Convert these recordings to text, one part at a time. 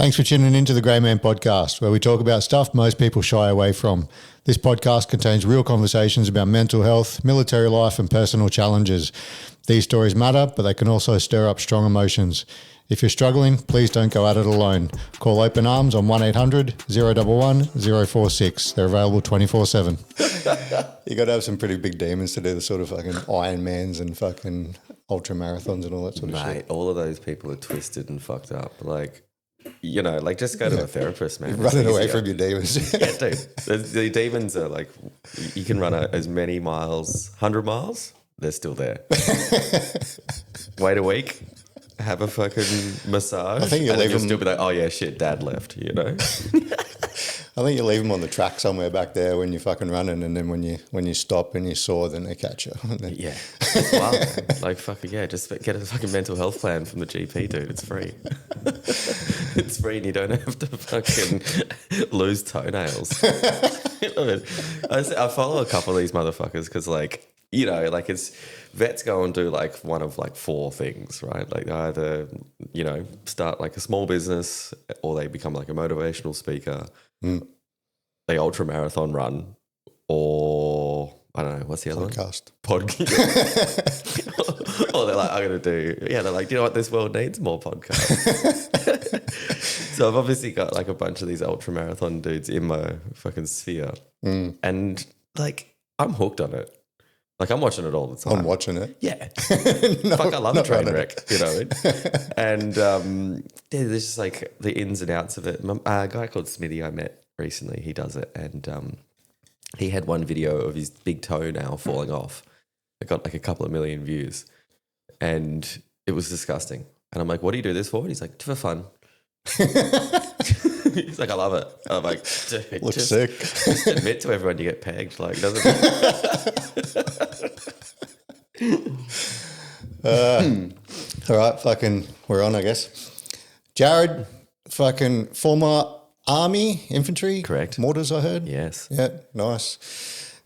Thanks for tuning into the Grey Man podcast, where we talk about stuff most people shy away from. This podcast contains real conversations about mental health, military life, and personal challenges. These stories matter, but they can also stir up strong emotions. If you're struggling, please don't go at it alone. Call Open Arms on 1-800-011-046. They're available 24/7. You got to have some pretty big demons to do the sort of fucking Ironmans and fucking ultra marathons and all that sort of shit. Mate, all of those people are twisted and fucked up. Like, you know, like just go to a therapist, man. Running away from your demons. Yeah, dude. The demons are like, you can run as many miles, 100 miles, they're still there. Wait a week, have a fucking massage. I think you'll leave them. Still be like, oh yeah, shit, dad left, you know? I think you leave them on the track somewhere back there when you're fucking running, and then when you stop and you're sore, then they catch you. Yeah. It's wild, man. Like, fucking, yeah, just get a fucking mental health plan from the GP, dude. It's free. It's free and you don't have to fucking lose toenails. You know what I mean? I follow a couple of these motherfuckers because, like, you know, like it's vets go and do like one of like four things, right? Like either, you know, start like a small business or they become like a motivational speaker. They ultra marathon run, or I don't know, what's the other Podcast. Podcast. Or they're like, I'm going to do, yeah, they're like, you know what, this world needs more podcasts. So I've obviously got like a bunch of these ultra marathon dudes in my fucking sphere. And like, I'm hooked on it. Like, I'm watching it all the time. I'm watching it. Yeah. Fuck, I love a train wreck, you know. And there's just like the ins and outs of it. A guy called Smithy I met recently, he does it. And he had one video of his big toenail falling off. It got like a couple of million views. And it was disgusting. And I'm like, what do you do this for? And he's like, for fun. He's like, I love it. I'm like, dude, looks sick. Just admit to everyone you get pegged. Like, doesn't all right, fucking, we're on, I guess. Jarryd, fucking former Army, Infantry. Correct. Mortars, I heard. Yes. Yeah, nice.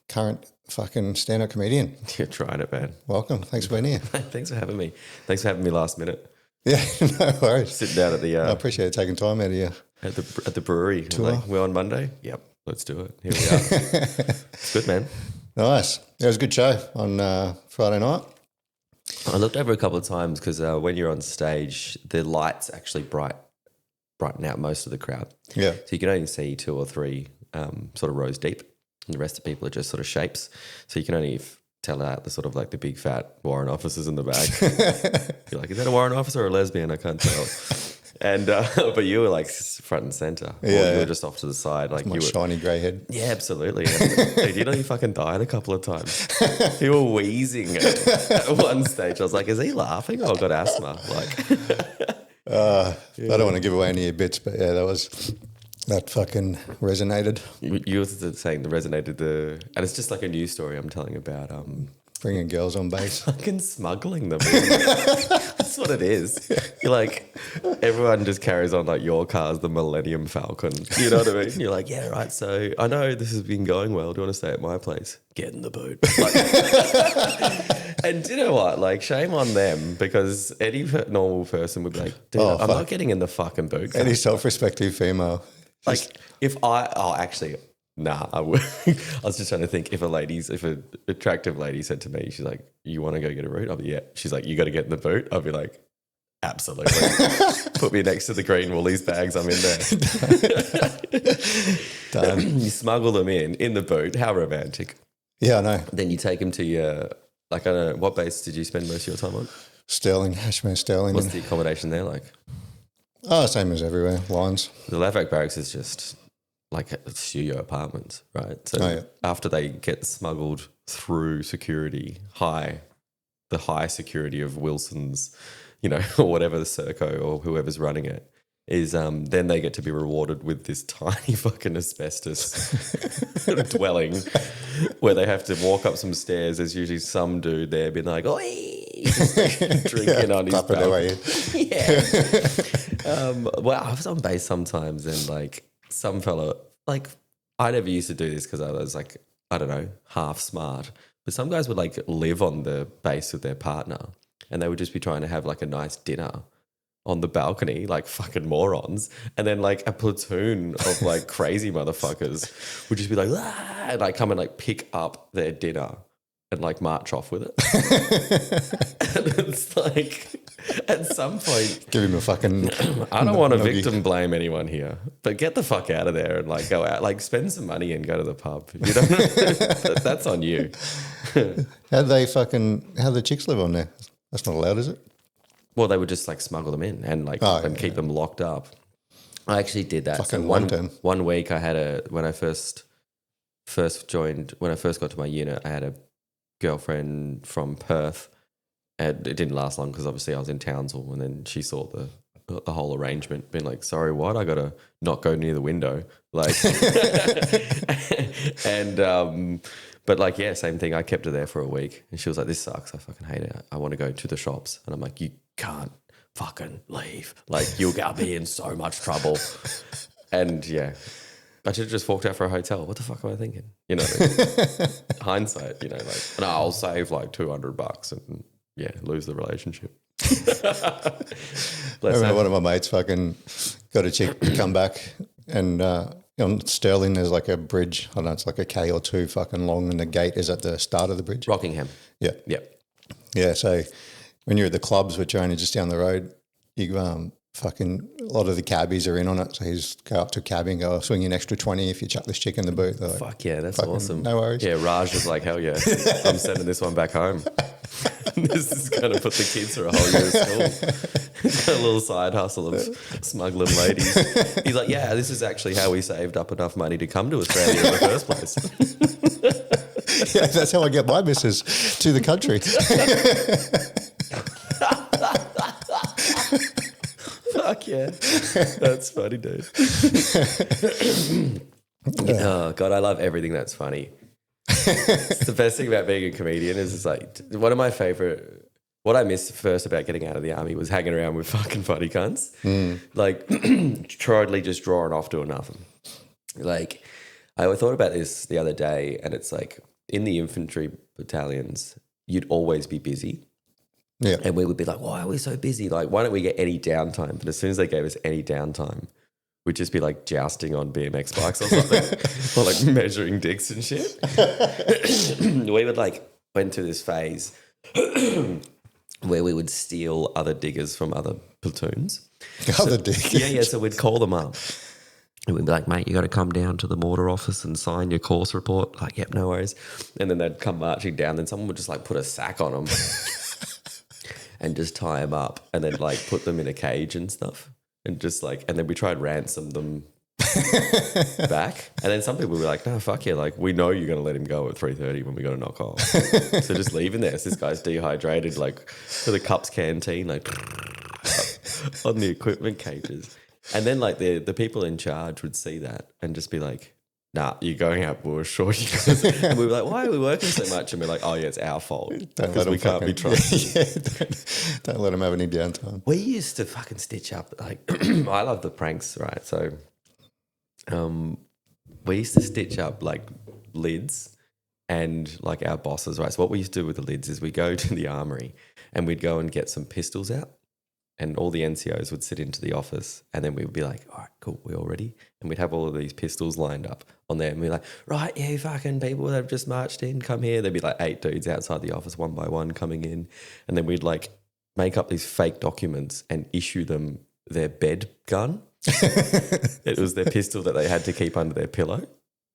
Current fucking stand-up comedian. You're trying it, man. Welcome. Thanks for being here. Thanks for having me. Thanks for having me last minute. Yeah, no worries. Sitting down at the I appreciate taking time out of you. At the brewery. Tour. Like, we're on Monday? Yep, let's do it. Here we are. It's good, man. Nice. Yeah, it was a good show on Friday night. I looked over a couple of times because when you're on stage, the lights actually brighten out most of the crowd. Yeah. So you can only see two or three sort of rows deep, and the rest of people are just sort of shapes. So you can only tell out the sort of like the big fat warrant officers in the back. You're like, is that a warrant officer or a lesbian? I can't tell. And but you were like front and center. Yeah, you were just off to the side. Like my you were, shiny grey head. yeah, absolutely. Dude, you know, you fucking died a couple of times. You were wheezing at one stage. I was like, is he laughing? Oh, I've got asthma. Like, I don't want to give away any of your bits, but yeah, that fucking resonated. you were saying that resonated and it's just like a news story I'm telling about. Bringing girls on base. Fucking smuggling them. That's what it is. You're like, everyone just carries on like your car's the Millennium Falcon. You know what I mean? You're like, yeah, right. So I know this has been going well. Do you want to stay at my place? Get in the boot. Like, and do you know what? Like, shame on them, because any normal person would be like, dude, I'm not getting in the fucking boot. Any self-respecting female. Like, nah, I was just trying to think if an attractive lady said to me, she's like, you want to go get a root? I'll be, yeah. She's like, you got to get in the boot? I'll be like, absolutely. Put me next to the green Woolies bags, I'm in there. Done. You smuggle them in the boot. How romantic. Yeah, I know. Then you take them to your, like, I don't know, what base did you spend most of your time on? Sterling, Ashman Sterling. What's the accommodation there like? Oh, same as everywhere, Lions. The Laverack Barracks is just like studio apartments, right? So after they get smuggled through security, the high security of Wilson's, you know, or whatever the Serco or whoever's running it is, then they get to be rewarded with this tiny fucking asbestos dwelling where they have to walk up some stairs. There's usually some dude there being like, oi, drinking on his balcony. Yeah. Well, I was on base sometimes and like some fella, like I never used to do this because I was like, I don't know, half smart. But some guys would like live on the base with their partner and they would just be trying to have like a nice dinner on the balcony like fucking morons, and then like a platoon of like crazy motherfuckers would just be like, ah, and like come and like pick up their dinner and like march off with it. And it's like at some point, give him a fucking. I don't want to victim blame anyone here, but get the fuck out of there and like go out, like spend some money and go to the pub. You know, that's on you. How the chicks live on there? That's not allowed, is it? Well, they would just like smuggle them in and like keep them locked up. I actually did that. Fucking one week I had when I first got to my unit, I had a girlfriend from Perth, and it didn't last long because obviously I was in Townsville, and then she saw the whole arrangement, being like, sorry, what? I got to not go near the window. Like, and, but like, yeah, same thing. I kept her there for a week, and she was like, this sucks. I fucking hate it. I want to go to the shops. And I'm like, you can't fucking leave. Like, you'll be in so much trouble. And yeah, I should have just walked out for a hotel. What the fuck am I thinking? You know, hindsight, you know, like, no, I'll save like $200 and yeah, lose the relationship. I remember one of my mates fucking got a chick to come back, and on Stirling there's like a bridge. I don't know, it's like a K or two fucking long, and the gate is at the start of the bridge. Rockingham. Yeah. Yep. Yeah, so when you're at the clubs, which are only just down the road, you fucking a lot of the cabbies are in on it. So he's go up to a cabbie and go, I'll swing you an extra 20 if you chuck this chick in the boot. Like, fuck yeah, that's awesome. No worries. Yeah, Raj was like, hell yeah, I'm sending this one back home. This is going to put the kids through a whole year of school. He's got a little side hustle of smuggling ladies. He's like, yeah, this is actually how we saved up enough money to come to Australia in the first place. Yeah, that's how I get my missus to the country. Fuck yeah. That's funny, dude. Oh, God, I love everything that's funny. It's the best thing about being a comedian is it's like one of my favorite. What I missed first about getting out of the army was hanging around with fucking funny cunts. Like totally just drawing off doing nothing. Like I thought about this the other day, and it's like in the infantry battalions, you'd always be busy. Yeah. And we would be like, why are we so busy? Like, why don't we get any downtime? But as soon as they gave us any downtime, we'd just be like jousting on BMX bikes or something, or like measuring dicks and shit. We would like went through this phase where we would steal other diggers from other platoons. Other diggers? Yeah. So we'd call them up. And we'd be like, mate, you got to come down to the mortar office and sign your course report. Like, yep, no worries. And then they'd come marching down. Then someone would just like put a sack on them and just tie them up, and then like put them in a cage and stuff. And just like, and then we tried ransom them back. And then some people were like, no, fuck yeah. Like, we know you're going to let him go at 3:30 when we got to knock off. So just leave him there. So this guy's dehydrated, like to the Cups canteen, like on the equipment cages. And then like the people in charge would see that and just be like, nah, you're going out bush. Or and we were like, why are we working so much? And we're like, oh yeah, it's our fault. Because we can't be trusted. Don't let them have any downtime. We used to fucking stitch up. Like, I love the pranks, right? So we used to stitch up like lids and like our bosses, right? So what we used to do with the lids is we go to the armory and we'd go and get some pistols out. And all the NCOs would sit into the office, and then we would be like, all right, cool, we all ready? And we'd have all of these pistols lined up on there, and we'd be like, right, you fucking people that have just marched in, come here. There'd be like 8 dudes outside the office one by one coming in, and then we'd like make up these fake documents and issue them their bed gun. It was their pistol that they had to keep under their pillow,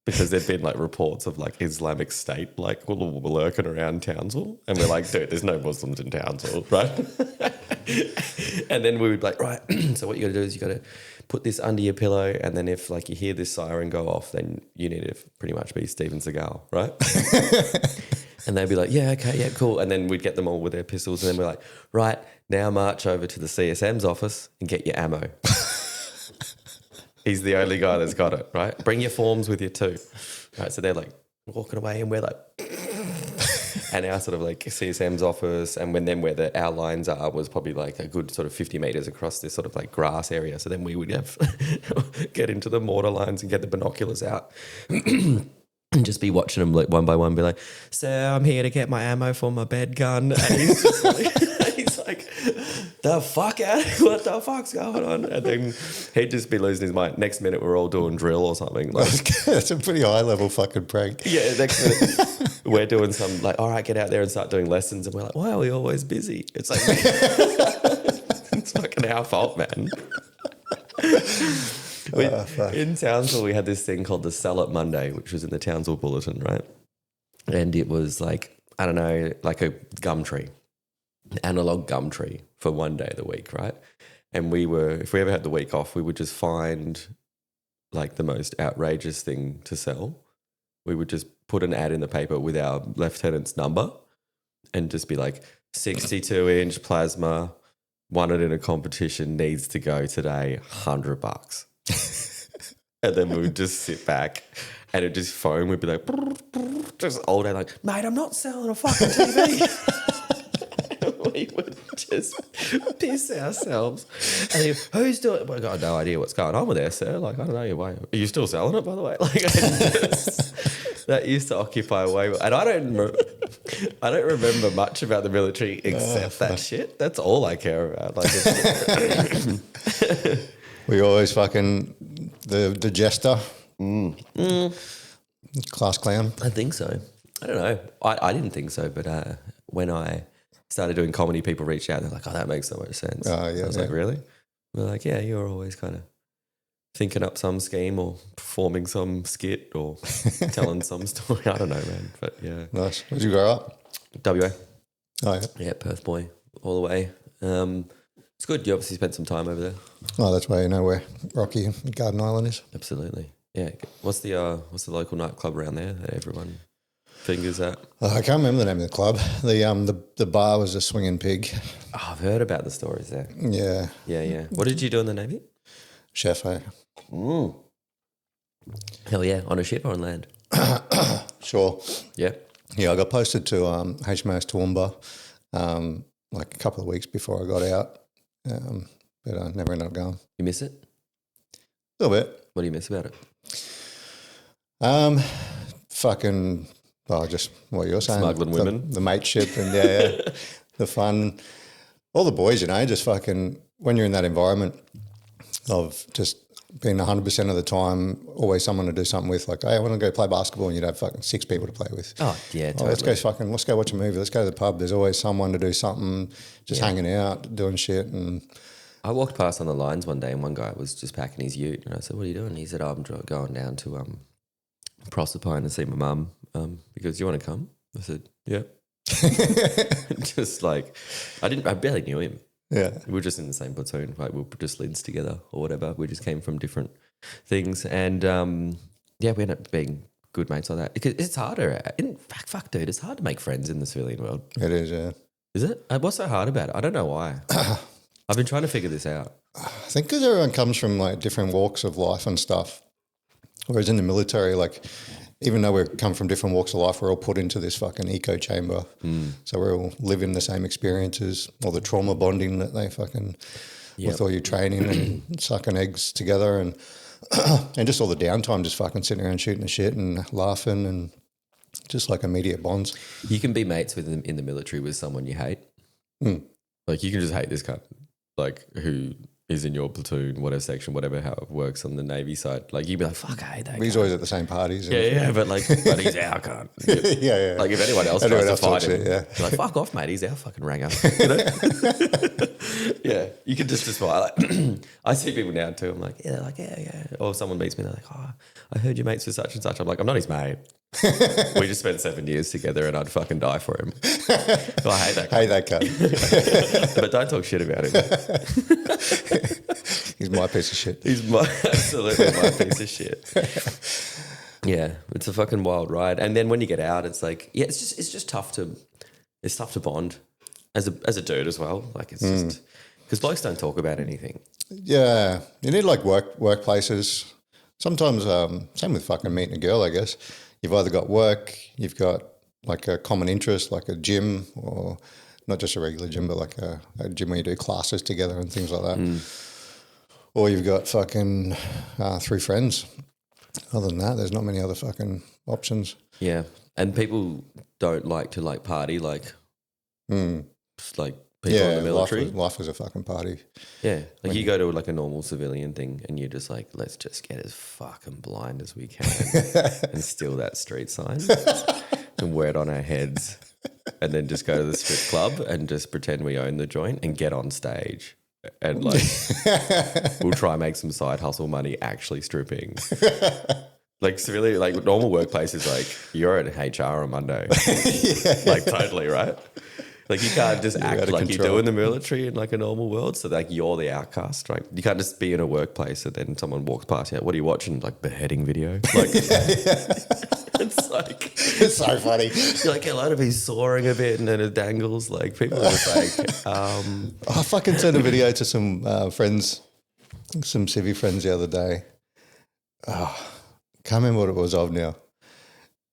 because there'd been like reports of like Islamic State like lurking around Townsville, and we're like, dude, there's no Muslims in Townsville, right? And then we would be like, right, so what you got to do is you got to put this under your pillow, and then if like you hear this siren go off, then you need to pretty much be Steven Seagal, right? And they'd be like, yeah, okay, yeah, cool. And then we'd get them all with their pistols, and then we're like, right, now march over to the CSM's office and get your ammo. He's the only guy that's got it, right? Bring your forms with you too. Right, so they're like walking away, and we're like, and our sort of like CSM's office, and where our lines are was probably like a good sort of 50 meters across this sort of like grass area. So then we would have get into the mortar lines and get the binoculars out and just be watching them like one by one, be like, sir, I'm here to get my ammo for my bed gun. And he's just like, like, the fuck out, what the fuck's going on? And then he'd just be losing his mind. Next minute, we're all doing drill or something. Like, That's a pretty high level fucking prank. yeah, next minute, we're doing some, like, all right, get out there and start doing lessons. And we're like, why are we always busy? It's like, it's fucking our fault, man. In Townsville, we had this thing called the Sell It Monday, which was in the Townsville Bulletin, right? And it was like, I don't know, like a gum tree, analog gum tree for one day of the week, right? And if we ever had the week off, we would just find like the most outrageous thing to sell. We would just put an ad in the paper with our lieutenant's number and just be like, 62-inch plasma, won it in a competition, needs to go today, $100. And then we would just sit back and it just phone would be like, just all day like, mate, I'm not selling a fucking TV. We would just piss ourselves. And who's doing it? I've got no idea what's going on with there, sir. Like, I don't know. Are you still selling it, by the way? Like, that used to occupy way. And I don't remember much about the military except that shit. That's all I care about. Like, We always fucking the jester, class clown. I think so. I don't know. I didn't think so, but when I started doing comedy, people reached out. They're like, "Oh, that makes so much sense." Oh, yeah, I was like, "Really?" They're like, "Yeah, you're always kind of thinking up some scheme or performing some skit or telling some story." I don't know, man. But yeah, Nice. Where'd you grow up? WA. Oh yeah. Yeah, Perth boy, all the way. It's good. You obviously spent some time over there. Oh, that's why you know where Rocky and Garden Island is. Absolutely. Yeah. What's the local nightclub around there that everyone fingers at? I can't remember the name of the club. The bar was a Swinging Pig. Oh, I've heard about the stories there. Yeah. Yeah. What did you do in the Navy? Chef, eh? Hell yeah. On a ship or on land? Sure. Yeah. Yeah, I got posted to HMAS Toowoomba like a couple of weeks before I got out, but I never ended up going. You miss it? A little bit. What do you miss about it? Fucking, well, just what you're saying. Smuggling women. The mateship and yeah, the fun. All the boys, just fucking, when you're in that environment of just being 100% of the time, always someone to do something with, like, hey, I want to go play basketball, and you'd have fucking 6 people to play with. Oh, yeah, totally. Let's go watch a movie. Let's go to the pub. There's always someone to do something, just hanging out, doing shit. And I walked past on the lines one day and one guy was just packing his ute and I said, what are you doing? He said, I'm going down to Proserpine to see my mum because you want to come? I said, yeah. Just like, I barely knew him. Yeah. We were just in the same platoon. Like we were just lids together or whatever. We just came from different things. And we ended up being good mates like that. Because it's harder. Fuck, dude, it's hard to make friends in the civilian world. It is, yeah. Is it? What's so hard about it? I don't know why. I've been trying to figure this out. I think because everyone comes from like different walks of life and stuff. Whereas in the military, like, even though we come from different walks of life, we're all put into this fucking echo chamber. So we're all living the same experiences, all the trauma bonding that they fucking, with all your training and sucking eggs together and just all the downtime, just fucking sitting around shooting the shit and laughing and just like immediate bonds. You can be mates with them in the military with someone you hate. Like you can just hate this cunt, like who is in your platoon, whatever section, whatever, how it works on the Navy side. Like you'd be like, fuck, I hate that. He's always at the same parties. Yeah, but he's our cunt. Yeah. Like if anyone else tries to fight him, you're like, fuck off, mate. He's our fucking ranger. Yeah, you can just aspire. Like, I see people now too. I'm like, yeah. Or someone meets me, they're like, oh, I heard you mates with such and such. I'm like, I'm not his mate. We just spent 7 years together and I'd fucking die for him. So I hate that guy. Hate that guy. But don't talk shit about him. He's my piece of shit. He's absolutely my piece of shit. Yeah, it's a fucking wild ride. And then when you get out, it's like, yeah, it's just tough to bond as a dude as well. Like it's just because blokes don't talk about anything. Yeah, you need like workplaces. Sometimes, same with fucking meeting a girl, I guess. You've either got work, you've got like a common interest, like a gym, or not just a regular gym, but like a gym where you do classes together and things like that. Or you've got fucking 3 friends. Other than that, there's not many other fucking options. Yeah, and people don't like to like party like people in the military. Life was a fucking party. Yeah. Like you go to like a normal civilian thing and you're just like, let's just get as fucking blind as we can and steal that street sign and wear it on our heads and then just go to the strip club and just pretend we own the joint and get on stage. And like, we'll try and make some side hustle money actually stripping. Like really, like normal workplaces, like you're at HR on Monday, like totally, right? Like you can't just act like you do in the military in like a normal world. So like you're the outcast, right? You can't just be in a workplace and then someone walks past you. What are you watching? Like beheading video? Like it's like it's so funny. You're like, hello to be soaring a bit and then it dangles. Like people are just like, I fucking sent a video to some friends, some civvy friends the other day. Can't remember what it was of now,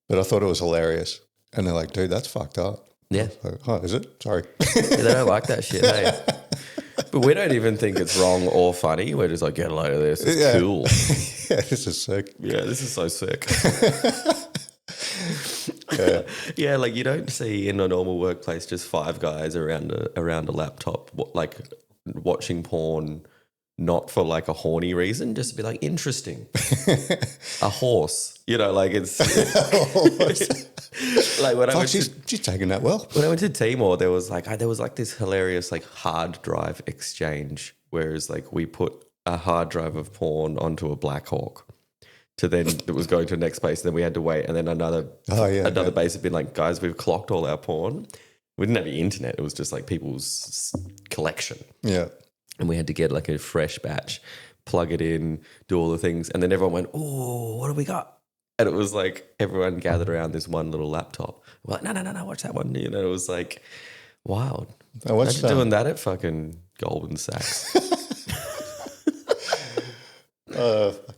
but I thought it was hilarious. And they're like, dude, that's fucked up. Yeah. Like, oh, is it? Sorry. Yeah, they don't like that shit, hey? But we don't even think it's wrong or funny. We're just like, get a load of this. It's cool. Yeah, this is sick. Yeah, this is so sick. Yeah. Yeah, like you don't see in a normal workplace just five guys around a laptop like watching porn, not for like a horny reason, just to be like interesting. A horse, you know, like it's like when she's taking that well. When I went to Timor, there was like this hilarious like hard drive exchange, whereas like we put a hard drive of porn onto a Black Hawk. To then it was going to the next base, and then we had to wait, and then another base had been like, guys, we've clocked all our porn. We didn't have the internet; it was just like people's collection. Yeah, and we had to get like a fresh batch, plug it in, do all the things, and then everyone went, "Oh, what do we got?" And it was like everyone gathered around this one little laptop. We're like, no, watch that one. You know, it was like wild. I watched doing that at fucking Goldman Sachs.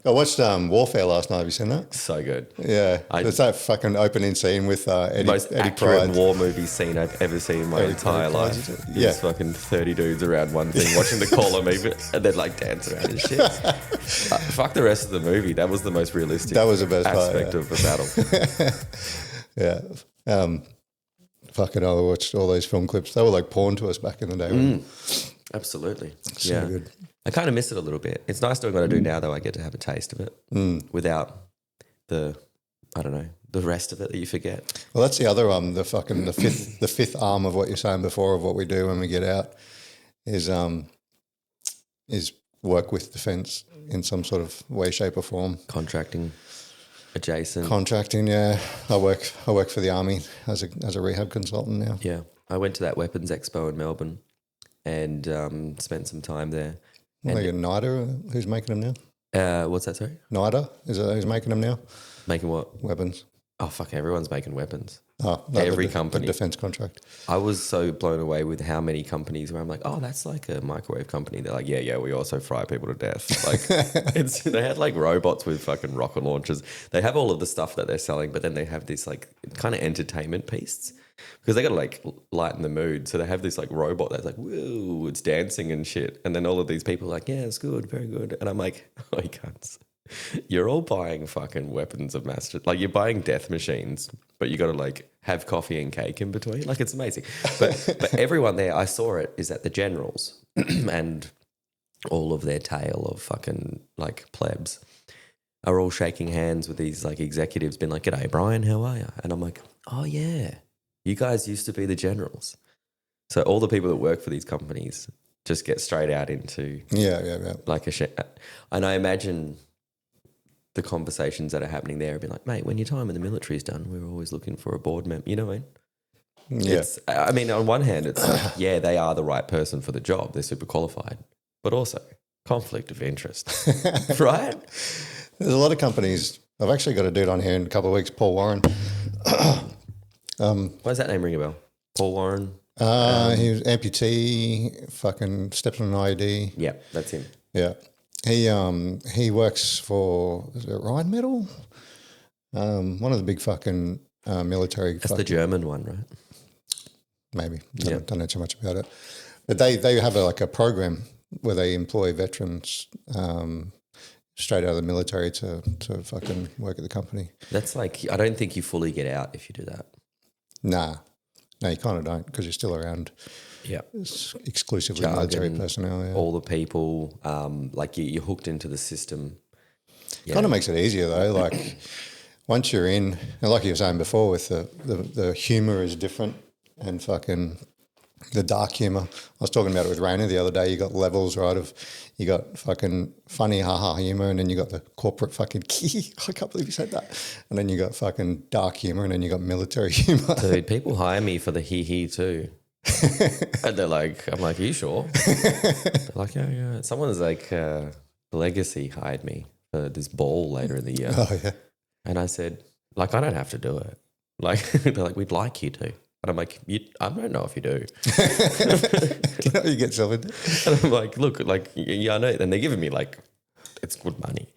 I watched Warfare last night. Have you seen that? So good. Yeah. It's that fucking opening scene with Eddie most Eddie accurate Pride. War movie scene I've ever seen in my entire life. Just fucking 30 dudes around one thing watching the Call of Me and then like dance around and shit. Fuck the rest of the movie. That was the most realistic that was the best aspect of the battle. Yeah. Fucking I watched all those film clips. They were like porn to us back in the day. Absolutely. So good. I kind of miss it a little bit. It's nice doing what I do now, though. I get to have a taste of it without the rest of it that you forget. Well, that's the other the fifth arm of what you're saying before of what we do when we get out is work with defence in some sort of way, shape, or form. Contracting, adjacent. Contracting, yeah. I work for the Army as a rehab consultant now. Yeah, I went to that Weapons Expo in Melbourne and spent some time there. Like a NIDA, who's making them now? What's that, sorry? NIDA, is it who's making them now? Making what? Weapons. Oh, fuck, everyone's making weapons. Oh, no, every company. The defence contract. I was so blown away with how many companies where I'm like, oh, that's like a microwave company. They're like, yeah, we also fry people to death. Like, they had like robots with fucking rocket launchers. They have all of the stuff that they're selling, but then they have this like kind of entertainment piece. Because they got to like lighten the mood. So they have this like robot that's like, whoa, it's dancing and shit. And then all of these people are like, yeah, it's good, very good. And I'm like, oh, you can't. You're all buying fucking weapons of mass. Like you're buying death machines, but you got to like have coffee and cake in between. Like it's amazing. But everyone there, I saw it, is at the generals and all of their tail of fucking like plebs are all shaking hands with these like executives being like, g'day, Brian, how are you? And I'm like, oh yeah. You guys used to be the generals. So all the people that work for these companies just get straight out into like and I imagine the conversations that are happening there have been like, mate, when your time in the military is done, we're always looking for a board member. You know what I mean? Yeah. I mean, on one hand, it's like, yeah, they are the right person for the job. They're super qualified. But also conflict of interest, right? There's a lot of companies. I've actually got a dude on here in a couple of weeks, Paul Warren. Why does that name ring a bell? Paul Warren? He was amputee, fucking stepped on an IED. Yeah, that's him. Yeah. He works for, is it Rheinmetall? One of the big fucking military. That's the German one, right? Maybe. Don't know too much about it. But they have a program where they employ veterans straight out of the military to fucking work at the company. That's like, I don't think you fully get out if you do that. Nah. No, you kind of don't because you're still around. Yeah. Exclusively military personnel. Yeah. All the people, like you're hooked into the system. Yeah. Kind of makes it easier though. Like once you're in, and like you were saying before, with the humour is different and fucking the dark humour. I was talking about it with Raina the other day. You got levels, right? Of you got fucking funny haha humour, and then you got the corporate fucking I can't believe you said that. And then you got fucking dark humour, and then you got military humour. Dude, people hire me for the hee too. And they're like, I'm like, are you sure? They're like, yeah. Someone's like, Legacy hired me for this ball later in the year. Oh yeah. And I said, like, I don't have to do it. Like, they're like, we'd like you to. And I'm like, I don't know if you do. You know, you get yourself into. And I'm like, look, like, yeah, I know. And they're giving me like, it's good money.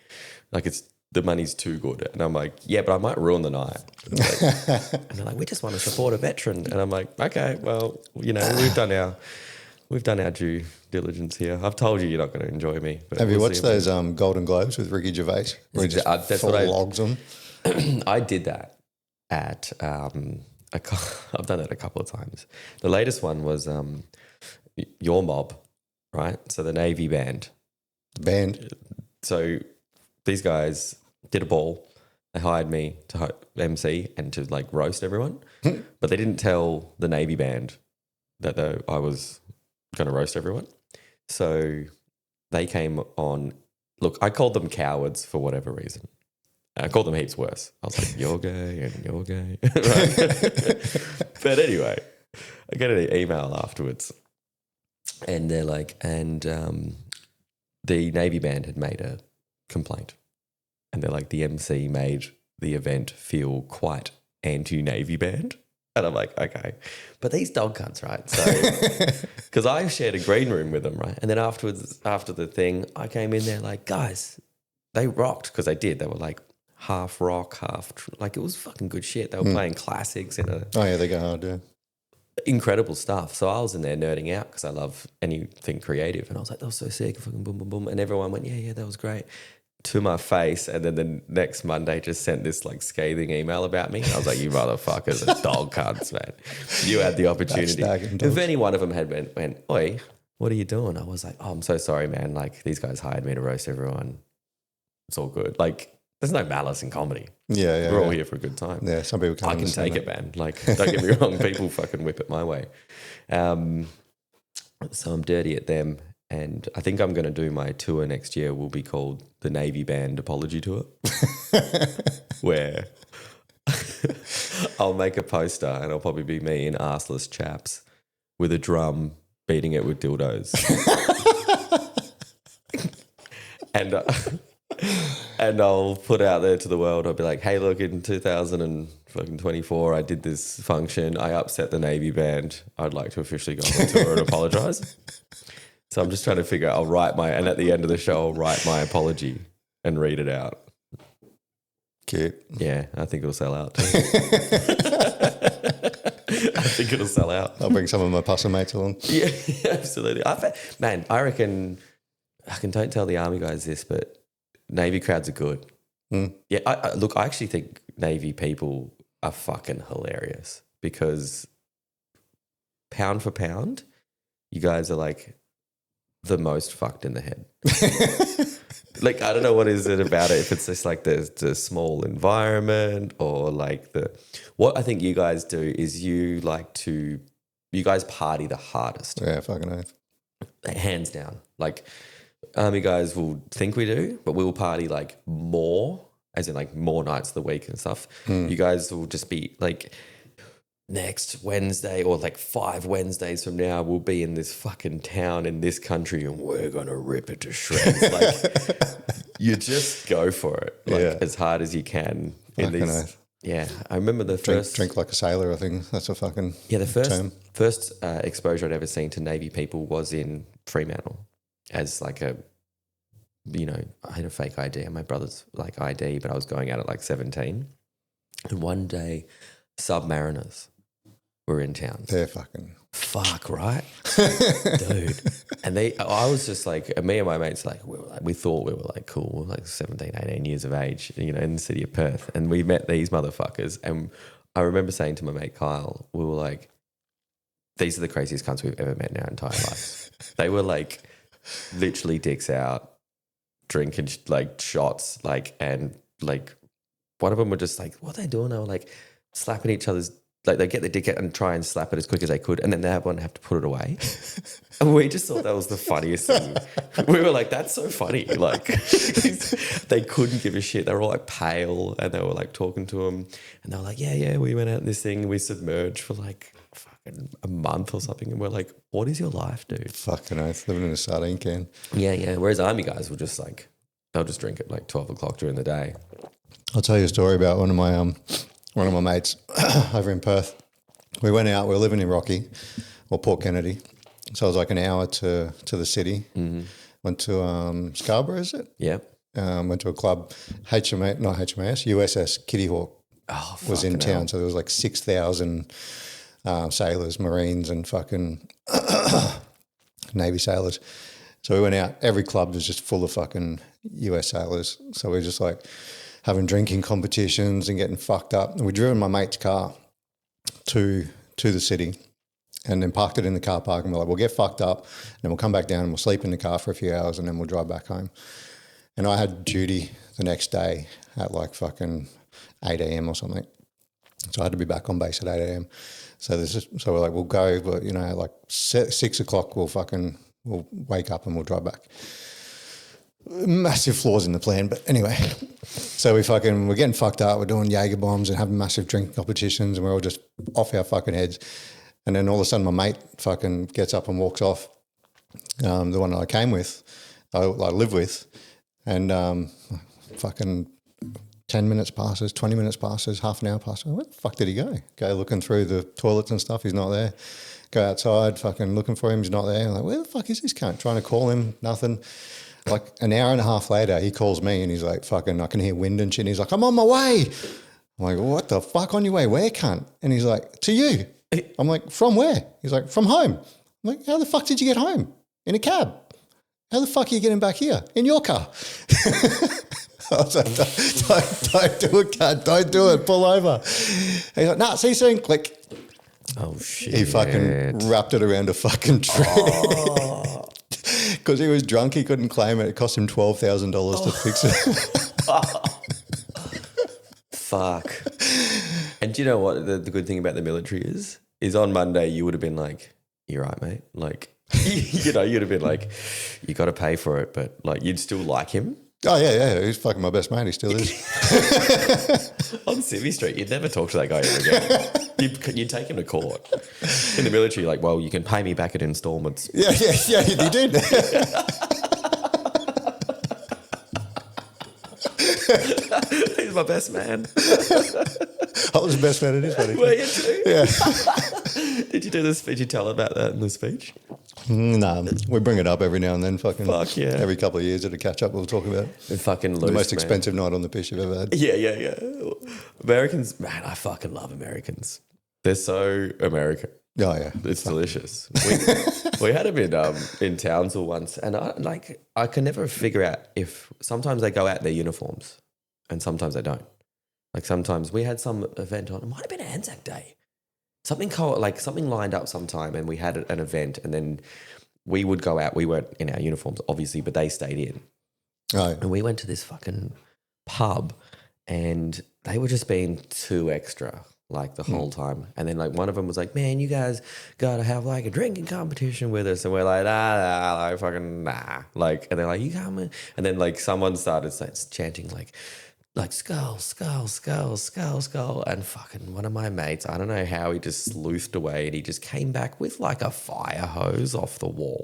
Like the money's too good. And I'm like, yeah, but I might ruin the night. And they're like, we just want to support a veteran. And I'm like, okay, well, you know, we've done our due diligence here. I've told you you're not going to enjoy me. But have you watched those Golden Globes with Ricky Gervais? Where he just logs them? I did that at I've done that a couple of times. The latest one was Your Mob, right? So the Navy band. So these guys did a ball. They hired me to MC and to like roast everyone, but they didn't tell the Navy band that I was going to roast everyone. So they came on. Look, I called them cowards for whatever reason. I called them heaps worse. I was like, you're gay and you're gay. But anyway, I get an email afterwards and they're like, the Navy band had made a complaint. And they're like, the MC made the event feel quite anti-Navy band. And I'm like, okay. But these dog cunts, right? So, because I shared a green room with them, right? And then afterwards, after the thing, I came in there like, guys, they rocked because they did. They were like half rock, like it was fucking good shit. They were playing classics in a... Oh, yeah, they go hard, yeah. Incredible stuff. So I was in there nerding out because I love anything creative. And I was like, that was so sick. Fucking boom, boom, boom. And everyone went, yeah, that was great. To my face, and then the next Monday just sent this like scathing email about me. I was like, you motherfuckers are dog cunts, man. You had the opportunity. If any one of them had went, oi, what are you doing? I was like, oh, I'm so sorry, man. Like these guys hired me to roast everyone. It's all good. Like there's no malice in comedy. Yeah. We're all here for a good time. Yeah, some people can't. I can take it, man. Like don't get me wrong, people fucking whip it my way. So I'm dirty at them. And I think I'm going to do my tour next year will be called the Navy Band Apology Tour, where I'll make a poster and it'll probably be me in arseless chaps with a drum beating it with dildos. And I'll put out there to the world, I'll be like, hey, look, in 2024, I did this function. I upset the Navy Band. I'd like to officially go on tour and apologise. So I'm just trying to figure out, and at the end of the show, I'll write my apology and read it out. Cute. Yeah, I think it'll sell out too. I think it'll sell out. I'll bring some of my puzzle mates along. Yeah, absolutely. I reckon, don't tell the army guys this, but Navy crowds are good. Yeah, look, I actually think Navy people are fucking hilarious because pound for pound, you guys are like the most fucked in the head. Like, I don't know what is it about it, if it's just like the small environment or like what I think you guys do is you guys party the hardest. Yeah, fucking oath. Hands down. Like army guys will think we do, but we'll party like more, as in like more nights of the week and stuff. You guys will just be like, next Wednesday or like 5 Wednesdays from now, we'll be in this fucking town in this country and we're going to rip it to shreds. Like you just go for it as hard as you can. Yeah, I remember the first... Drink like a sailor, I think. That's a fucking the first exposure I'd ever seen to Navy people was in Fremantle as like I had a fake ID and my brother's like ID, but I was going out at like 17. And one day, Submariners were in town. They're fucking... Fuck, right? Dude. And I was just like, me and my mates, like, we thought we were like cool, we were like 17, 18 years of age, in the city of Perth. And we met these motherfuckers. And I remember saying to my mate Kyle, we were like, these are the craziest cunts we've ever met in our entire lives. They were like literally dicks out, drinking like shots, like, and like one of them were just like, what are they doing? They were like slapping each other's, like they get the dick out and try and slap it as quick as they could, and then they have to put it away. And we just thought that was the funniest thing. We were like, that's so funny. Like they couldn't give a shit. They were all like pale, and they were like talking to him, and they were like, yeah, we went out in this thing, we submerged for like fucking a month or something, and we're like, what is your life, dude? Fucking oath, living in a sardine can. Yeah. Whereas army guys will just like, they'll just drink at like 12 o'clock during the day. I'll tell you a story about one of my mates over in Perth. We went out, we were living in Rocky or Port Kennedy. So it was like an hour to the city. Mm-hmm. Went to Scarborough, is it? Yeah. Went to a club, USS Kitty Hawk was in town. So there was like 6,000 sailors, Marines and fucking Navy sailors. So we went out, every club was just full of fucking US sailors. So we were just like having drinking competitions and getting fucked up. And we drove in my mate's car to the city and then parked it in the car park, and we're like, we'll get fucked up and then we'll come back down and we'll sleep in the car for a few hours and then we'll drive back home. And I had duty the next day at like fucking 8 a.m. or something. So I had to be back on base at 8 a.m. So we're like, we'll go, but you know, like 6 o'clock we'll wake up and we'll drive back. Massive flaws in the plan, but anyway. So we're getting fucked up. We're doing Jaeger bombs and having massive drinking competitions, and we're all just off our fucking heads. And then all of a sudden, my mate fucking gets up and walks off. The one that I came with, I live with, and fucking 10 minutes passes, 20 minutes passes, half an hour passes. Where the fuck did he go? Go looking through the toilets and stuff. He's not there. Go outside, fucking looking for him. He's not there. I'm like, where the fuck is this cunt? Trying to call him, nothing. Like an hour and a half later, he calls me and he's like, fucking, I can hear wind and shit. And he's like, I'm on my way. I'm like, what the fuck, on your way? Where, cunt? And he's like, to you. I'm like, from where? He's like, from home. I'm like, how the fuck did you get home? In a cab. How the fuck are you getting back here? In your car. I was like, don't do it, cunt. Don't do it. Pull over. He's like, nah, see you soon. Click. Oh, shit. He fucking wrapped it around a fucking tree. Oh. Because he was drunk, he couldn't claim it. It cost him $12,000 to fix it. Fuck. And do you know what the good thing about the military is? Is on Monday you would have been like, you're right, mate. Like, you know, you'd have been like, you got to pay for it, but like you'd still like him. Oh, yeah. He's fucking my best mate. He still is. On Civvy Street, you'd never talk to that guy ever again. You'd take him to court. In the military, like, well, you can pay me back in installments. Yeah, he did. He's my best man. I was the best man in his wedding. Were you too? Yeah. Did you do this? Did you tell about that in the speech? No, we bring it up every now and then. Fuck yeah. Every couple of years at a catch up, we'll talk about it. Fucking loose, the most expensive night on the piss you've ever had. Yeah. Americans, man, I fucking love Americans. They're so American. Oh yeah, it's delicious. We had them in Townsville once, and I can never figure out if sometimes they go out in their uniforms, and sometimes they don't. Like sometimes we had some event on. It might have been Anzac Day. Something lined up sometime, and we had an event, and then we would go out. We weren't in our uniforms, obviously, but they stayed in. Right. And we went to this fucking pub, and they were just being too extra, like the whole time. And then like one of them was like, "Man, you guys got to have like a drinking competition with us," and we're like, "Nah, fucking nah." Like, and they're like, "You coming?" And then like someone started chanting like skull, skull, skull, skull, skull. And fucking one of my mates, I don't know how he just sleuthed away, and he just came back with like a fire hose off the wall.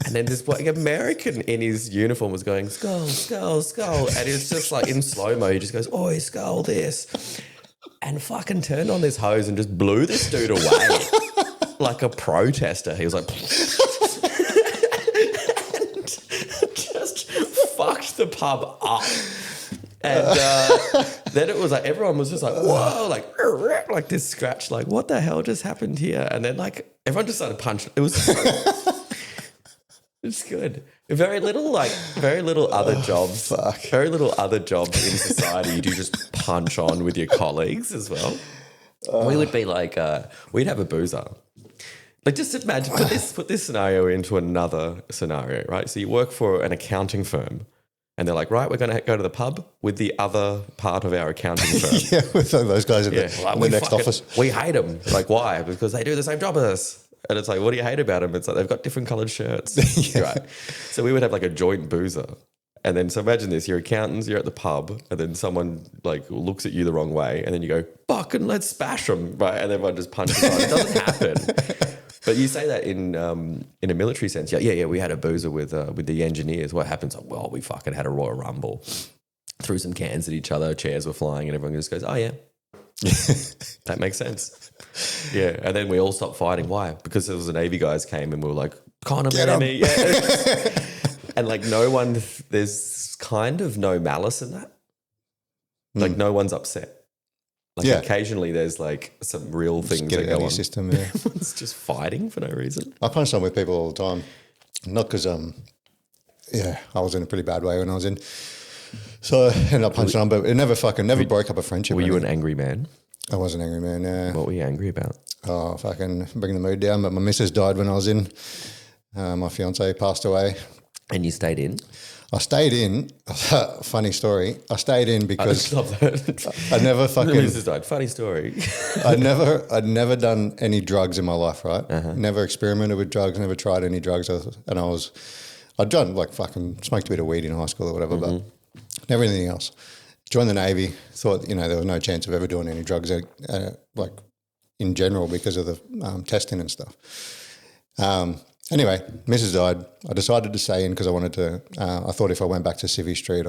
And then this like American in his uniform was going, skull, skull, skull. And it's just like in slow-mo, he just goes, oi, skull this. And fucking turned on this hose and just blew this dude away like a protester. He was like... and just fucked the pub up. And then it was like everyone was just like, whoa, like this scratch, like what the hell just happened here? And then like everyone just started punching. It was it's good. Very little other jobs. Fuck. Very little other jobs in society do you just punch on with your colleagues as well. We would be like, we'd have a boozer. Like, just imagine, put this scenario into another scenario, right? So you work for an accounting firm and they're like, right, we're going to go to the pub with the other part of our accounting firm. Yeah, with those guys in the next office. We hate them. Like, why? Because they do the same job as us. And it's like, what do you hate about them? It's like, they've got different coloured shirts. Right. So we would have like a joint boozer. And then, so imagine this, you're accountants, you're at the pub, and then someone like looks at you the wrong way, and then you go, fucking let's bash them, right? And everyone just punches on. It doesn't happen. But you say that in a military sense. Yeah, we had a boozer with the engineers. What happens? Well, we fucking had a Royal Rumble, threw some cans at each other, chairs were flying, and everyone just goes, oh yeah, that makes sense. Yeah, and then we all stopped fighting. Why? Because there was the Navy guys came and we were like, can't get me. Yeah. And like there's kind of no malice in that. Like no one's upset. Like occasionally there's like some real things that go on. System, yeah. Everyone's just fighting for no reason. I punch on with people all the time. Not because, I was in a pretty bad way when I was in. So I ended up punching on, but it never broke up a friendship. Were you an angry man? I was an angry man, yeah. What were you angry about? Oh, fucking bring the mood down. But my missus died when I was in. My fiance passed away. And you stayed in? I stayed in. Funny story. I stayed in because I never fucking. This is like funny story. I'd never done any drugs in my life, right? Never experimented with drugs. Never tried any drugs, and I'd done like fucking smoked a bit of weed in high school or whatever, but never anything else. Joined the Navy. Thought there was no chance of ever doing any drugs, like in general because of the testing and stuff. Anyway, Mrs. died. I decided to stay in because I wanted to. I thought if I went back to Civvy Street,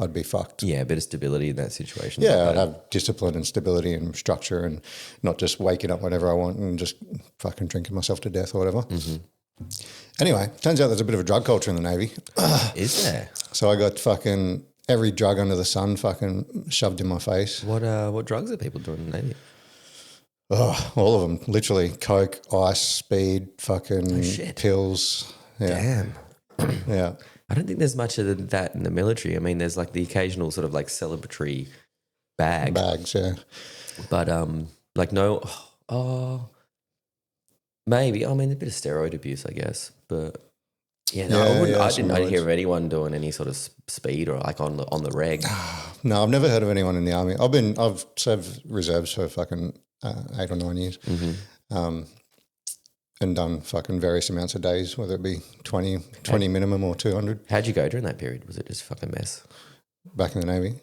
I'd be fucked. Yeah, a bit of stability in that situation. Yeah, I'd have discipline and stability and structure, and not just waking up whenever I want and just fucking drinking myself to death or whatever. Anyway, turns out there's a bit of a drug culture in the Navy. Is there? So I got fucking every drug under the sun fucking shoved in my face. What drugs are people doing in the Navy? Oh, all of them. Literally coke, ice, speed, fucking pills. Yeah. Damn. Yeah. I don't think there's much of that in the military. I mean, there's like the occasional sort of like celebratory bags, yeah. But like no, maybe. I mean, a bit of steroid abuse, I guess. But yeah, no, I didn't hear of anyone doing any sort of speed or like on the reg. No, I've never heard of anyone in the army. I've served reserves for fucking 8 or 9 years, and done fucking various amounts of days, whether it be 20 minimum or 200. How'd you go during that period? Was it just a fucking mess? Back in the Navy?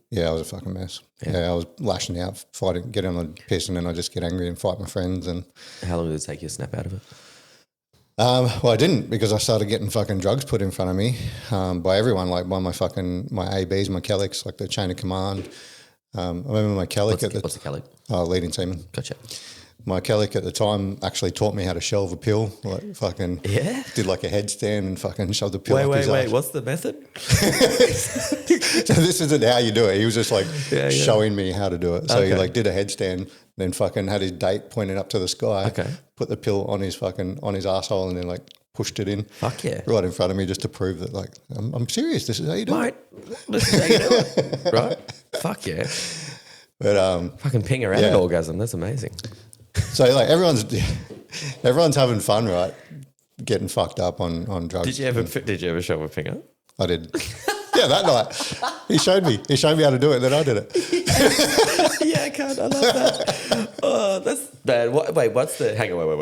Yeah, I was a fucking mess. Yeah, I was lashing out, fighting, getting on the piss, and then I just get angry and fight my friends. And how long did it take you to snap out of it? Well, I didn't, because I started getting fucking drugs put in front of me by everyone, like by my ABs, my Kellicks, like the chain of command. I remember my Kellick what's a Kellick? Leading seaman. Gotcha. My Kellick at the time actually taught me how to shelve a pill, like fucking did like a headstand and fucking shoved the pill up his Wait, ass. what's the method? So this isn't how you do it. He was just like showing me how to do it. So he like did a headstand, then fucking had his date pointed up to the sky, put the pill on his asshole, and then like pushed it in. Fuck yeah. Right in front of me, just to prove that like I'm serious. This is how you do it. This is how you do it. Right? Fuck yeah. But fucking ping around an orgasm. That's amazing. So like everyone's having fun, right? Getting fucked up on drugs. Did you ever show a finger? I did. Yeah, that night. He showed me how to do it, and then I did it. Yeah, I can't. I love that. Oh, that's bad. What's the hang on, wait.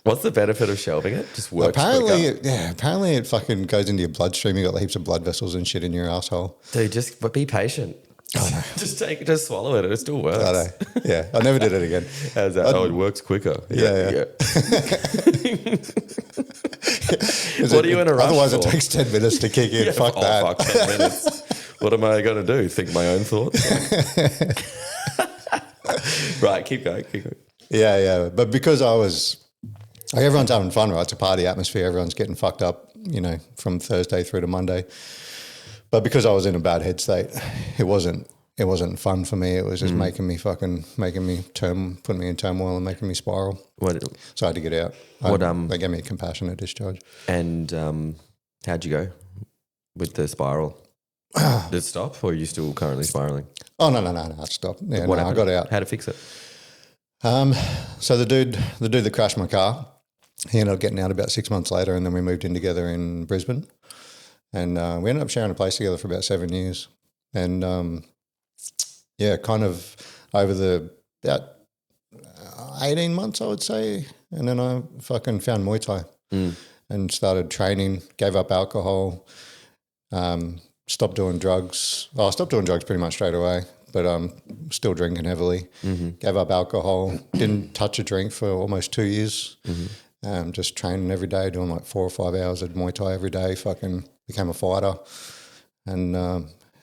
What's the benefit of shelving it? Just works. Apparently it fucking goes into your bloodstream. You got heaps of blood vessels and shit in your asshole. Dude, but be patient. Oh, no. Just swallow it. It still works. I know. Yeah, I never did it again. How's that? It works quicker. Yeah. What are you in a rush Otherwise, for? it takes 10 minutes to kick in. Fuck that. Fuck 10 minutes. What am I going to do? Think my own thoughts? Right, keep going. Yeah. But because I was, like, everyone's having fun, right? It's a party atmosphere. Everyone's getting fucked up, from Thursday through to Monday. But because I was in a bad head state, it wasn't fun for me. It was just putting me in turmoil and making me spiral. So I had to get out. They gave me a compassionate discharge. And how'd you go with the spiral? Did it stop, or are you still currently spiraling? Oh, no, I stopped. Yeah, What no, I happened? got out. How to fix it? So the dude that crashed my car, he ended up getting out about 6 months later, and then we moved in together in Brisbane. And we ended up sharing a place together for about 7 years. And kind of over about 18 months, I would say. And then I fucking found Muay Thai and started training, gave up alcohol, stopped doing drugs. Well, I stopped doing drugs pretty much straight away, but still drinking heavily. Gave up alcohol, didn't touch a drink for almost 2 years. Just training every day, doing like 4 or 5 hours of Muay Thai every day, fucking became a fighter. And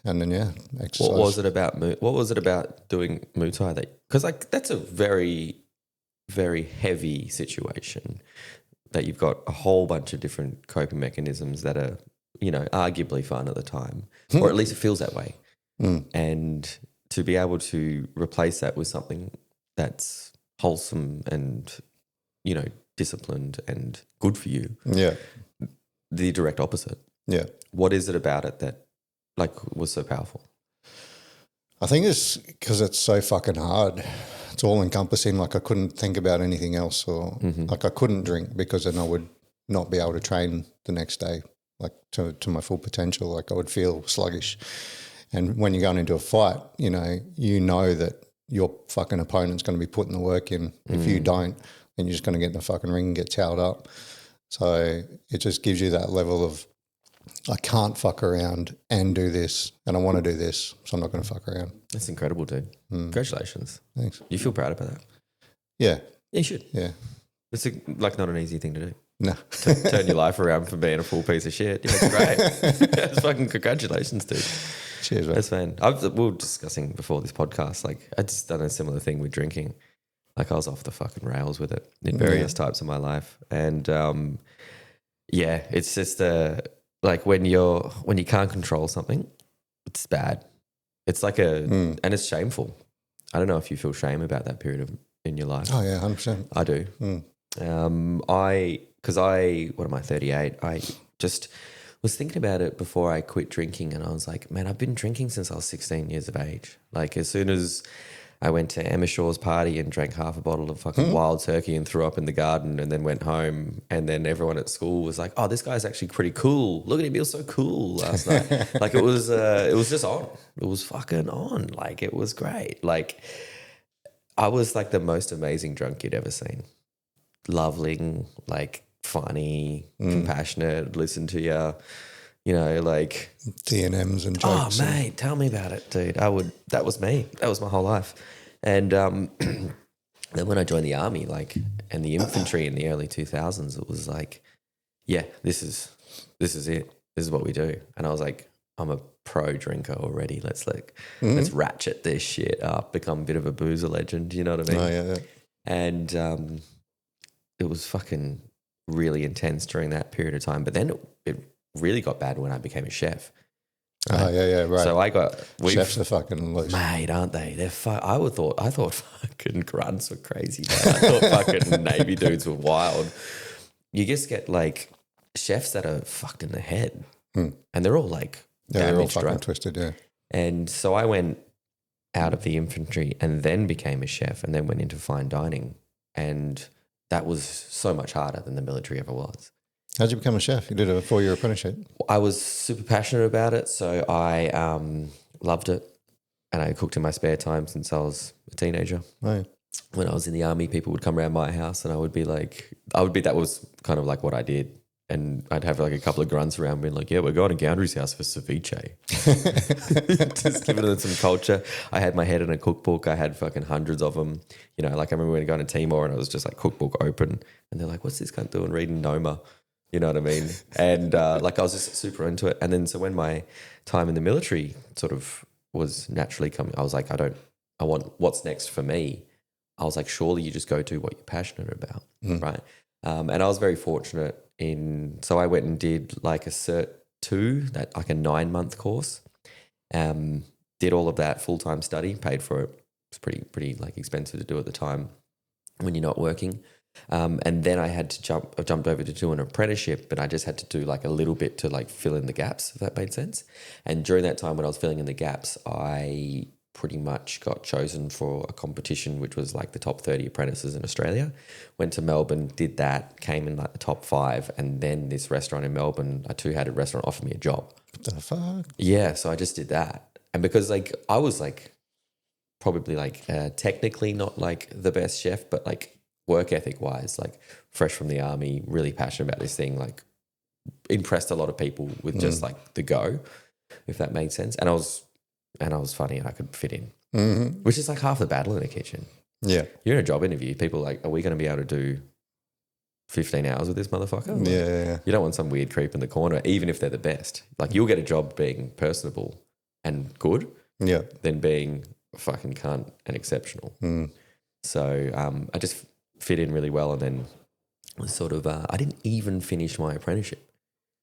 then, exercise. What was it about doing Muay Thai because like that's a very, very heavy situation that you've got a whole bunch of different coping mechanisms that are, arguably fun at the time, or at least it feels that way. And to be able to replace that with something that's wholesome and, disciplined and good for you. Yeah. The direct opposite. Yeah. What is it about it that was so powerful? I think it's because it's so fucking hard. It's all encompassing. Like I couldn't think about anything else, or like I couldn't drink because then I would not be able to train the next day, like to my full potential. Like I would feel sluggish. And when you're going into a fight, you know that your fucking opponent's going to be putting the work in. If you don't, then you're just going to get in the fucking ring and get towed up. So it just gives you that level of, I can't fuck around and do this, and I want to do this, so I'm not going to fuck around. That's incredible, dude. Congratulations. Thanks. You feel proud about that? Yeah. You should. Yeah. It's not an easy thing to do. No. Turn your life around from being a full piece of shit. Yeah, it's great. It's fucking congratulations, dude. Cheers, mate. That's fine. We were discussing before this podcast, like I just done a similar thing with drinking. Like I was off the fucking rails with it in various types of my life. And it's just like when you can't control something, it's bad. It's like and it's shameful. I don't know if you feel shame about that period in your life. Oh yeah, 100%. I do. What am I, 38? I just was thinking about it before I quit drinking, and I was like, man, I've been drinking since I was 16 years of age. Like as soon as I went to Emma Shaw's party and drank half a bottle of fucking wild turkey and threw up in the garden, and then went home, and then everyone at school was like, oh, this guy's actually pretty cool. Look at him, he was so cool last night. Like it was just on. It was fucking on. Like it was great. Like I was like the most amazing drunk you'd ever seen. Loving, like funny, compassionate, listen to you, like D&Ms and jokes. Oh, mate, tell me about it, dude. That was me. That was my whole life. And then when I joined the army, and the infantry in the early 2000s, it was like, yeah, this is it. This is what we do. And I was like, I'm a pro drinker already. Let's ratchet this shit up, become a bit of a boozer legend. You know what I mean? Oh, yeah. And it was fucking really intense during that period of time. But then it really got bad when I became a chef. Right? Oh, yeah, right. So chefs are fucking loose. Mate, aren't they? They're I thought fucking grunts were crazy, man. I thought fucking Navy dudes were wild. You just get like chefs that are fucked in the head, and they're all like they're all fucking drunk. twisted, yeah. And so I went out of the infantry and then became a chef, and then went into fine dining, and that was so much harder than the military ever was. How'd you become a chef? You did a 4-year apprenticeship. I was super passionate about it, so I loved it, and I cooked in my spare time since I was a teenager. Oh, yeah. When I was in the army, people would come around my house, and that was kind of like what I did. And I'd have like a couple of grunts around being like, yeah, we're going to Goundrey's house for ceviche. Just giving them some culture. I had my head in a cookbook. I had fucking hundreds of them. Like I remember when I going to Timor, and I was just like cookbook open, and they're like, what's this cunt doing reading Noma? You know what I mean? And I was just super into it. And then so when my time in the military sort of was naturally coming, I was like, I want what's next for me. I was like, surely you just go do what you're passionate about, right? And I was very fortunate so I went and did like a Cert 2, that like a 9-month course. Did all of that full-time study, paid for it. It was pretty like expensive to do at the time when you're not working. And then I jumped over to do an apprenticeship, but I just had to do like a little bit to like fill in the gaps, if that made sense. And during that time when I was filling in the gaps, I pretty much got chosen for a competition, which was like the top 30 apprentices in Australia. Went to Melbourne, did that, came in like the top 5. And then this restaurant in Melbourne, a 2-headed restaurant, offered me a job. What the fuck? Yeah, so I just did that. And because like I was like probably like technically not like the best chef, but like work ethic wise, like fresh from the army, really passionate about this thing, like impressed a lot of people with just like the go, if that made sense. And I was funny and I could fit in, which is like half the battle in a kitchen. Yeah. You're in a job interview. People are like, are we going to be able to do 15 hours with this motherfucker? Like, Yeah. you don't want some weird creep in the corner, even if they're the best. Like you'll get a job being personable and good than being a fucking cunt and exceptional. So I just fit in really well, and then sort of I didn't even finish my apprenticeship.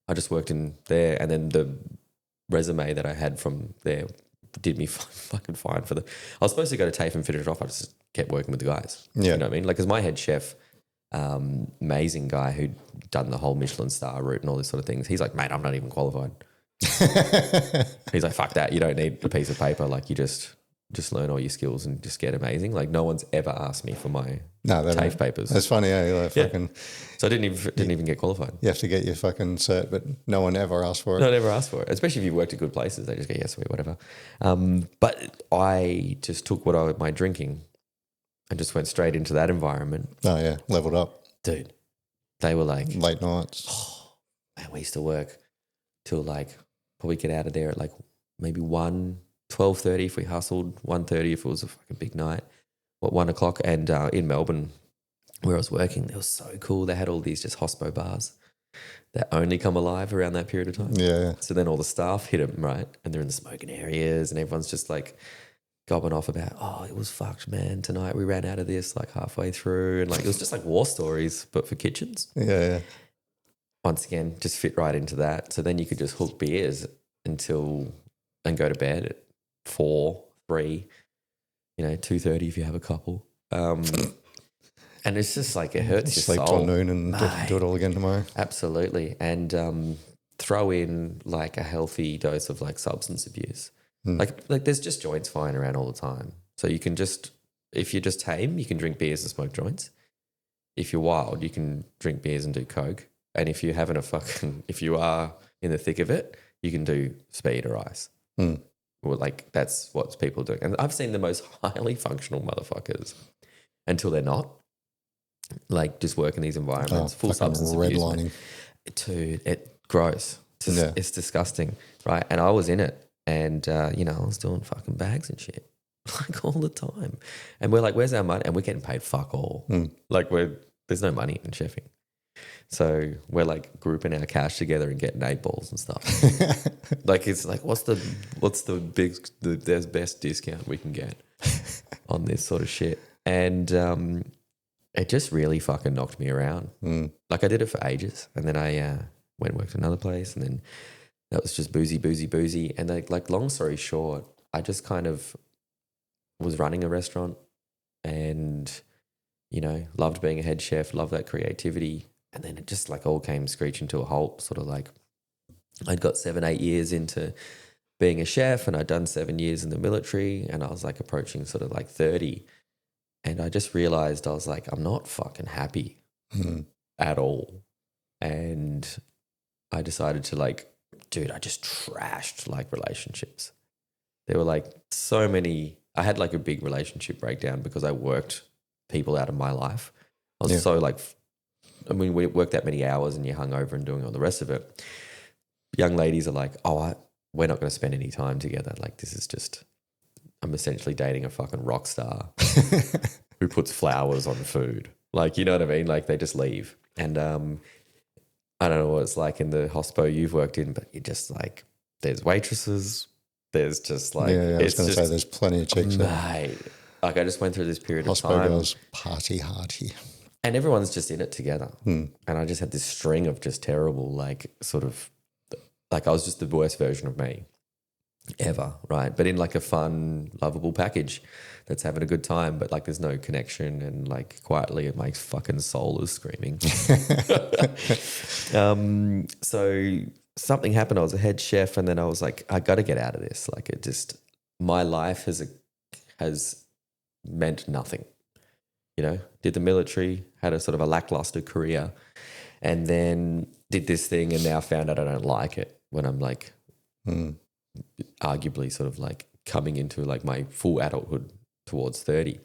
I just worked in there, and then the resume that I had from there did me fucking fine for the. I was supposed to go to TAFE and finish it off. I just kept working with the guys. Yeah. You know what I mean? Like, as my head chef, amazing guy who'd done the whole Michelin star route and all this sort of things. He's like, mate, I'm not even qualified. He's like, fuck that. You don't need a piece of paper. Like, you just learn all your skills and just get amazing. Like, no one's ever asked me for my TAFE papers. That's funny, Like fucking, so I didn't even get qualified. You have to get your fucking cert, but no one ever asked for it. No one ever asked for it. Especially if you've worked at good places, they just go, yes, sweet, whatever. But I just took my drinking and just went straight into that environment. Oh yeah, leveled up. Dude, they were like late nights. Oh, man, we used to work till like probably get out of there at like maybe 12:30 if we hustled, 1:30 if it was a fucking big night, 1 o'clock. And in Melbourne, where I was working, it was so cool. They had all these just hospo bars that only come alive around that period of time. Yeah. So then all the staff hit them, right? And they're in the smoking areas and everyone's just like gobbing off about, oh, it was fucked, man. Tonight we ran out of this like halfway through. And like it was just like war stories, but for kitchens. Yeah. Once again, just fit right into that. So then you could just hook beers and go to bed at 4, 3, 2:30 if you have a couple. And it's just like it hurts your sleep soul. till noon and do it all again tomorrow. Absolutely. And throw in like a healthy dose of like substance abuse. Like there's just joints flying around all the time. So you can just, if you're just tame, you can drink beers and smoke joints. If you're wild, you can drink beers and do coke. And if you're if you are in the thick of it, you can do speed or ice. Well, like that's what people do. And I've seen the most highly functional motherfuckers until they're not. Like just work in these environments, full substance abuse. Redlining. Dude, it gross. It's disgusting, right? And I was in it. And, I was doing fucking bags and shit like all the time. And we're like, where's our money? And we're getting paid fuck all. Like there's no money in chefing. So we're like grouping our cash together and getting 8 balls and stuff. Like, it's like, what's the best discount we can get on this sort of shit? And it just really fucking knocked me around. Like I did it for ages. And then I went and worked at another place, and then that was just boozy. And like long story short, I just kind of was running a restaurant and, loved being a head chef, loved that creativity. And then it just like all came screeching to a halt, sort of like I'd got 7-8 years into being a chef and I'd done 7 years in the military, and I was like approaching sort of like 30. And I just realized I was like, I'm not fucking happy at all. And I decided to like, dude, I just trashed like relationships. There were like so many, I had like a big relationship breakdown because I worked people out of my life. I was so like, we worked that many hours and you're hungover and doing all the rest of it. Young ladies are like, we're not going to spend any time together. Like this is just, I'm essentially dating a fucking rock star who puts flowers on food. Like, you know what I mean? Like they just leave. And, I don't know what it's like in the hospo you've worked in, but you're just like, there's waitresses, there's just like... I was going to say there's plenty of chicks there. Mate, like I just went through this period of time. Hospo girls, party hardy. And everyone's just in it together. And I just had this string of just terrible, like sort of, like I was just the worst version of me. ever, right? But in like a fun, lovable package that's having a good time, but like there's no connection, and like quietly my fucking soul is screaming. So something happened. I was a head chef, and then I was like, I got to get out of this. Like it just, my life has meant nothing. You know, did the military, had a sort of a lackluster career, and then did this thing, and now found out I don't like it when I'm like arguably sort of like coming into like my full adulthood towards 30.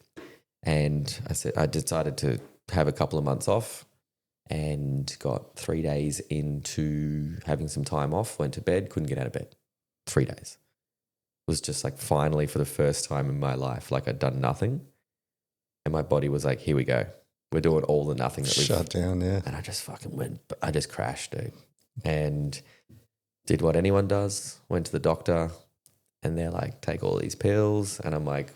And I decided to have a couple of months off, and got 3 days into having some time off, went to bed, couldn't get out of bed. 3 days. It was just like finally for the first time in my life, like I'd done nothing. And my body was like, here we go. We're doing all the nothing that we've shut down, yeah. And I just I just crashed, dude. And did what anyone does, went to the doctor, and they're like, take all these pills. And I'm like,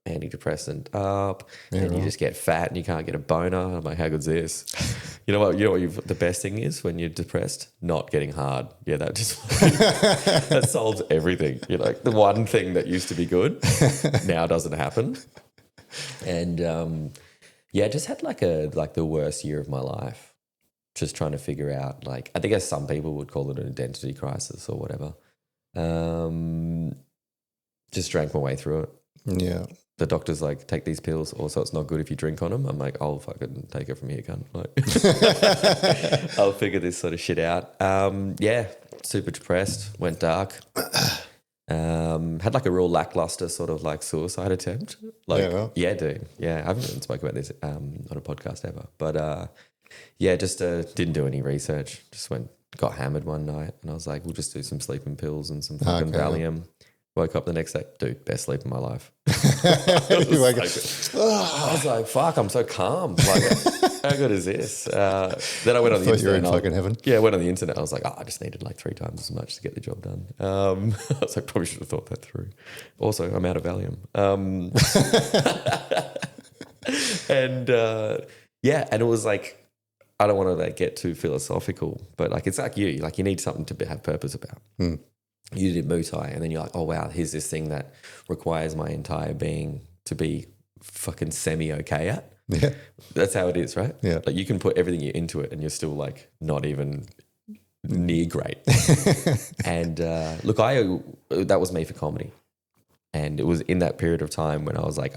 antidepressant up, and you just get fat and you can't get a boner. I'm like, how good's this? You know what the best thing is when you're depressed? Not getting hard. Yeah, that just that solves everything. You know, like the one thing that used to be good now doesn't happen. And just had like the worst year of my life. Just trying to figure out, like, I think as some people would call it an identity crisis or whatever. Just drank my way through it. Yeah. The doctor's like, take these pills. Also, it's not good if you drink on them. I'm like, I'll fucking take it from here, cunt. Like, I'll figure this sort of shit out. Super depressed, went dark. Had like a real lackluster sort of like suicide attempt. Like, yeah, dude. Yeah, I haven't even spoken about this on a podcast ever. But just didn't do any research. Just got hammered one night, and I was like, we'll just do some sleeping pills and some fucking Valium. Woke up the next day, dude, best sleep of my life. I was like, fuck, I'm so calm. Like, how good is this? Then I went on the internet. You were in fucking heaven. Yeah, I went on the internet. I was like, I just needed like 3 times as much to get the job done. I was like, probably should have thought that through. Also, I'm out of Valium. And it was like, I don't want to like get too philosophical, but like it's like you need something to have purpose about. You did Muay Thai, and then you're like, oh wow, here's this thing that requires my entire being to be fucking semi-okay at. Yeah. That's how it is, right? Yeah. Like you can put everything into it and you're still like not even near great. And look, that was me for comedy. And it was in that period of time when I was like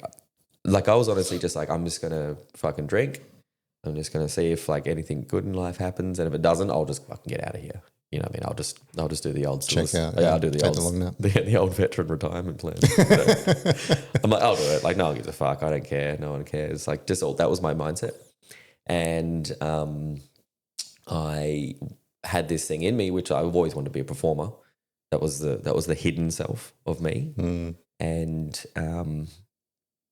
I was honestly just like, I'm just going to fucking drink. I'm just going to see if like anything good in life happens. And if it doesn't, I'll just fucking get out of here. You know what I mean? I'll just do the old check out. Yeah, I'll do the old veteran retirement plan. I'm like, I'll do it. Like, no one gives a fuck. I don't care. No one cares. Like, that was my mindset. And I had this thing in me, which I've always wanted to be a performer. That was the hidden self of me. And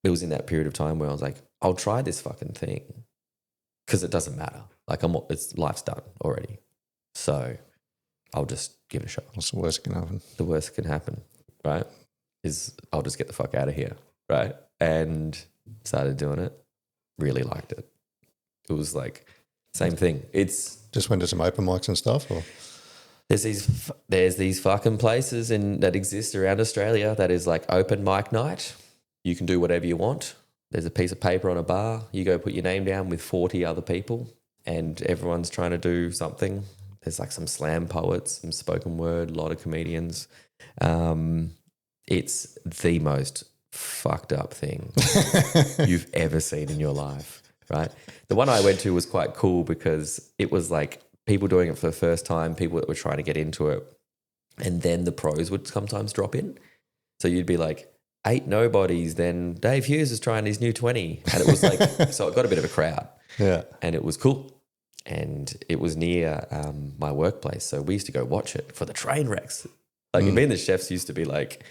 it was in that period of time where I was like, I'll try this fucking thing because it doesn't matter. Like, life's done already. So I'll just give it a shot. What's the worst that can happen? The worst that can happen, right, is I'll just get the fuck out of here, right? And started doing it. Really liked it. It was like, same thing. It's just went to some open mics and stuff, or there's these fucking places that exist around Australia that is like open mic night. You can do whatever you want. There's a piece of paper on a bar. You go put your name down with 40 other people, and everyone's trying to do something. There's like some slam poets, some spoken word, a lot of comedians. It's the most fucked up thing you've ever seen in your life, right? The one I went to was quite cool because it was like people doing it for the first time, people that were trying to get into it, and then the pros would sometimes drop in. So you'd be like, 8 nobodies, then Dave Hughes is trying his new 20. And it was like, so it got a bit of a crowd. Yeah. And it was cool. And it was near my workplace. So we used to go watch it for the train wrecks. Like me and the chefs used to be like,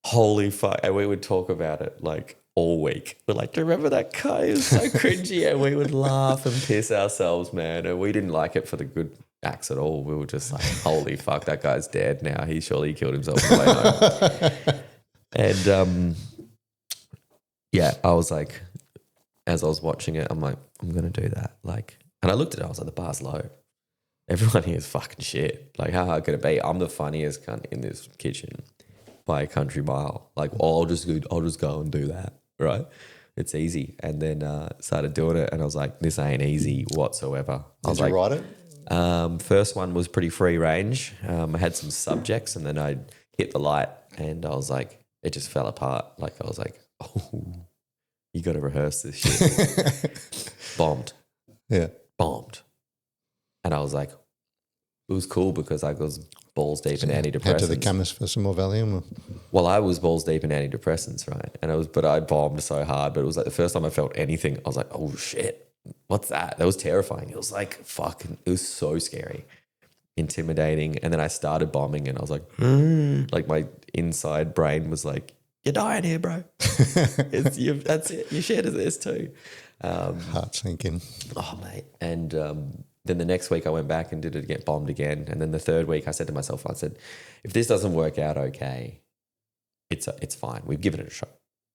holy fuck. And we would talk about it like all week. We're like, do you remember that guy? It was so cringy. And we would laugh and piss ourselves, man. And we didn't like it for the good acts at all. We were just like, holy fuck, that guy's dead now. He surely killed himself on the way home. And I was like, as I was watching it, I'm like, I'm going to do that. Like, and I looked at it, I was like, the bar's low. Everyone here is fucking shit. Like, how hard could it be? I'm the funniest cunt in this kitchen. by a country mile. Like, oh, I'll just go and do that, right? It's easy. And then started doing it, and I was like, this ain't easy whatsoever. Did you write it? First one was pretty free range. I had some subjects, and then I hit the light, and I was like, it just fell apart. Like, I was like, oh, you got to rehearse this shit. Bombed. Yeah. Bombed. And I was like, it was cool because I was balls deep in antidepressants. Head to the chemist for some more Valium? Well, I was balls deep in antidepressants, right? But I bombed so hard. But it was like the first time I felt anything, I was like, oh shit, what's that? That was terrifying. It was like fucking, it was so scary, intimidating. And then I started bombing, and I was like, like my inside brain was like, you're dying here, bro. That's it. You shared this too. Heart sinking. Oh, mate. And then the next week I went back and did it again, bombed again. And then the third week I said to myself, I said, if this doesn't work out okay, it's fine. We've given it a shot.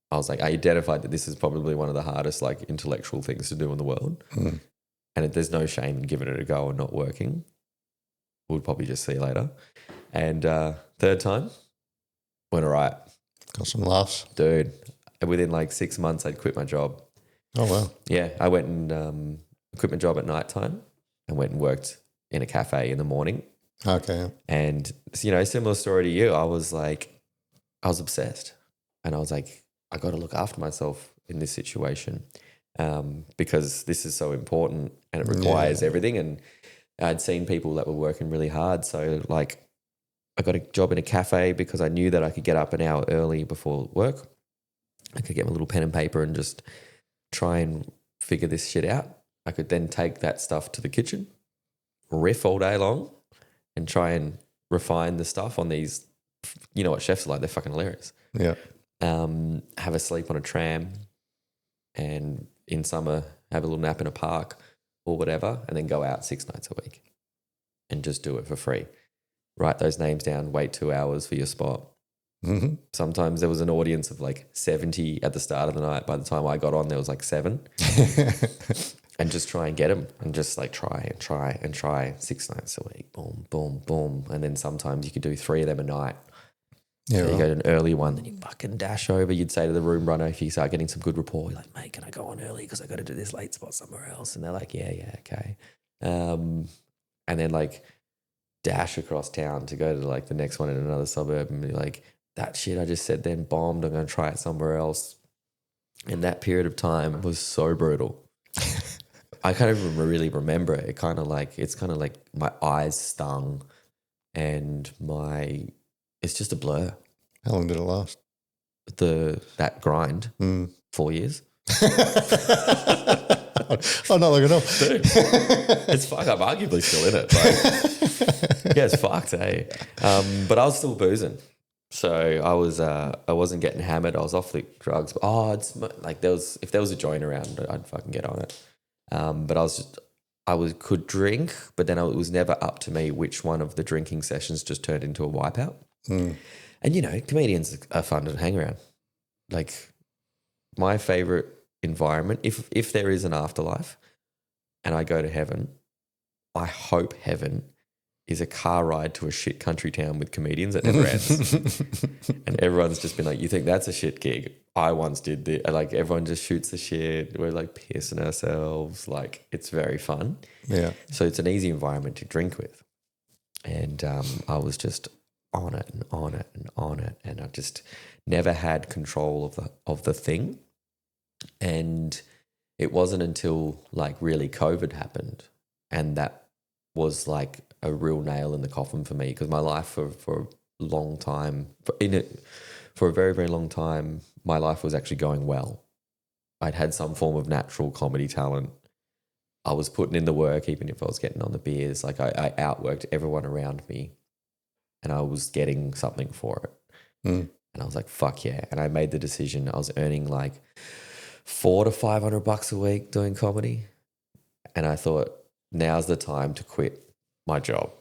I was like, I identified that this is probably one of the hardest like intellectual things to do in the world. And if there's no shame in giving it a go and not working, we'll probably just see you later. And third time, went all right. Got some laughs. Dude, within like 6 months I'd quit my job. Oh, wow. Yeah, I went and quit my job at night time and went and worked in a cafe in the morning. Okay. And, you know, similar story to you, I was obsessed. And I was like, I got to look after myself in this situation because this is so important and it requires everything. And I'd seen people that were working really hard. So, like, I got a job in a cafe because I knew that I could get up an hour early before work. I could get my little pen and paper and just try and figure this shit out. I could then take that stuff to the kitchen, riff all day long, and try and refine the stuff on these. You know what chefs are like? They're fucking hilarious. Yeah. Have a sleep on a tram, and in summer have a little nap in a park or whatever, and then go out 6 nights a week and just do it for free. Write those names down, wait 2 hours for your spot. Mm-hmm. Sometimes there was an audience of like 70 at the start of the night. By the time I got on, there was like 7. And just try and get them and just like try 6 nights a week. Boom, boom, boom. And then sometimes you could do 3 of them a night. Yeah, so you go to an early one, then you fucking dash over. You'd say to the room runner, if you start getting some good rapport, you're like, mate, can I go on early because I got to do this late spot somewhere else? And they're like, yeah, okay. And then like dash across town to go to like the next one in another suburb and be like, that shit I just said then bombed. I'm going to try it somewhere else. And that period of time was so brutal. I can't even really remember it. It's kind of like my eyes stung and it's just a blur. How long did it last? That grind, 4 years. Oh, not long enough. Dude, it's fucked. I'm arguably still in it. Like, yeah, it's fucked, hey. But I was still boozing. So I wasn't getting hammered. I was off the drugs. It's like if there was a joint around, I'd fucking get on it. But I could drink, but then it was never up to me which one of the drinking sessions just turned into a wipeout. And you know, comedians are fun to hang around. Like my favorite environment, if there is an afterlife and I go to heaven, I hope heaven is a car ride to a shit country town with comedians that never ends. And everyone's just been like, you think that's a shit gig? I once did this. Like everyone just shoots the shit. We're like pissing ourselves. Like it's very fun. Yeah. So it's an easy environment to drink with. And I was just on it and on it and on it. And I just never had control of the thing. And it wasn't until like really COVID happened. And that was like a real nail in the coffin for me because my life for a long time, for a very, very long time, my life was actually going well. I'd had some form of natural comedy talent. I was putting in the work, even if I was getting on the beers. Like I outworked everyone around me and I was getting something for it. And I was like, fuck yeah. And I made the decision. I was earning like $400 to $500 a week doing comedy. And I thought, now's the time to quit my job.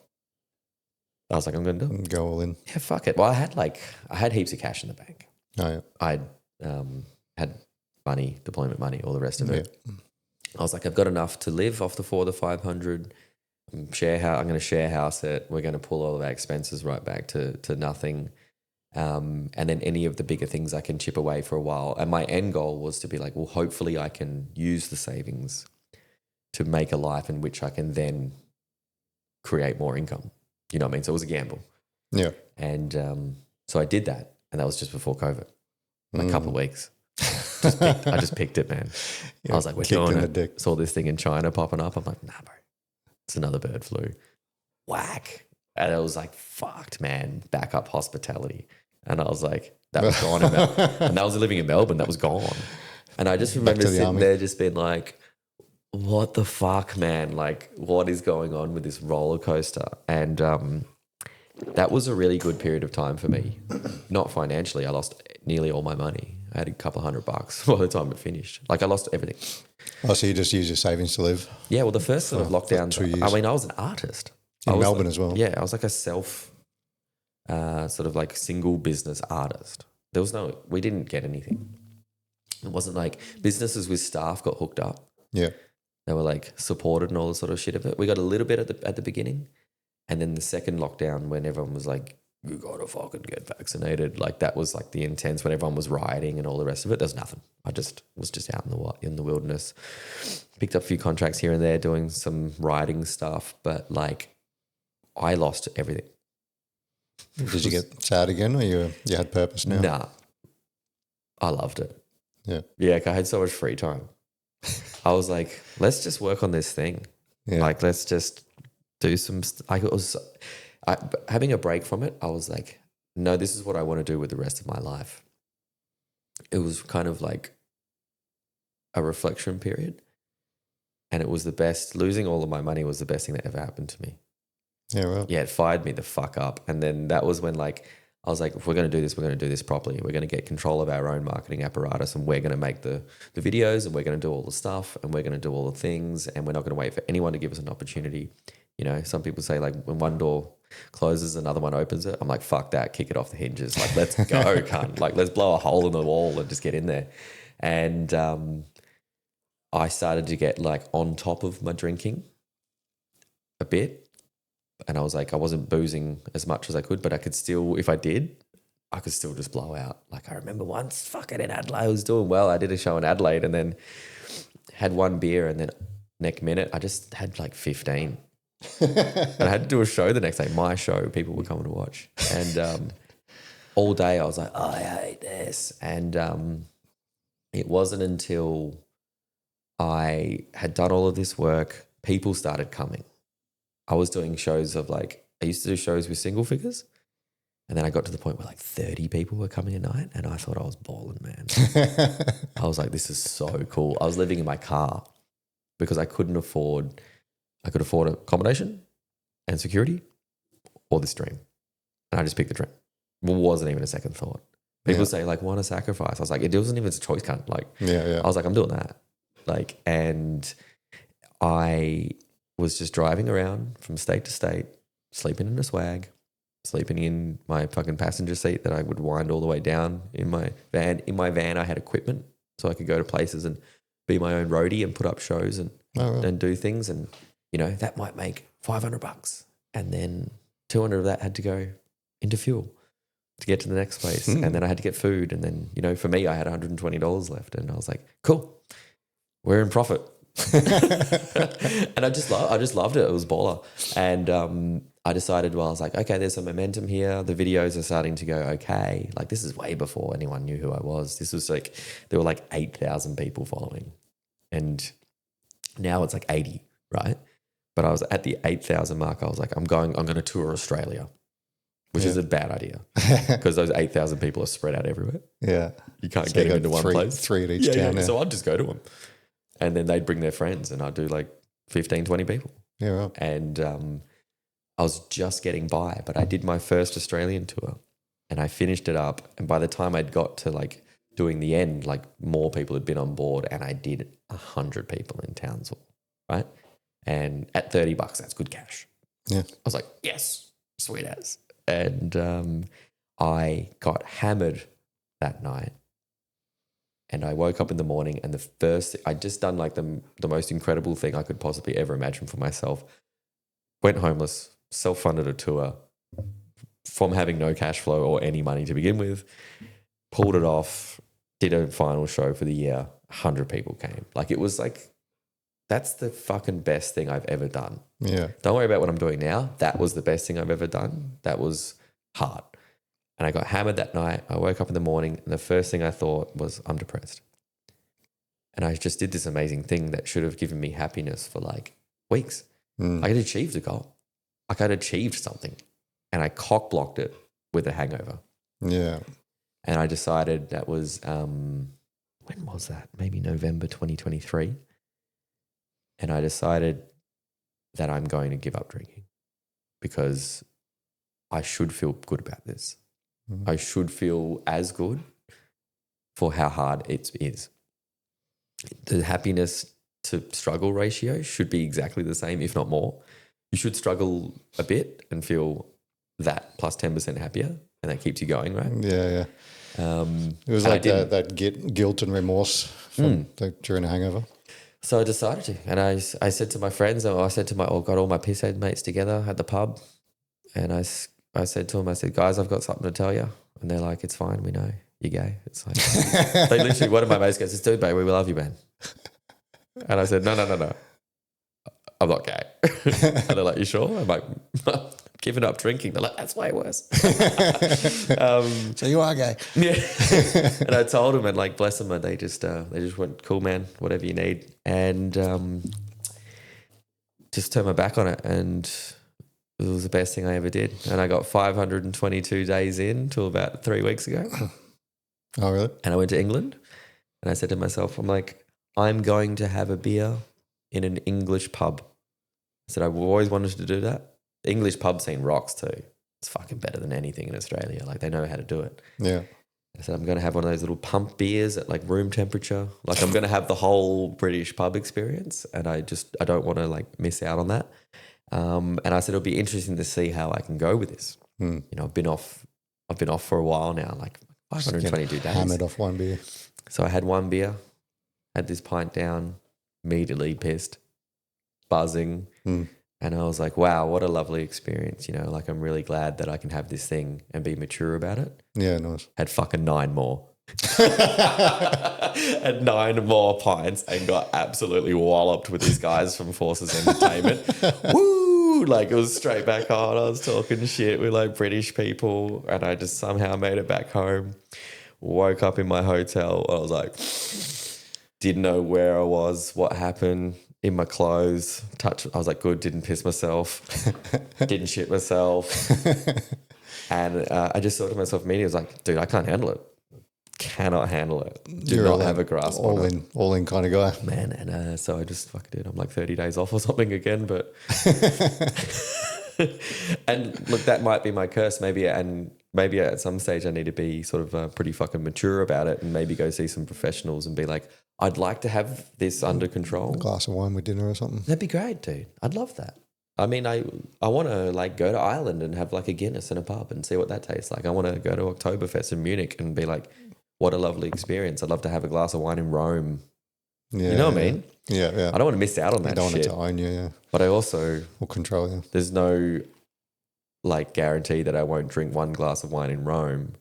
I was like, I'm going to do it. Go all in. Yeah, fuck it. Well, I had heaps of cash in the bank. Oh, yeah. I'd had money, deployment money, all the rest of it. I was like, I've got enough to live off the $400 to $500. I'm going to share house it. We're going to pull all of our expenses right back to nothing. And then any of the bigger things I can chip away for a while. And my end goal was to be like, well, hopefully I can use the savings to make a life in which I can then create more income. You know what I mean? So it was a gamble. Yeah. And so I did that. And that was just before COVID, a couple of weeks. I just picked it, man. Yeah, I was like, we're doing it. Saw this thing in China popping up. I'm like, nah, bro, it's another bird flu. Whack. And it was like, fucked, man. Backup hospitality. And I was like, that was gone. And I was living in Melbourne. That was gone. And I just remember sitting there just being like, what the fuck, man? Like, what is going on with this roller coaster? And that was a really good period of time for me. Not financially. I lost nearly all my money. I had a couple $100 by the time it finished. Like, I lost everything. Oh, so you just use your savings to live? Yeah, well, the first sort of lockdowns, I mean, I was an artist. In Melbourne as well? Yeah, I was like a sort of like single business artist. We didn't get anything. It wasn't like businesses with staff got hooked up. Yeah. They were like supported and all the sort of shit of it. We got a little bit at the beginning. And then the second lockdown when everyone was like, you got to fucking get vaccinated. Like that was like the intense when everyone was rioting and all the rest of it. There's nothing. I just was just out in the wilderness. Picked up a few contracts here and there doing some writing stuff. But like I lost everything. Did you get sad again or you had purpose now? Nah. I loved it. Yeah. Yeah, I had so much free time. I was like, let's just work on this thing. Yeah. Like, let's just do some having a break from it. I was like, no, this is what I want to do with the rest of my life. It was kind of like a reflection period. And it was the best. Losing all of my money was the best thing that ever happened to me. Yeah, right. Yeah, it fired me the fuck up. And then that was when like, I was like, if we're going to do this, we're going to do this properly. We're going to get control of our own marketing apparatus and we're going to make the videos and we're going to do all the stuff and we're going to do all the things and we're not going to wait for anyone to give us an opportunity. You know, some people say like when one door closes, another one opens it. I'm like, fuck that, kick it off the hinges. Like, let's go, cunt. Like, let's blow a hole in the wall and just get in there. And I started to get like on top of my drinking a bit. And I was like, I wasn't boozing as much as I could, but I could still, if I did, I could still just blow out. Like I remember once fucking in Adelaide, I was doing well. I did a show in Adelaide and then had one beer and then next minute I just had like 15. And I had to do a show the next day, my show, people were coming to watch. And all day I was like, oh, I hate this. And it wasn't until I had done all of this work, people started coming. I was doing shows of like, I used to do shows with single figures. And then I got to the point where like 30 people were coming a night and I thought I was balling, man. I was like, this is so cool. I was living in my car because I could afford accommodation and security or this dream. And I just picked the dream. It wasn't even a second thought. People say like, want to sacrifice. I was like, it wasn't even a choice, cunt. Like, I was like, I'm doing that. Like, and I was just driving around from state to state, sleeping in a swag, sleeping in my fucking passenger seat that I would wind all the way down in my van. In my van, I had equipment so I could go to places and be my own roadie and put up shows and do things. And, you know, that might make $500. And then 200 of that had to go into fuel to get to the next place. And then I had to get food. And then, you know, for me, I had $120 left. And I was like, cool, we're in profit. And I just loved it. It was baller. And I decided, well, I was like, okay, there's some momentum here. The videos are starting to go okay. Like this is way before anyone knew who I was. This was like, there were like 8,000 people following. And now it's like 80, right? But I was at the 8,000 mark. I was like, I'm going to tour Australia, which is a bad idea because those 8,000 people are spread out everywhere. Yeah. You can't get them into one place. 3 at each town. Yeah. So I'd just go to them. And then they'd bring their friends and I'd do like 15, 20 people. Yeah, right. And I was just getting by, but I did my first Australian tour and I finished it up. And by the time I'd got to like doing the end, like more people had been on board and I did 100 people in Townsville, right? And at $30, that's good cash. Yeah. I was like, yes, sweet as. And I got hammered that night. And I woke up in the morning and I'd just done like the most incredible thing I could possibly ever imagine for myself. Went homeless, self-funded a tour, from having no cash flow or any money to begin with, pulled it off, did a final show for the year, 100 people came. Like it was like, that's the fucking best thing I've ever done. Yeah. Don't worry about what I'm doing now. That was the best thing I've ever done. That was hard. And I got hammered that night. I woke up in the morning and the first thing I thought was, I'm depressed. And I just did this amazing thing that should have given me happiness for like weeks. I had achieved a goal. Like I'd achieved something. And I cock blocked it with a hangover. Yeah. And I decided that was, when was that? Maybe November 2023. And I decided that I'm going to give up drinking because I should feel good about this. I should feel as good for how hard it is. The happiness to struggle ratio should be exactly the same, if not more. You should struggle a bit and feel that plus 10% happier, and that keeps you going, right? Yeah, yeah. It was like that guilt and remorse from during a hangover. So I decided to, and I said to my friends, got all my pisshead mates together at the pub, and I said to them, I said, guys, I've got something to tell you. And they're like, it's fine, we know, you're gay. It's like, they literally, one of my mates goes, dude, babe, we love you, man. And I said, no, I'm not gay. And they're like, you sure? I'm like, giving up drinking. They're like, that's way worse. So you are gay. Yeah. And I told them, and like, bless them, and they just went, cool, man, whatever you need. And just turned my back on it, and it was the best thing I ever did. And I got 522 days in till about 3 weeks ago. Oh, really? And I went to England, and I said to myself, I'm like, I'm going to have a beer in an English pub. I said, I've always wanted to do that. The English pub scene rocks too. It's fucking better than anything in Australia. Like they know how to do it. Yeah. I said, I'm going to have one of those little pump beers at like room temperature. Like I'm going to have the whole British pub experience, and I don't want to like miss out on that. And I said, it'll be interesting to see how I can go with this. You know, I've been off for a while now, like 522 days. Hammered off one beer. So I had one beer, had this pint down, immediately pissed, buzzing. And I was like, wow, what a lovely experience. You know, like I'm really glad that I can have this thing and be mature about it. Yeah, nice. Had fucking 9 more. Had 9 more pints and got absolutely walloped with these guys from Forces Entertainment. Woo! Like it was straight back on. I was talking shit with like British people, and I just somehow made it back home. Woke up in my hotel. I was like, didn't know where I was, what happened. In my clothes, I was like, good, didn't piss myself, didn't shit myself. And I just thought to myself immediately, I was like, dude, I can't handle it. Cannot handle it. Do not have a grasp on it. All in kind of guy. Man, and so I just fucking did. I'm like 30 days off or something again, but... And look, that might be my curse maybe, and maybe at some stage I need to be sort of pretty fucking mature about it and maybe go see some professionals and be like, I'd like to have this under control. A glass of wine with dinner or something. That'd be great, dude. I'd love that. I mean, I want to like go to Ireland and have like a Guinness in a pub and see what that tastes like. I want to go to Oktoberfest in Munich and be like, what a lovely experience. I'd love to have a glass of wine in Rome. Yeah, you know what I mean? Yeah, yeah. I don't want to miss out on that shit. You don't want it to own you, yeah. But I also... Or control you. There's no like guarantee that I won't drink one glass of wine in Rome,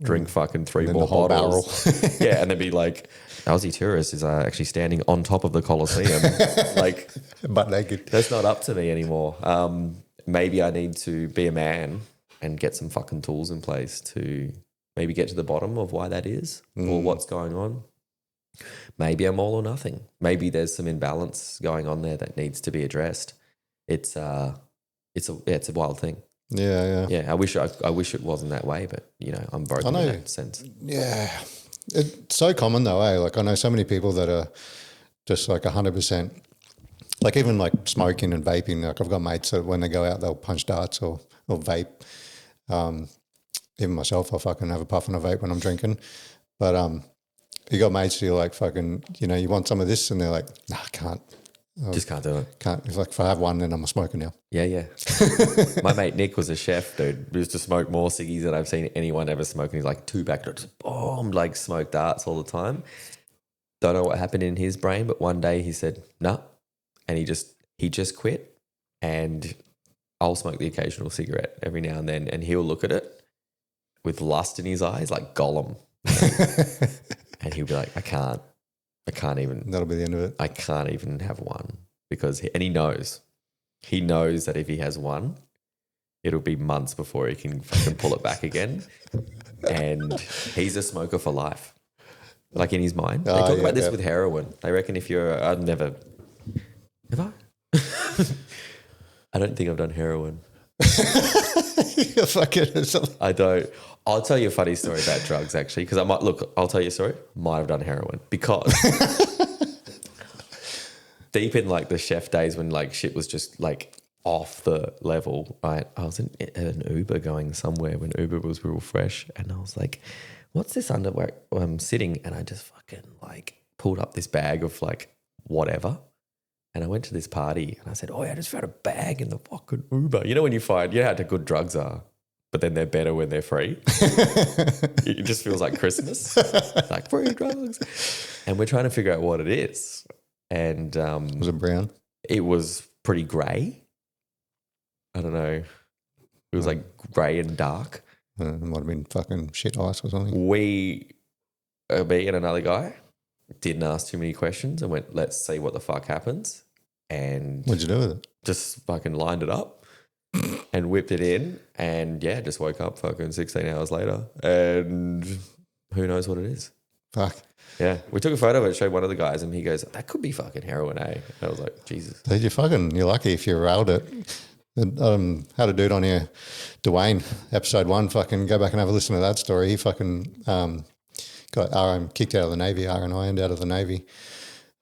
drink fucking 3 more bottles. Yeah, and then be like, Aussie tourist is actually standing on top of the Colosseum. Like, butt naked. That's not up to me anymore. Maybe I need to be a man and get some fucking tools in place to maybe get to the bottom of why that is or what's going on. Maybe I'm all or nothing. Maybe there's some imbalance going on there that needs to be addressed. It's a wild thing. Yeah. Yeah, I wish it wasn't that way, but you know, I'm broken in that sense. Yeah. It's so common though, eh? Like I know so many people that are just like 100%, like even like smoking and vaping. Like I've got mates that when they go out, they'll punch darts or vape. Even myself, I'll fucking have a puff and a vape when I'm drinking. But you got mates who are like fucking, you know, you want some of this, and they're like, nah, I can't. Just can't do it. Can't. It's like if I have one, then I'm a smoker now. Yeah. My mate Nick was a chef, dude. He used to smoke more ciggies than I've seen anyone ever smoke. And he's like 2 back, just bombed, like smoked darts all the time. Don't know what happened in his brain, but one day he said, no. And he just quit. And I'll smoke the occasional cigarette every now and then, and he'll look at it with lust in his eyes, like Gollum. And he'll be like, I can't even. That'll be the end of it. I can't even have one because he knows that if he has one, it'll be months before he can fucking pull it back again. And he's a smoker for life. Like in his mind. They talk about this with heroin. They reckon if you're, I've never, have I? I don't think I've done heroin. I don't. I'll tell you a funny story about drugs actually, because I'll tell you a story. Might have done heroin because deep in like the chef days when like shit was just like off the level, right? I was in an Uber going somewhere when Uber was real fresh, and I was like, what's this under where I'm sitting? And I just fucking like pulled up this bag of like whatever. And I went to this party and I said, oh, yeah, I just found a bag in the fucking Uber. You know when you find, you know how good drugs are, but then they're better when they're free? It just feels like Christmas. Like free drugs. And we're trying to figure out what it is. And was it brown? It was pretty grey. I don't know. It was like grey and dark. It might have been fucking shit ice or something. Me and another guy didn't ask too many questions and went, let's see what the fuck happens. And what'd you do with it? Just fucking lined it up and whipped it in, and yeah, just woke up fucking 16 hours later, and who knows what it is. Fuck. Yeah. We took a photo of it, showed one of the guys, and he goes, that could be fucking heroin, eh? And I was like, Jesus. You're lucky if you railed it. Had a dude on here, Dwayne, episode 1, fucking go back and have a listen to that story. He fucking got kicked out of the Navy, R&I out of the Navy,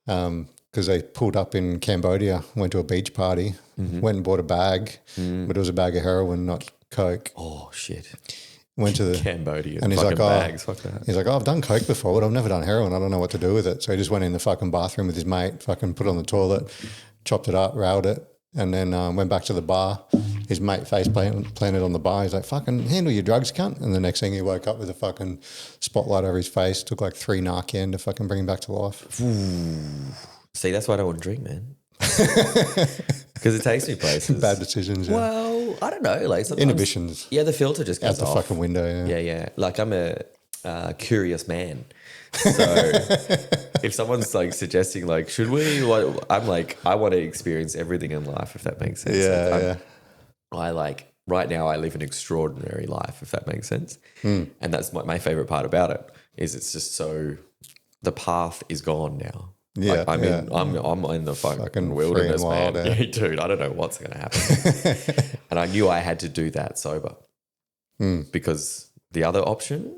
because they pulled up in Cambodia, went to a beach party, went and bought a bag, but it was a bag of heroin, not coke. Oh, shit. Went to the Cambodia and he's like, bags, fuck that. He's like, I've done coke before, but I've never done heroin. I don't know what to do with it. So he just went in the fucking bathroom with his mate, fucking put it on the toilet, chopped it up, railed it, and then went back to the bar. His mate face planted on the bar. He's like, fucking handle your drugs, cunt. And the next thing he woke up with a fucking spotlight over his face, took like 3 Narcan to fucking bring him back to life. Ooh. See, that's why I don't want to drink, man. Because it takes me places. Bad decisions, yeah. Well, I don't know. Like sometimes, inhibitions. Yeah, the filter just goes out the off. fucking window, yeah. Yeah. Like I'm a curious man. So if someone's like suggesting like, should we? I'm like, I want to experience everything in life, if that makes sense. Yeah. I like, right now I live an extraordinary life, if that makes sense. And that's my favorite part about it is it's just so, the path is gone now. Yeah, I'm in the fucking wilderness, man. Wild, yeah. Dude, I don't know what's going to happen. And I knew I had to do that sober because the other option,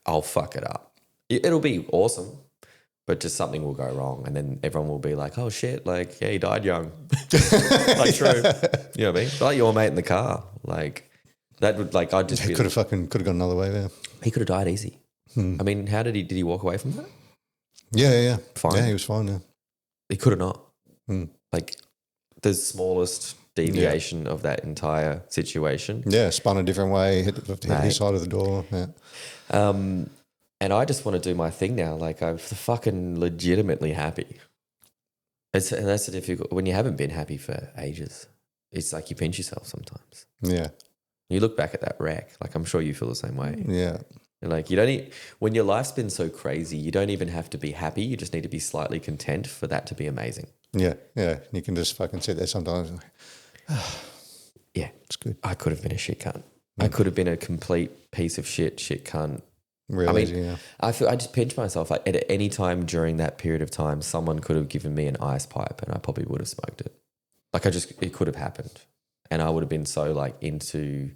I'll fuck it up. It'll be awesome, but just something will go wrong, and then everyone will be like, "Oh shit! Like, yeah, he died young." Like, true. You know what I mean? Like your mate in the car, like that would like I'd just could have gone another way there. He could have died easy. I mean, how did he walk away from that? Yeah. Fine. Yeah, he was fine. Yeah, he could have not. Like the smallest deviation of that entire situation. Yeah, spun a different way, hit his side of the door. Yeah. And I just want to do my thing now. Like I'm fucking legitimately happy. And that's the difficult, when you haven't been happy for ages, it's like you pinch yourself sometimes. Yeah. You look back at that wreck, like I'm sure you feel the same way. Yeah. And like you don't need, when your life's been so crazy, you don't even have to be happy. You just need to be slightly content for that to be amazing. Yeah. Yeah. You can just fucking sit there sometimes. Yeah. It's good. I could have been a shit cunt. I could have been a complete piece of shit cunt. Really, yeah. I just pinch myself. Like at any time during that period of time, someone could have given me an ice pipe and I probably would have smoked it. Like it could have happened. And I would have been so like into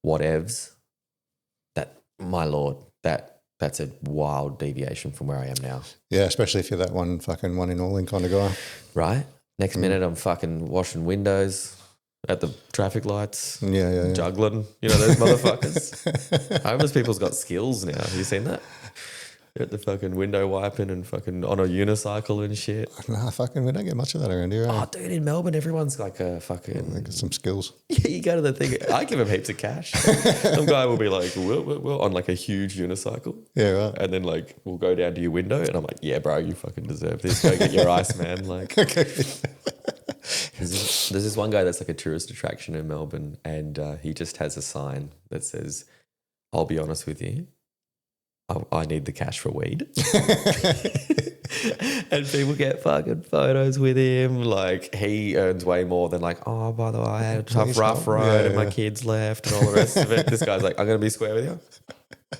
whatevs that, my Lord, that's a wild deviation from where I am now. Yeah, especially if you're that one in all in kind of guy. Right? Next minute I'm fucking washing windows at the traffic lights. Yeah. Juggling. You know, those motherfuckers. Homeless people's got skills now. Have you seen that? They're at the fucking window wiping and fucking on a unicycle and shit. Nah, fucking we don't get much of that around here. Oh, dude, in Melbourne, everyone's like a fucking... They got some skills. Yeah, you go to the thing. I give them heaps of cash. Some guy will be like, whoa, on like a huge unicycle. Yeah, right. And then like, we'll go down to your window and I'm like, yeah, bro, you fucking deserve this. Go get your ice, man. Like... There's this one guy that's like a tourist attraction in Melbourne, and he just has a sign that says, "I'll be honest with you, I need the cash for weed." And people get fucking photos with him. Like, he earns way more than like, "Oh, by the way, I had a tough rough road and my kids left and all the rest of it." This guy's like, "I'm going to be square with you.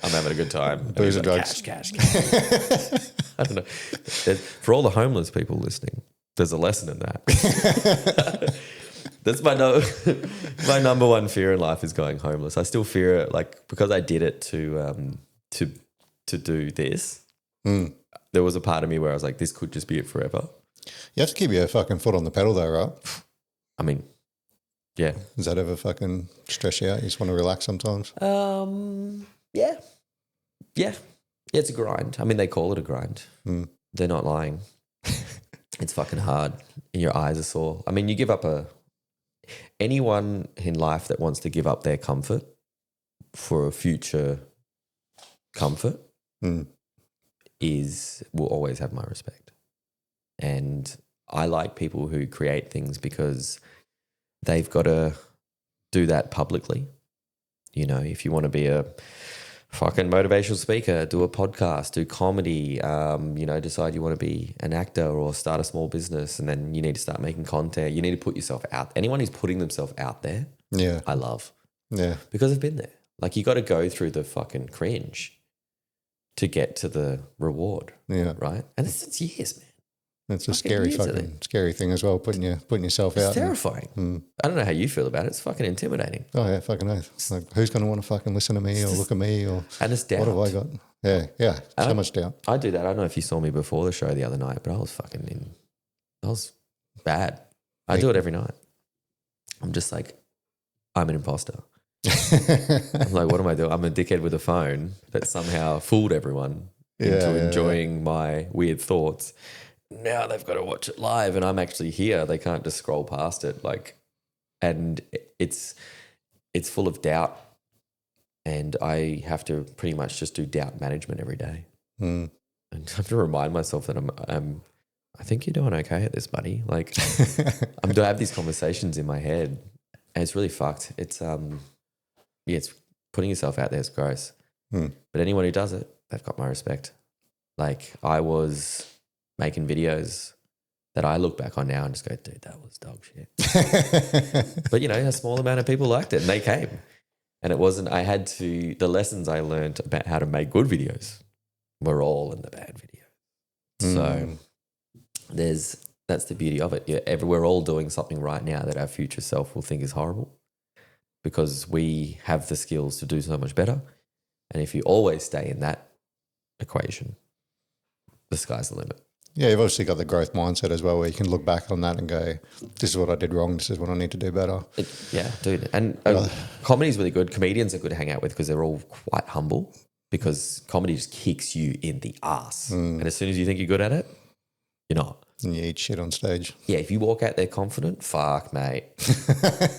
I'm having a good time." Booze and like, drugs. Cash. I don't know. For all the homeless people listening, there's a lesson in that. That's my number one fear in life is going homeless. I still fear it, like, because I did it to do this. There was a part of me where I was like, this could just be it forever. You have to keep your fucking foot on the pedal though, right? I mean, yeah. Does that ever fucking stress you out? You just want to relax sometimes? Yeah. It's a grind. I mean, they call it a grind. They're not lying. It's fucking hard and your eyes are sore. I mean, you give up anyone in life that wants to give up their comfort for a future comfort will always have my respect. And I like people who create things because they've got to do that publicly. You know, if you want to be a fucking motivational speaker, do a podcast, do comedy, decide you want to be an actor or start a small business, and then you need to start making content. You need to put yourself out. Anyone who's putting themselves out there, I love. Yeah. Because I've been there. Like, you got to go through the fucking cringe to get to the reward. Yeah. Right? And it's years, man. It's a scary thing as well, putting yourself out. It's terrifying. I don't know how you feel about it. It's fucking intimidating. Oh yeah, fucking oath. Like, who's going to want to fucking listen to me or look at me or and it's doubt. What have I got? Yeah. So much doubt. I do that. I don't know if you saw me before the show the other night, but I was bad. I do it every night. I'm just like, I'm an imposter. I'm like, what am I doing? I'm a dickhead with a phone that somehow fooled everyone into enjoying my weird thoughts. Now they've got to watch it live and I'm actually here. They can't just scroll past it. And it's full of doubt. And I have to pretty much just do doubt management every day. And I have to remind myself that I think you're doing okay at this, buddy. Like, I have these conversations in my head and it's really fucked. It's putting yourself out there is gross. But anyone who does it, they've got my respect. Like, I was making videos that I look back on now and just go, dude, that was dog shit. But, a small amount of people liked it and they came. And it wasn't, the lessons I learned about how to make good videos were all in the bad videos. So that's the beauty of it. We're all doing something right now that our future self will think is horrible because we have the skills to do so much better. And if you always stay in that equation, the sky's the limit. Yeah, you've obviously got the growth mindset as well where you can look back on that and go, this is what I did wrong, this is what I need to do better. Yeah, dude. And comedy's really good. Comedians are good to hang out with because they're all quite humble because comedy just kicks you in the ass. And as soon as you think you're good at it, you're not. And you eat shit on stage. Yeah, if you walk out there confident, fuck, mate.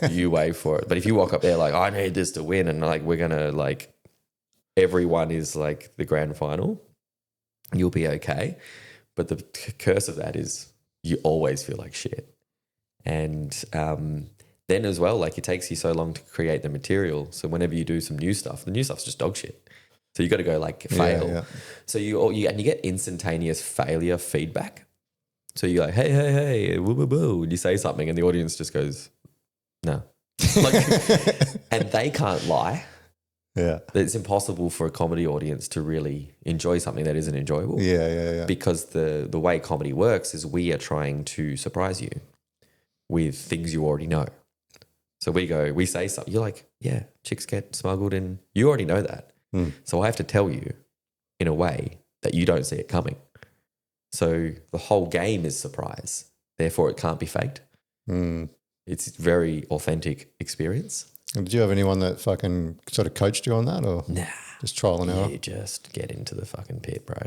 You wait for it. But if you walk up there like, I need this to win and like we're going to like everyone is like the grand final, you'll be okay. But the curse of that is you always feel like shit. And then as well, like it takes you so long to create the material. So whenever you do some new stuff, the new stuff's just dog shit. So you got to go like fail. Yeah. So you get instantaneous failure feedback. So you're like, hey, woo, woo, woo. And you say something and the audience just goes, no. And they can't lie. Yeah. It's impossible for a comedy audience to really enjoy something that isn't enjoyable. Yeah. Because the way comedy works is we are trying to surprise you with things you already know. So we say something, you're like, yeah, chicks get smuggled in. You already know that. So I have to tell you in a way that you don't see it coming. So the whole game is surprise. Therefore, it can't be faked. It's a very authentic experience. And did you have anyone that fucking sort of coached you on that or nah, just trial and error? You just get into the fucking pit, bro.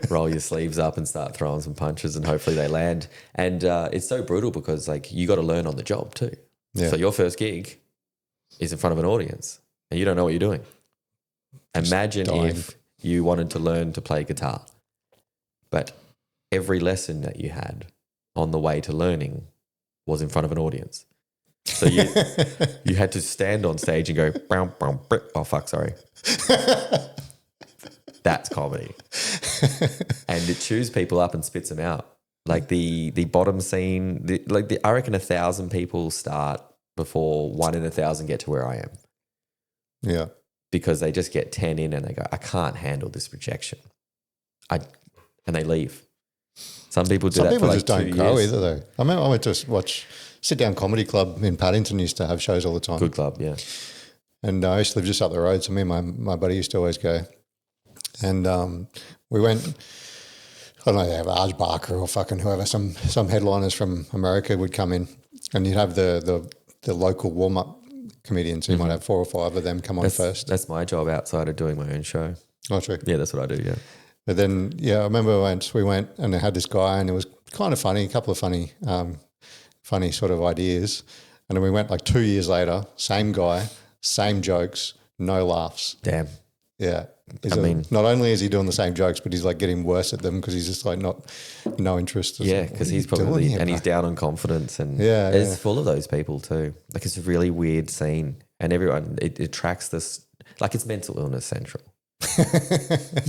Roll your sleeves up and start throwing some punches and hopefully they land. And it's so brutal because like you got to learn on the job too. Yeah. So your first gig is in front of an audience and you don't know what you're doing. Imagine if you wanted to learn to play guitar, but every lesson that you had on the way to learning was in front of an audience. So you had to stand on stage and go, bow, bow, bow. Oh, fuck, sorry. That's comedy. And it chews people up and spits them out. Like the bottom scene, I reckon 1,000 people start before 1 in 1,000 get to where I am. Yeah. Because they just get 10 in and they go, I can't handle this rejection. And they leave. Some people do that for like 2 years. Some people just don't grow either though. I mean, I went to watch Sit-Down Comedy Club in Paddington, used to have shows all the time. Good club, yeah. And I used to live just up the road, so me and my buddy used to always go. And we went, I don't know, they have Arj Barker or fucking whoever, some headliners from America would come in, and you'd have the local warm-up comedians. So you might have 4 or 5 of them come on first. That's my job outside of doing my own show. Oh, true. Yeah, that's what I do, yeah. But then, yeah, I remember once we went and they had this guy, and it was kind of funny, a couple of funny sort of ideas. And then we went like 2 years later, same guy, same jokes, no laughs. Damn. Yeah. Not only is he doing the same jokes, but he's like getting worse at them because he's just like no interest. Yeah, because he's probably, and he's down on confidence, and it's full of those people too. Like it's a really weird scene, and everyone, it attracts this, like it's mental illness central.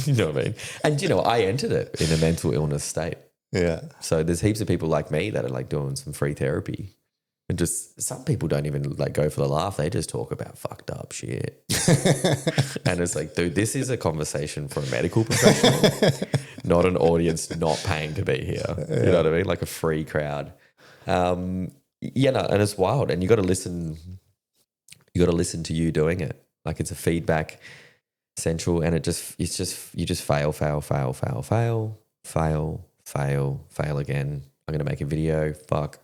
You know what I mean? And you know, I entered it in a mental illness state. Yeah. So there's heaps of people like me that are like doing some free therapy. And just some people don't even like go for the laugh. They just talk about fucked up shit. And it's like, dude, this is a conversation for a medical professional, not an audience not paying to be here. Yeah. You know what I mean? Like a free crowd. And it's wild. And you got to listen. You got to listen to you doing it. Like it's a feedback central, and you just fail again. I'm going to make a video. Fuck.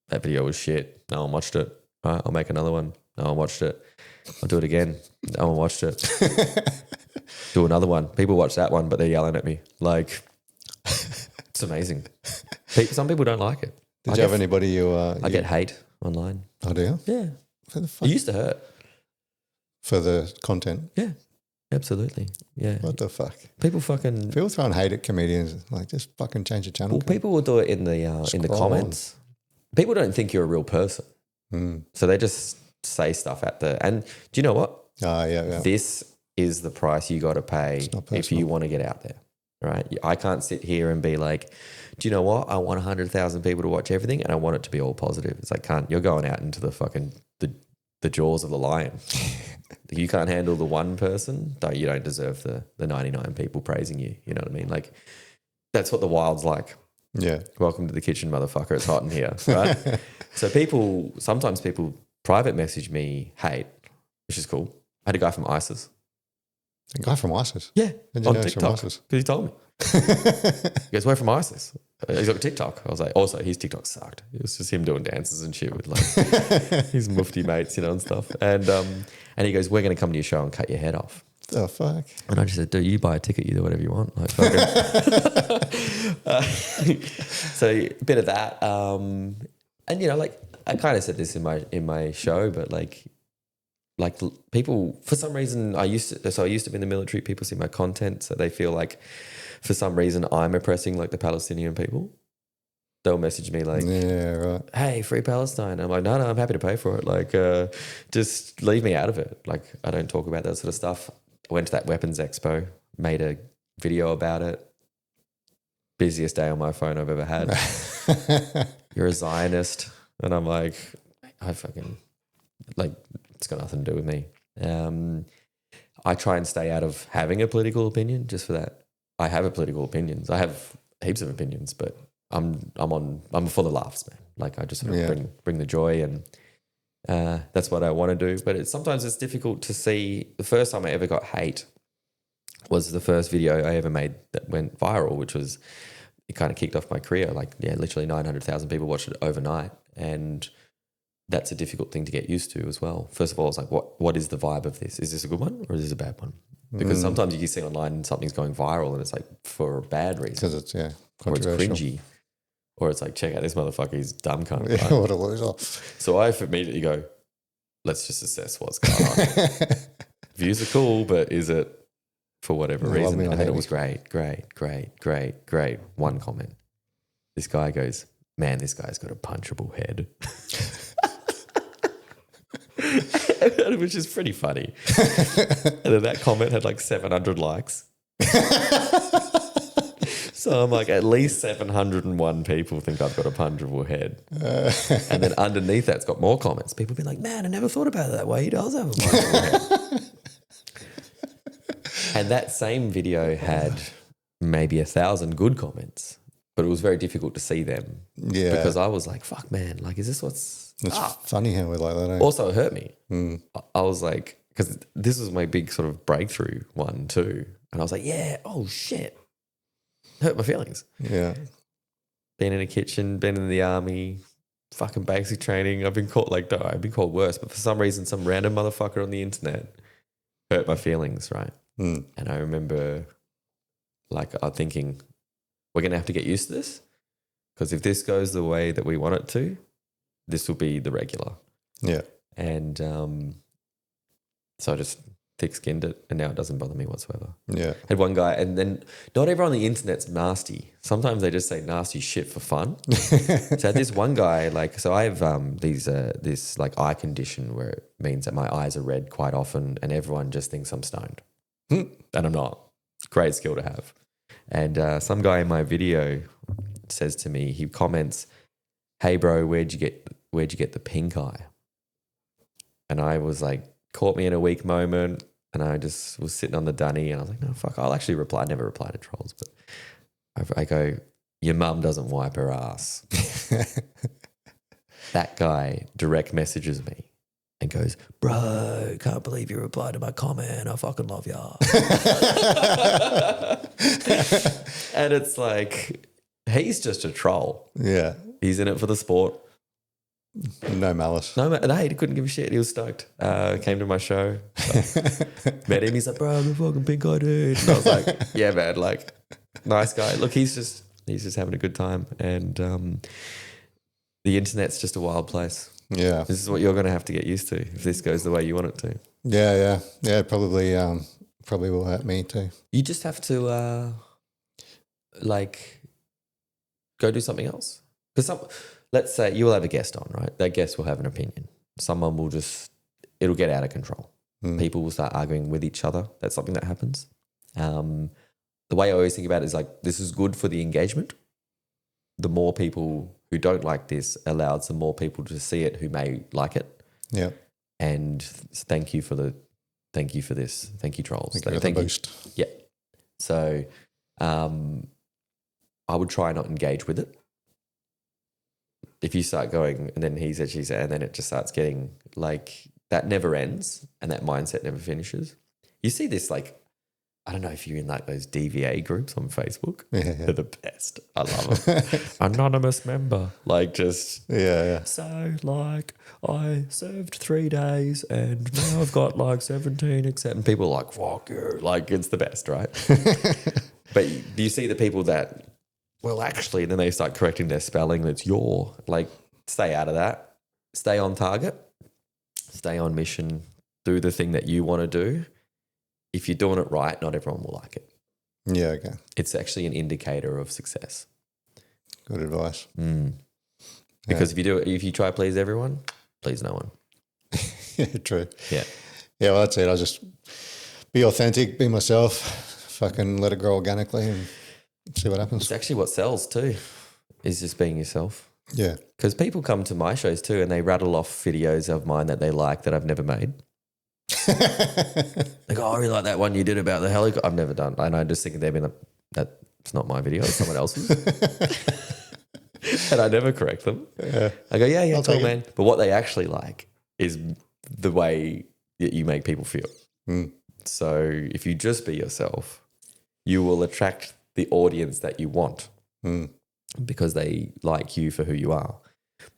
That video was shit. No one watched it. All right, I'll make another one. No one watched it. I'll do it again. No one watched it. Do another one. People watch that one, but they're yelling at me. Like, it's amazing. Some people don't like it. Did you have anybody you... I get hate online. Oh, do you? Yeah. For the fuck? It used to hurt. For the content? Yeah. Absolutely. Yeah. What the fuck? People throwing hate at comedians. Like, just fucking change the channel. Well, people will do it in the comments. People don't think you're a real person. So they just say stuff and do you know what? Yeah. This is the price you got to pay if you want to get out there, right? I can't sit here and be like, do you know what? I want 100,000 people to watch everything and I want it to be all positive. It's like, you're going out into the fucking, the jaws of the lion. You can't handle the one person, though you don't deserve the 99 people praising you. You know what I mean? Like, that's what the wild's like. Yeah. Welcome to the kitchen, motherfucker. It's hot in here, right? So sometimes people private message me hate, which is cool. I had a guy from ISIS. A guy from ISIS? Yeah. How'd you know he's from ISIS? Because he told me. He goes, we're from ISIS. He's got TikTok. I was like, also, his TikTok sucked. It was just him doing dances and shit with like his mufti mates, and stuff. And he goes, we're going to come to your show and cut your head off. Oh, fuck. And I just said, dude, you buy a ticket, you do whatever you want. Like, so a bit of that. And, like I kind of said this in my show, but like people, for some reason, I used to be in the military. People see my content, so they feel like for some reason I'm oppressing like the Palestinian people. They'll message me like, yeah, right. Hey, free Palestine. I'm like, no, I'm happy to pay for it. Like, just leave me out of it. Like, I don't talk about that sort of stuff. I went to that weapons expo, made a video about it. Busiest day on my phone I've ever had. You're a Zionist. And I'm like, I fucking, like, it's got nothing to do with me. I try and stay out of having a political opinion just for that. I have a political opinions. I have heaps of opinions, but I'm full of laughs, man. Like I just sort of bring the joy, and that's what I want to do. But sometimes it's difficult to see. The first time I ever got hate was the first video I ever made that went viral, which was, it kind of kicked off my career. Like, literally 900,000 people watched it overnight. And that's a difficult thing to get used to as well. First of all, it's like, what is the vibe of this? Is this a good one or is this a bad one? Because sometimes you can see online something's going viral and it's like for a bad reason. Because it's, or it's cringy. Or it's like, check out this motherfucker, he's dumb cunt. Yeah, right? What a loser. So I immediately go, let's just assess what's going on. Views are cool, but is it for whatever reason? And then it was great. One comment. This guy goes, man, this guy's got a punchable head. Which is pretty funny. And then that comment had like 700 likes. So I'm like, at least 701 people think I've got a punchable head. And then underneath that's got more comments. People be like, man, I never thought about it that way. He does have a punchable head. And that same video had maybe 1,000 good comments, but it was very difficult to see them. Yeah. Because I was like, fuck, man, like, is this what's... It's funny how we're like that, eh? Also, it hurt me. I was like, because this was my big sort of breakthrough one too. And I was like, yeah, oh shit. Hurt my feelings. Yeah. Been in a kitchen, been in the army, fucking basic training. I've been called I've been called worse, but for some reason, some random motherfucker on the internet hurt my feelings, right? And I remember thinking, we're going to have to get used to this, because if this goes the way that we want it to, this will be the regular. Yeah. And so I just thick-skinned it, and now it doesn't bother me whatsoever. Yeah. Had one guy, and then not everyone on the internet's nasty. Sometimes they just say nasty shit for fun. So I had this one guy, so I have this like eye condition where it means that my eyes are red quite often, and everyone just thinks I'm stoned. And I'm not. Great skill to have. And some guy in my video says to me, he comments, "Hey bro, where'd you get the pink eye?" And I was like, caught me in a weak moment, and I just was sitting on the dunny, and I was like, no, fuck, I'll actually reply. I never reply to trolls, but I go, your mum doesn't wipe her ass. That guy direct messages me and goes, bro, can't believe you replied to my comment. I fucking love ya. And it's like, he's just a troll. Yeah. He's in it for the sport. No malice. No, he couldn't give a shit. He was stoked. Came to my show. Met him. He's like, bro, I'm a fucking pink guy, dude. And I was like, yeah, man, like, nice guy. Look, he's just having a good time. And the internet's just a wild place. Yeah. This is what you're going to have to get used to if this goes the way you want it to. Yeah. Probably will hurt me too. You just have to, go do something else. Because let's say you will have a guest on, right? That guest will have an opinion. Someone will it'll get out of control. People will start arguing with each other. That's something that happens. The way I always think about it is like, this is good for the engagement. The more people who don't like this allows some more people to see it who may like it. Yeah. And thank you for this. Thank you, trolls. Thank you. Boost. Yeah. So I would try not engage with it. If you start going and then he said, she said, and then it just starts getting like, that never ends and that mindset never finishes. You see this, like, I don't know if you're in like those DVA groups on Facebook. Yeah. They're the best. I love them. Anonymous member. Like just, yeah. So like I served 3 days and now I've got like 17 accept. And people are like, fuck you. Like it's the best, right? But do you see the people that, well, actually, then they start correcting their spelling. It's your, like, stay out of that. Stay on target. Stay on mission. Do the thing that you want to do. If you're doing it right, not everyone will like it. Yeah, okay. It's actually an indicator of success. Good advice. Because if you try to please everyone, please no one. Yeah, true. Yeah. Yeah, well, that's it. I'll just be authentic, be myself, fucking let it grow organically and see what happens. It's actually what sells too, is just being yourself. Yeah. Because people come to my shows too and they rattle off videos of mine that they like that I've never made. They go, I really like that one you did about the helicopter. I've never done. And I just think they've been that's not my video, it's someone else's. And I never correct them. Yeah. I go, yeah, cool, man. But what they actually like is the way that you make people feel. So if you just be yourself, you will attract the audience that you want because they like you for who you are.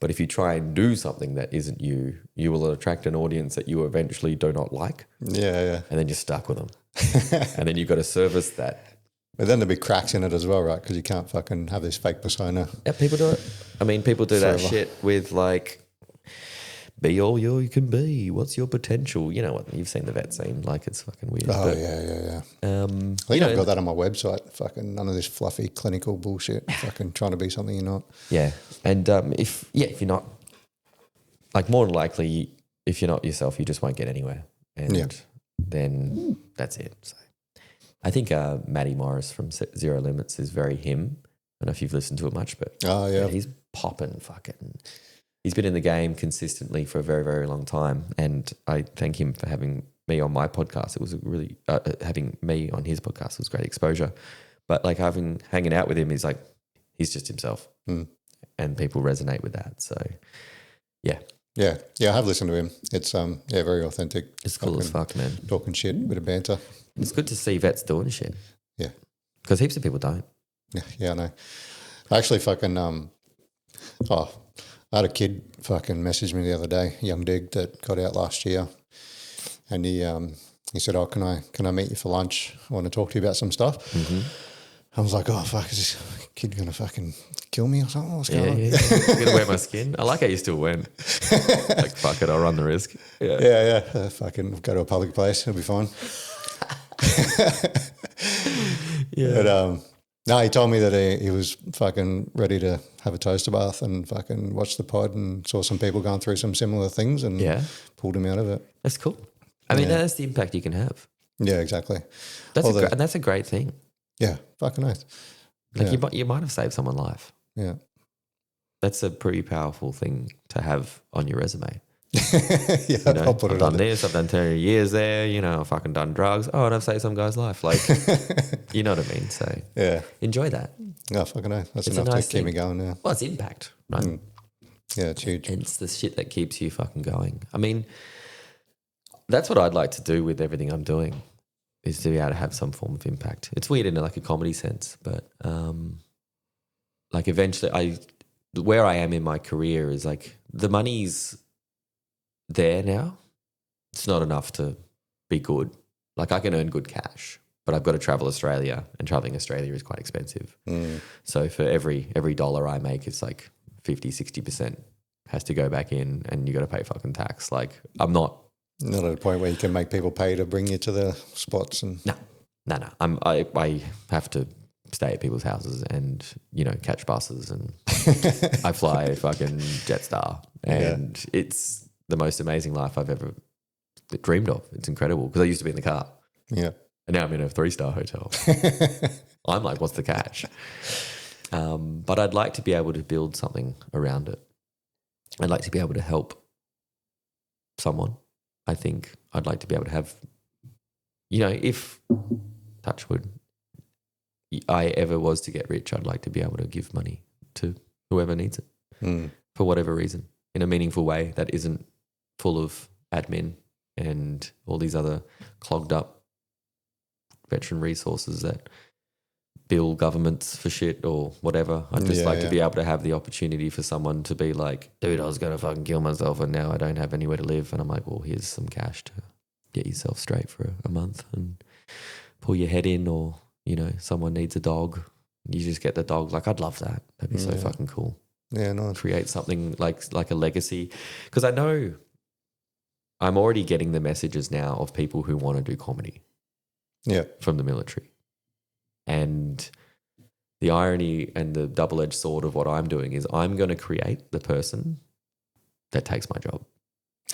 But if you try and do something that isn't you, you will attract an audience that you eventually do not like. Yeah. And then you're stuck with them. And then you've got to service that. But then there'll be cracks in it as well, right? Because you can't fucking have this fake persona. Yeah, people do it. I mean, people do that shit with like be all you can be. What's your potential? You know what? You've seen the vet scene. Like, it's fucking weird. Oh, but, yeah. I think I've got that on my website. Fucking none of this fluffy clinical bullshit. Fucking trying to be something you're not. Yeah. And if you're not, like, more than likely, if you're not yourself, you just won't get anywhere. And then that's it. So I think Matty Morris from Zero Limits is very him. I don't know if you've listened to it much, but he's popping fucking. He's been in the game consistently for a very, very long time, and I thank him for having me on my podcast. It was a really having me on his podcast was great exposure. But like hanging out with him, he's just himself, and people resonate with that. So yeah. Yeah, I have listened to him. It's very authentic. It's cool as fuck, man. Talking shit, a bit of banter. It's good to see vets doing shit. Yeah. Because heaps of people don't. Yeah, I know. I actually fucking I had a kid fucking message me the other day, young dig that got out last year, and he said, "Oh, can I meet you for lunch? I want to talk to you about some stuff." Mm-hmm. I was like, "Oh fuck, is this kid gonna fucking kill me or something? What's going on?" Yeah. I'm gonna wear my skin. I like how you still went. Like, fuck it, I'll run the risk. Yeah. Fucking go to a public place, it'll be fine. Yeah. But no, he told me that he was fucking ready to have a toaster bath and fucking watch the pod and saw some people going through some similar things and pulled him out of it. That's cool. I mean, that's the impact you can have. Yeah, exactly. And that's a great thing. Yeah, fucking nice. Like you might have saved someone's life. Yeah. That's a pretty powerful thing to have on your resume. Yeah, I'll put it on I've done this, I've done 10 years there, I've fucking done drugs. Oh, and I've saved some guy's life. Like, you know what I mean? So enjoy that. No, fucking nice. That's enough to keep me going now. Well, it's impact, right? Yeah, it's huge. And it's the shit that keeps you fucking going. I mean, that's what I'd like to do with everything I'm doing, is to be able to have some form of impact. It's weird in like a comedy sense, but like eventually where I am in my career is like the money's there now. It's not enough to be good. Like, I can earn good cash, but I've got to travel Australia, and traveling Australia is quite expensive. So for every dollar I make, it's like 50-60% has to go back in, and you got to pay fucking tax. Like, I'm not at a point where you can make people pay to bring you to the spots. And no. I have to stay at people's houses and catch buses, and I fly a fucking Jetstar, and it's the most amazing life I've ever dreamed of. It's incredible because I used to be in the car. Yeah. And now I'm in a 3-star hotel. I'm like, what's the catch? But I'd like to be able to build something around it. I'd like to be able to help someone. I think I'd like to be able to have, if, touch wood, I ever was to get rich, I'd like to be able to give money to whoever needs it for whatever reason, in a meaningful way that isn't full of admin and all these other clogged up veteran resources that bill governments for shit or whatever. I'd just like to be able to have the opportunity for someone to be like, dude, I was going to fucking kill myself and now I don't have anywhere to live. And I'm like, well, here's some cash to get yourself straight for a month and pull your head in, or, someone needs a dog. You just get the dog. Like, I'd love that. That'd be so fucking cool. Yeah, nice. Create something like a legacy. Because I know I'm already getting the messages now of people who want to do comedy from the military. And the irony and the double-edged sword of what I'm doing is I'm going to create the person that takes my job.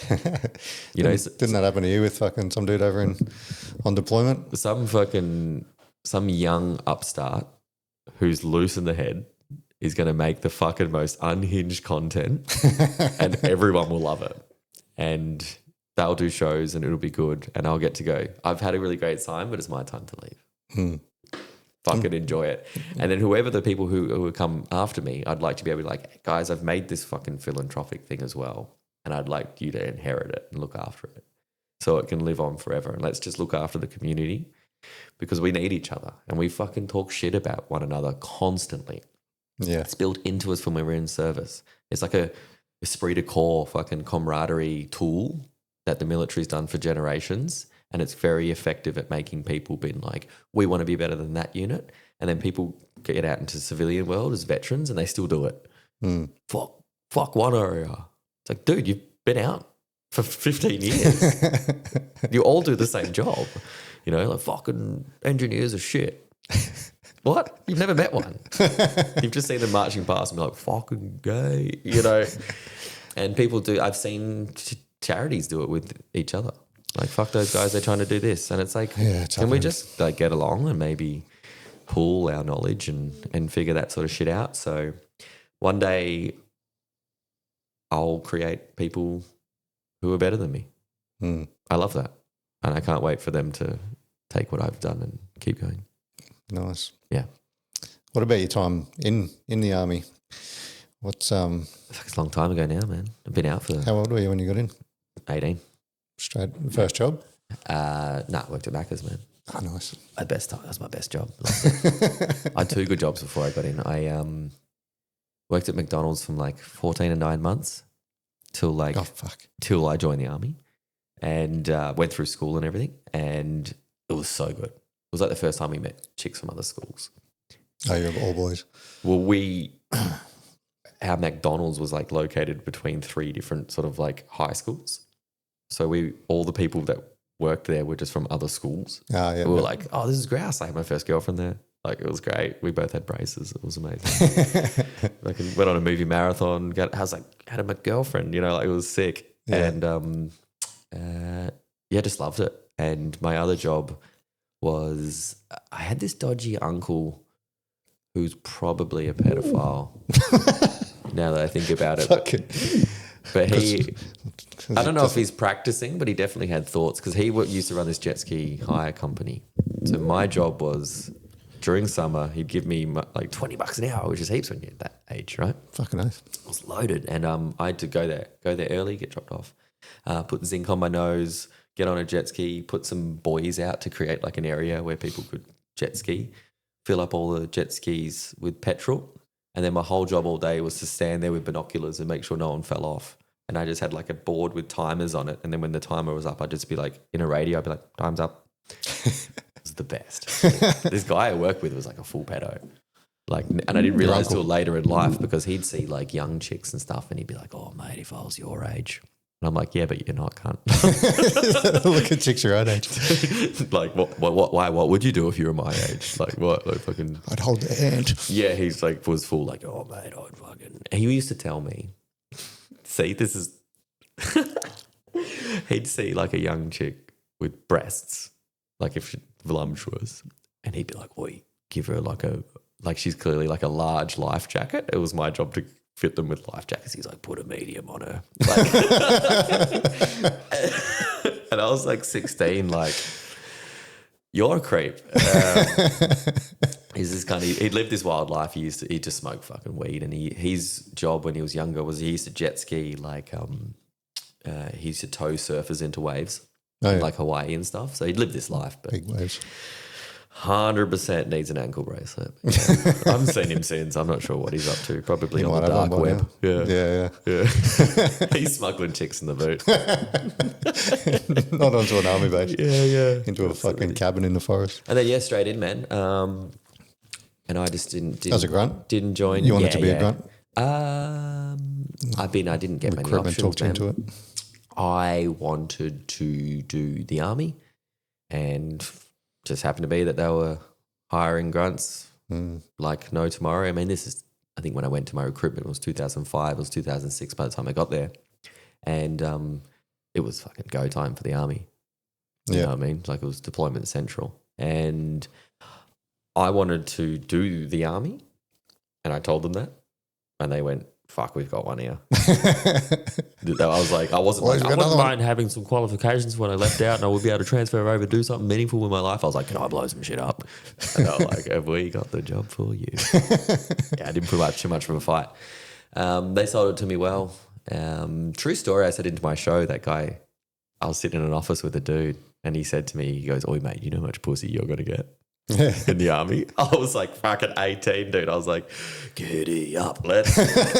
Didn't that happen to you with fucking some dude over on deployment? Some young upstart who's loose in the head is going to make the fucking most unhinged content and everyone will love it. And they'll do shows and it'll be good and I'll get to go, I've had a really great time, but it's my time to leave. Fucking enjoy it. And then whoever the people who come after me, I'd like to be able to be like, guys, I've made this fucking philanthropic thing as well, and I'd like you to inherit it and look after it so it can live on forever. And let's just look after the community because we need each other and we fucking talk shit about one another constantly. Yeah. It's built into us when we're in service. It's like a esprit de corps fucking camaraderie tool that the military's done for generations. And it's very effective at making people be like, we want to be better than that unit. And then people get out into the civilian world as veterans and they still do it. Fuck one area. It's like, dude, been out for 15 years. You all do the same job. You know, like fucking engineers are shit. What? You've never met one. You've just seen them marching past and be like, fucking gay, you know. And people do, I've seen charities do it with each other. Like, fuck those guys, they're trying to do this. And it's like, can we just like get along and maybe pool our knowledge and figure that sort of shit out? So one day I'll create people who are better than me. I love that. And I can't wait for them to take what I've done and keep going. Nice. Yeah. What about your time in the army? What's It's a long time ago now, man. I've been out for how old were you when you got in? 18. Straight first job? I worked at Macca's, man. Oh, nice. My best time. That was my best job. I had 2 good jobs before I got in. I worked at McDonald's from like 14 and 9 months till I joined the army, and went through school and everything, and it was so good. It was like the first time we met chicks from other schools. Oh, you're all boys. Well, our McDonald's was like located between 3 different sort of like high schools. So all the people that worked there were just from other schools. Oh, yeah. We were like, oh, this is grouse. I had my first girlfriend there. Like, it was great. We both had braces. It was amazing. Like, went on a movie marathon. Had a girlfriend, you know, like it was sick. Yeah. And just loved it. And my other job was I had this dodgy uncle who's probably a pedophile now that I think about it. But I don't know if he's practicing, but he definitely had thoughts because he used to run this jet ski hire company. So my job was during summer, he'd give me like $20 an hour, which is heaps when you're at that age, right? Fucking nice. I was loaded, and I had to go there early, get dropped off, put zinc on my nose, get on a jet ski, put some buoys out to create like an area where people could jet ski, fill up all the jet skis with petrol. And then my whole job all day was to stand there with binoculars and make sure no one fell off. And I just had like a board with timers on it. And then when the timer was up, I'd just be like, in a radio, I'd be like, time's up. It was the best. This guy I worked with was like a full pedo. Like, and I didn't realize till later in life because he'd see like young chicks and stuff and he'd be like, oh, mate, if I was your age. And I'm like, yeah, but you're not, cunt. Look at chicks your own age. Like, why? What would you do if you were my age? Like, what? Like, fucking. I'd hold their hand. Yeah, he's like, was full, like, oh, mate, I'd fucking. And he used to tell me, see, this is. He'd see like a young chick with breasts, like if she's voluptuous, and he'd be like, "Boy, give her like she's clearly like a large life jacket." It was my job to fit them with life jackets. He's like, put a medium on her. Like, and I was like 16, like, you're a creep. He's this kind of, he lived this wild life. He just smoked fucking weed. And his job when he was younger was he used to jet ski, like, he used to tow surfers into waves, like Hawaii and stuff. So he'd lived this life. But big waves. 100% needs an ankle bracelet. Yeah. I haven't seen him since. I'm not sure what he's up to. Probably on the dark web. Yeah. He's smuggling chicks in the boot. Not onto an army base. Yeah. Into a fucking cabin in the forest. And then straight in, man. And I just didn't. As a grunt? Didn't join. You wanted to be a grunt? I didn't get many options. Talked into it. I wanted to do the army, and just happened to be that they were hiring grunts like no tomorrow. I mean, this is, I think when I went to my recruitment, it was 2005, it was 2006 by the time I got there. And it was fucking go time for the army. You know what I mean? Like, it was deployment central. And I wanted to do the army, and I told them that. And they went, fuck, we've got one here. I was like, I wouldn't mind having some qualifications when I left out, and I would be able to transfer over, do something meaningful with my life. I was like, can I blow some shit up? And they were like, have we got the job for you? Yeah, I didn't put up too much of a fight. They sold it to me well. True story, I said into my show, that guy, I was sitting in an office with a dude, and he said to me, he goes, oi, mate, you know how much pussy you're going to get in the army? I was like fucking 18, dude. I was like, giddy up, let's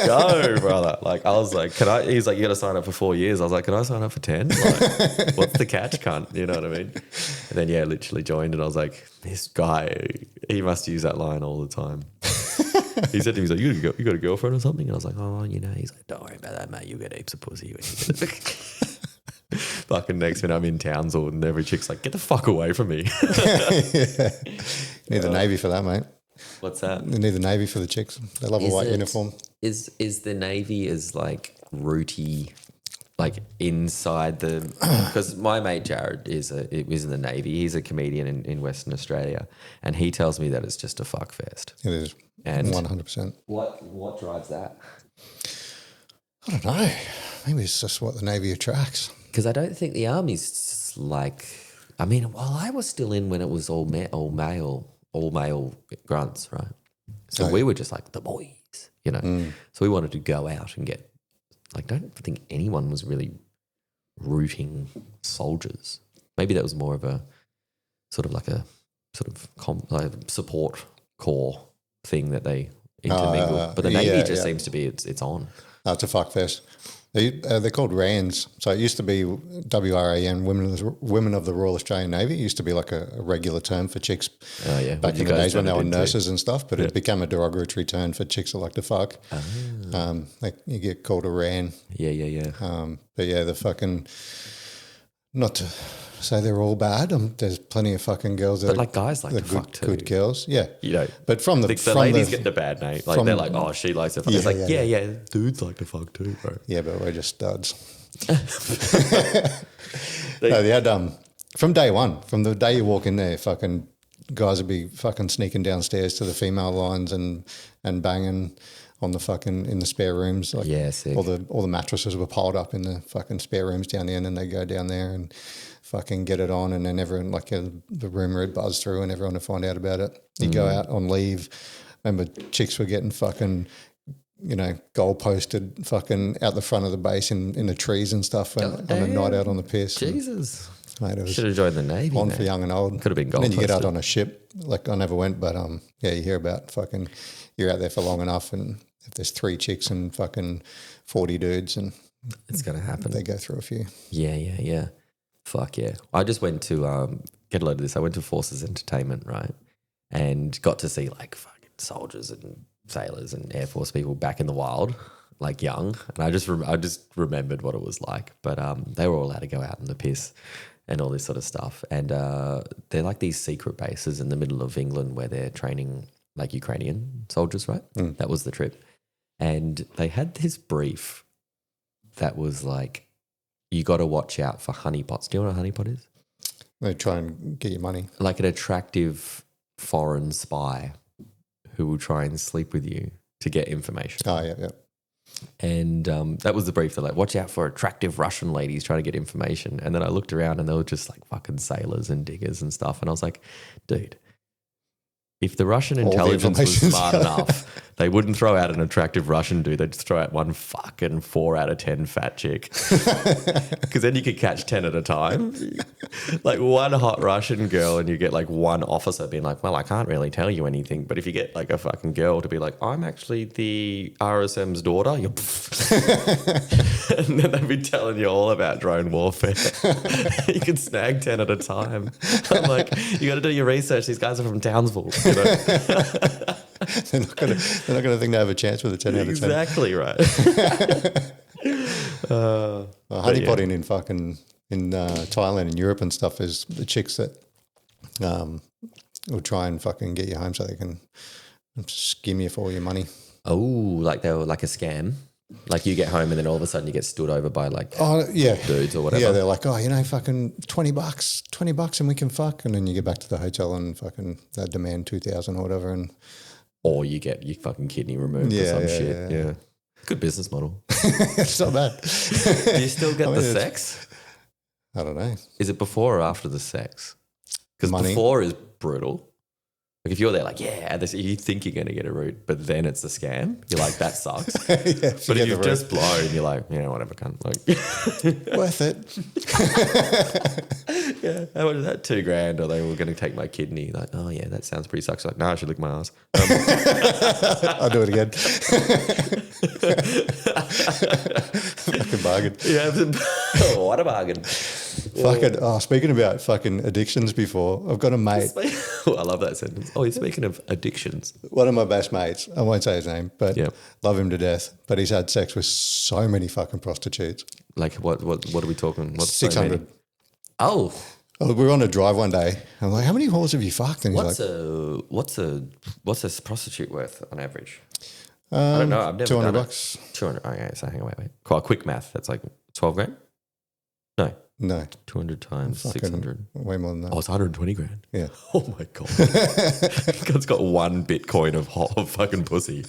go, brother. Like, I was like, he's like, you got to sign up for 4 years. I was like, can I sign up for 10? Like, what's the catch, cunt? You know what I mean? And then, literally joined, and I was like, this guy, he must use that line all the time. He said to me, he's like, you got a girlfriend or something? And I was like, oh, he's like, don't worry about that, mate. You'll get heaps of pussy. Fucking next minute I'm in Townsville and every chick's like, get the fuck away from me. Need the Navy for that, mate. What's that? You need the Navy for the chicks. They love a white uniform. Is the Navy as like rooty, like inside the, because my mate Jarryd was in the Navy. He's a comedian in Western Australia, and he tells me that it's just a fuck fest. It is, and 100%. What drives that? I don't know. Maybe it's just what the Navy attracts. Because I don't think the Army's like, I mean, while I was still in when it was all male grunts, right? So we were just like the boys, So we wanted to go out and get, like, don't think anyone was really rooting soldiers. Maybe that was more of a sort of like a like support corps thing that they intermingled. But the Navy just seems to be it's on. It's a fuck fest. They're called RANs. So it used to be WRAN, Women of the Royal Australian Navy. It used to be like a regular term for chicks back in the days when they were nurses and stuff, but it became a derogatory term for chicks that like to fuck. You get called a RAN. Yeah. But yeah, the fucking, not to say they're all bad. There's plenty of fucking girls that but like guys like to fuck too. Good girls, yeah. But from the ladies get the bad name. Like they're like, oh, she likes to fuck. It's like, yeah, dudes like to fuck too, bro. Yeah, but we're just studs. They had from day one, from the day you walk in there, fucking guys would be fucking sneaking downstairs to the female lines and banging on the fucking in the spare rooms. Like sick. all the mattresses were piled up in the fucking spare rooms down the end, and they go down there and fucking get it on, and then everyone, like the rumour would buzz through and everyone would find out about it. You go out on leave. Remember, chicks were getting fucking, goal posted fucking out the front of the base in the trees and stuff on a night out on the piss. Jesus. Mate, it was should have joined the Navy. On for young and old. Could have been goal And then you posted. get out on a ship. Like, I never went, but you hear about fucking, you're out there for long enough, and if there's 3 chicks and fucking 40 dudes, and it's going to happen. They go through a few. Yeah. Fuck yeah. I just went to, get a load of this, I went to Forces Entertainment, right? And got to see like fucking soldiers and sailors and Air Force people back in the wild, like young. And I just remembered what it was like. But they were all allowed to go out in the piss and all this sort of stuff. And they're like these secret bases in the middle of England where they're training like Ukrainian soldiers, right? That was the trip. And they had this brief that was like, you got to watch out for honeypots. Do you know what a honeypot is? They try and get your money. Like an attractive foreign spy who will try and sleep with you to get information. Oh, yeah. And that was the brief. They're like, watch out for attractive Russian ladies trying to get information. And then I looked around and they were just like fucking sailors and diggers and stuff. And I was like, dude, if the Russian intelligence was smart enough, they wouldn't throw out an attractive Russian dude. They'd just throw out one fucking 4 out of 10 fat chick. Because then you could catch 10 at a time. Like one hot Russian girl and you get like one officer being like, well, I can't really tell you anything. But if you get like a fucking girl to be like, I'm actually the RSM's daughter, you're and then they'd be telling you all about drone warfare. You can snag 10 at a time. I'm like, you got to do your research. These guys are from Townsville. They're not going to think they have a chance with a 10 out of 10. Exactly right. Honeypotting in fucking Thailand and Europe and stuff is the chicks that will try and fucking get you home so they can skim you for all your money. Oh, like they were like a scam. Like you get home and then all of a sudden you get stood over by like dudes or whatever. Yeah, they're like, fucking $20 and we can fuck. And then you get back to the hotel and fucking they demand 2,000 or whatever. Or you get your fucking kidney removed or some shit. Yeah. Good business model. It's not bad. Do you still get the sex? I don't know. Is it before or after the sex? Because before is brutal. Like if you're there like, you think you're going to get a root, but then it's a scam. You're like, that sucks. But if you've just blown, you're like, whatever, cunt. Like, worth it. Yeah, how much is that? $2,000, or they were going to take my kidney. Like, oh yeah, that sounds pretty sucks. Like, no, I should lick my ass. I'll do it again. Fucking bargain. Yeah, what a bargain. Fucking, speaking about fucking addictions before, I've got a mate. I love that sentence. Oh, you're speaking of addictions. One of my best mates, I won't say his name, but love him to death. But he's had sex with so many fucking prostitutes. Like what are we talking? What's 600. Oh. We were on a drive one day. I'm like, how many whores have you fucked? And he's what's a prostitute worth on average? I don't know. I've never done $200. 200. Okay, so hang on, wait. Quite quick math. That's like 12 grand? No. 200 times 600. Way more than that. Oh, it's 120 grand. Yeah. Oh my God. It's got one Bitcoin of fucking pussy.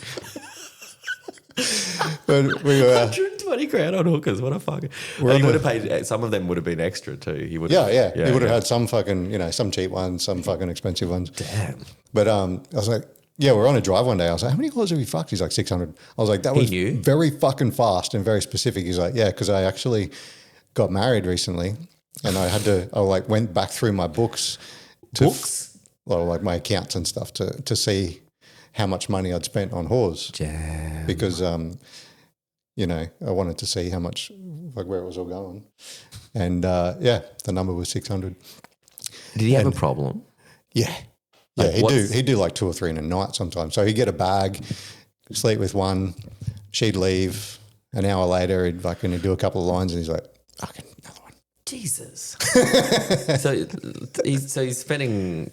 But we were 120 grand on hookers. What a fucking. And he would have paid, some of them would have been extra too. He would. Yeah. He would have had some fucking, some cheap ones, some fucking expensive ones. Damn. But I was like, we're on a drive one day. I was like, how many whores have you fucked? He's like, 600. I was like, that was very fucking fast and very specific. He's like, yeah, because I actually got married recently and I went back through my books. Like my accounts and stuff to see how much money I'd spent on whores. Damn. Because, I wanted to see how much, like where it was all going. And, the number was 600. Did he have a problem? Yeah. Yeah, he'd do like 2 or 3 in a night sometimes. So he'd get a bag, sleep with one, she'd leave. An hour later, he'd do a couple of lines and he's like, fucking another one. Jesus. so he's spending,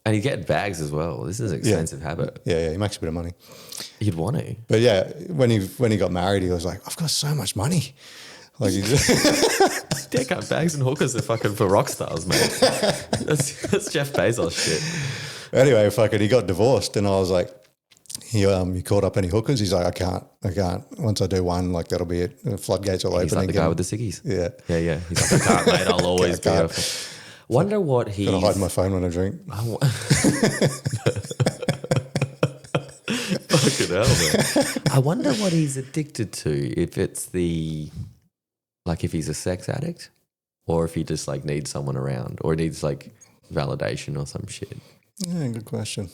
and he'd get bags as well. This is an expensive habit. Yeah, he makes a bit of money. You'd want to. But yeah, when he got married, he was like, I've got so much money. Like Deck bags and hookers are fucking for rock stars, mate. That's Jeff Bezos shit. Anyway, he got divorced and I was like, you caught up any hookers? He's like, I can't. Once I do one, like that'll be it. The floodgates will open He's like again. the guy with the ciggies. Yeah. He's like, I can't, mate. I'll always be a... Wonder what he's... Gotta hide my phone when I drink. Fucking hell, man. I wonder what he's addicted to. If it's if he's a sex addict or if he just like needs someone around or needs like validation or some shit. Yeah, good question.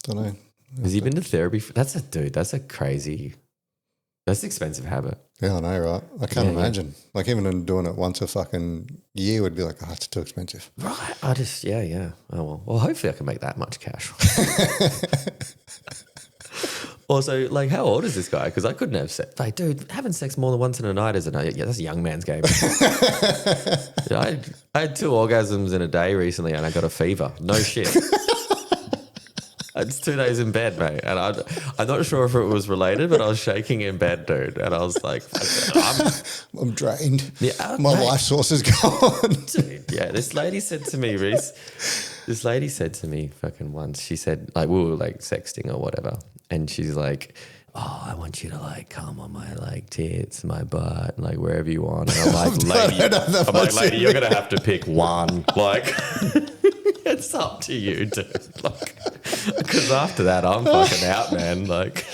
Don't know. Has he been to therapy? That's an expensive habit. Yeah, I know, right? I can't imagine. Like even doing it once a fucking year would be like, it's too expensive. Right. I just, Oh, well, hopefully I can make that much cash. Also, like, how old is this guy? Because I couldn't have sex. Like, dude, having sex more than once in a night is that's a young man's game. I had 2 orgasms in a day recently and I got a fever. No shit. It's 2 days in bed, mate. And I'm not sure if it was related, but I was shaking in bed, dude. And I was like, I'm drained. Yeah, my life source is gone. Dude, yeah, this lady said to me, Reese, fucking once, she said, like, we were like sexting or whatever. And she's like, oh, I want you to like come on my like tits, my butt, like wherever you want. And I'm like, lady, you're going to have to pick one. Like, it's up to you, dude. Like, because after that, I'm fucking out, man. Like,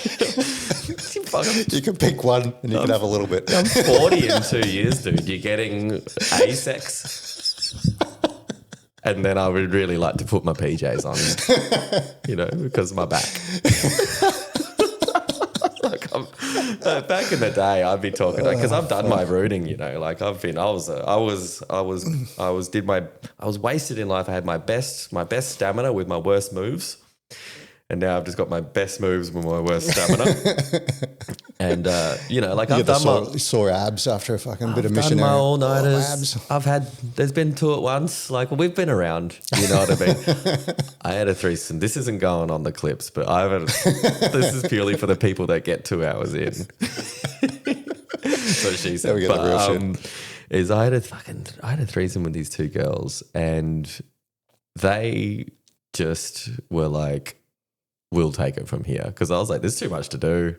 you can pick one and you can have a little bit. I'm 40 in 2 years, dude. You're getting A-sex. And then I would really like to put my PJs on, because of my back. Back in the day, I'd be talking because I've done my rooting, I was wasted in life. I had my best stamina with my worst moves. And now I've just got my best moves with my worst stamina. And, I've done my... sore abs after a fucking bit of I've missionary. done my all-nighters. There's been 2 at once. Like, we've been around, you know what I mean? I had a threesome. This isn't going on the clips, but this is purely for the people that get 2 hours in. So she said. There we get the real shit. I had a threesome with these 2 girls and they just were like, we'll take it from here. Because I was like, there's too much to do.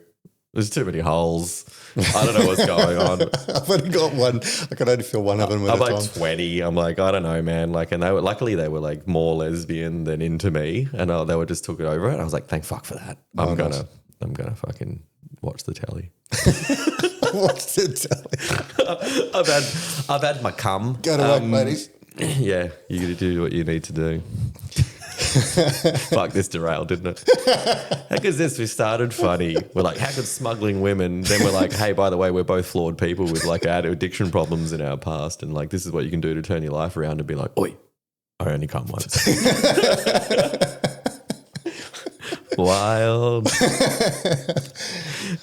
There's too many holes. I don't know what's going on. I've only got one. I can only feel one of them at a time. I'm like 20. I'm like, I don't know, man. Like, and luckily they were like more lesbian than into me, and they were just took it over it. And I was like, thank fuck for that. I'm gonna fucking watch the telly. Watch the telly. I've had my cum. Go to work, ladies. Yeah, you got to do what you need to do. Fuck, this derailed, didn't it? Because we started funny. We're like, how could smuggling women? Then we're like, hey, by the way, we're both flawed people with like addiction problems in our past. And like, this is what you can do to turn your life around and be like, oi, I only come once. Wild.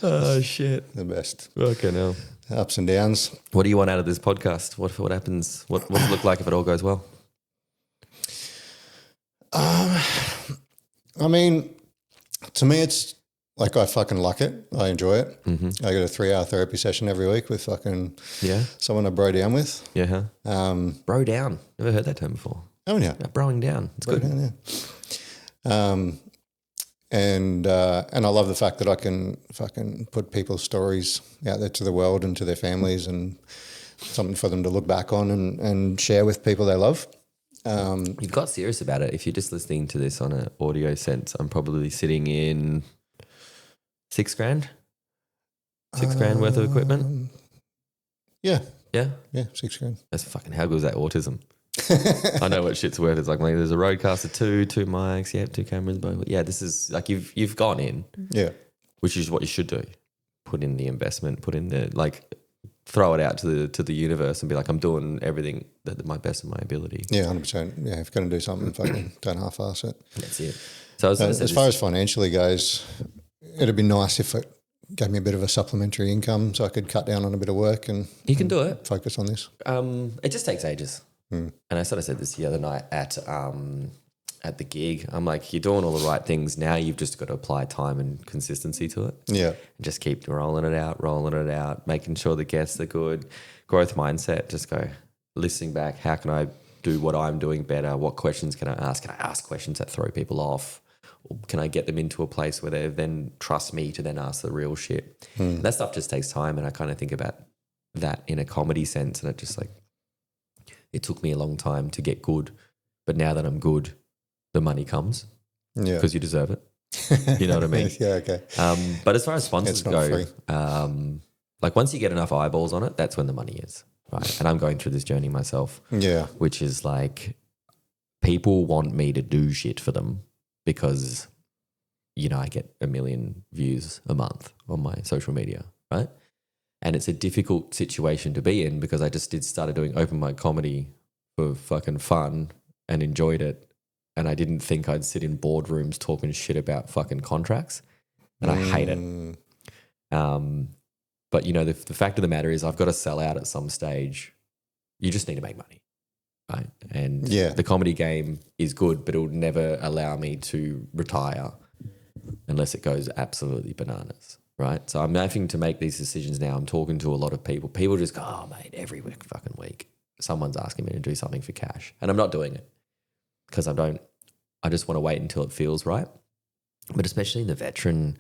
Oh, shit. The best. Okay, now. Ups and downs. What do you want out of this podcast? What happens? What does it look like if it all goes well? I mean, to me, it's like I fucking like it. I enjoy it. Mm-hmm. I get a 3-hour therapy session every week with fucking someone I bro down with. Yeah. Bro down. Never heard that term before. Oh, yeah. Broing down. It's good. Down, yeah. And I love the fact that I can fucking put people's stories out there to the world and to their families and something for them to look back on and share with people they love. You've got serious about it. If you're just listening to this on an audio sense, I'm probably sitting in $6,000. $6,000 worth of equipment. Yeah. Yeah? Yeah, $6,000. That's fucking, how good is that autism? I know what shit's worth. It's like there's a Rodecaster 2 mics, 2 cameras, but yeah, this is like you've gone in. Yeah. Which is what you should do. Put in the investment, put in the throw it out to the universe and be like, I'm doing everything that my best of my ability. Yeah, 100%. Yeah, if you're going to do something, fucking don't half-ass it. That's it. So as far as financially goes, it'd be nice if it gave me a bit of a supplementary income so I could cut down on a bit of work and you can do it. Focus on this. It just takes ages. And I sort of said this the other night at the gig. I'm like, you're doing all the right things. Now you've just got to apply time and consistency to it. Yeah. And just keep rolling it out, making sure the guests are good. Growth mindset, just go listening back. How can I do what I'm doing better? What questions can I ask? Can I ask questions that throw people off? Or can I get them into a place where they then trust me to then ask the real shit? And that stuff just takes time. And I kind of think about that in a comedy sense. And it just like, it took me a long time to get good. But now that I'm good, the money comes because you deserve it. You know what I mean? Yeah, okay. But as far as sponsors go, free. Like once you get enough eyeballs on it, that's when the money is, right? And I'm going through this journey myself, which is like people want me to do shit for them because, you know, I get 1 million views a month on my social media, right? And it's a difficult situation to be in because I just started doing open mic comedy for fucking fun and enjoyed it. And I didn't think I'd sit in boardrooms talking shit about fucking contracts. And I hate it. But, you know, the fact of the matter is I've got to sell out at some stage. You just need to make money, right? And the comedy game is good, but it will never allow me to retire unless it goes absolutely bananas, right? So I'm having to make these decisions now. I'm talking to a lot of people. People just go, oh, mate, every fucking week someone's asking me to do something for cash. And I'm not doing it. Because I just want to wait until it feels right. But especially in the veteran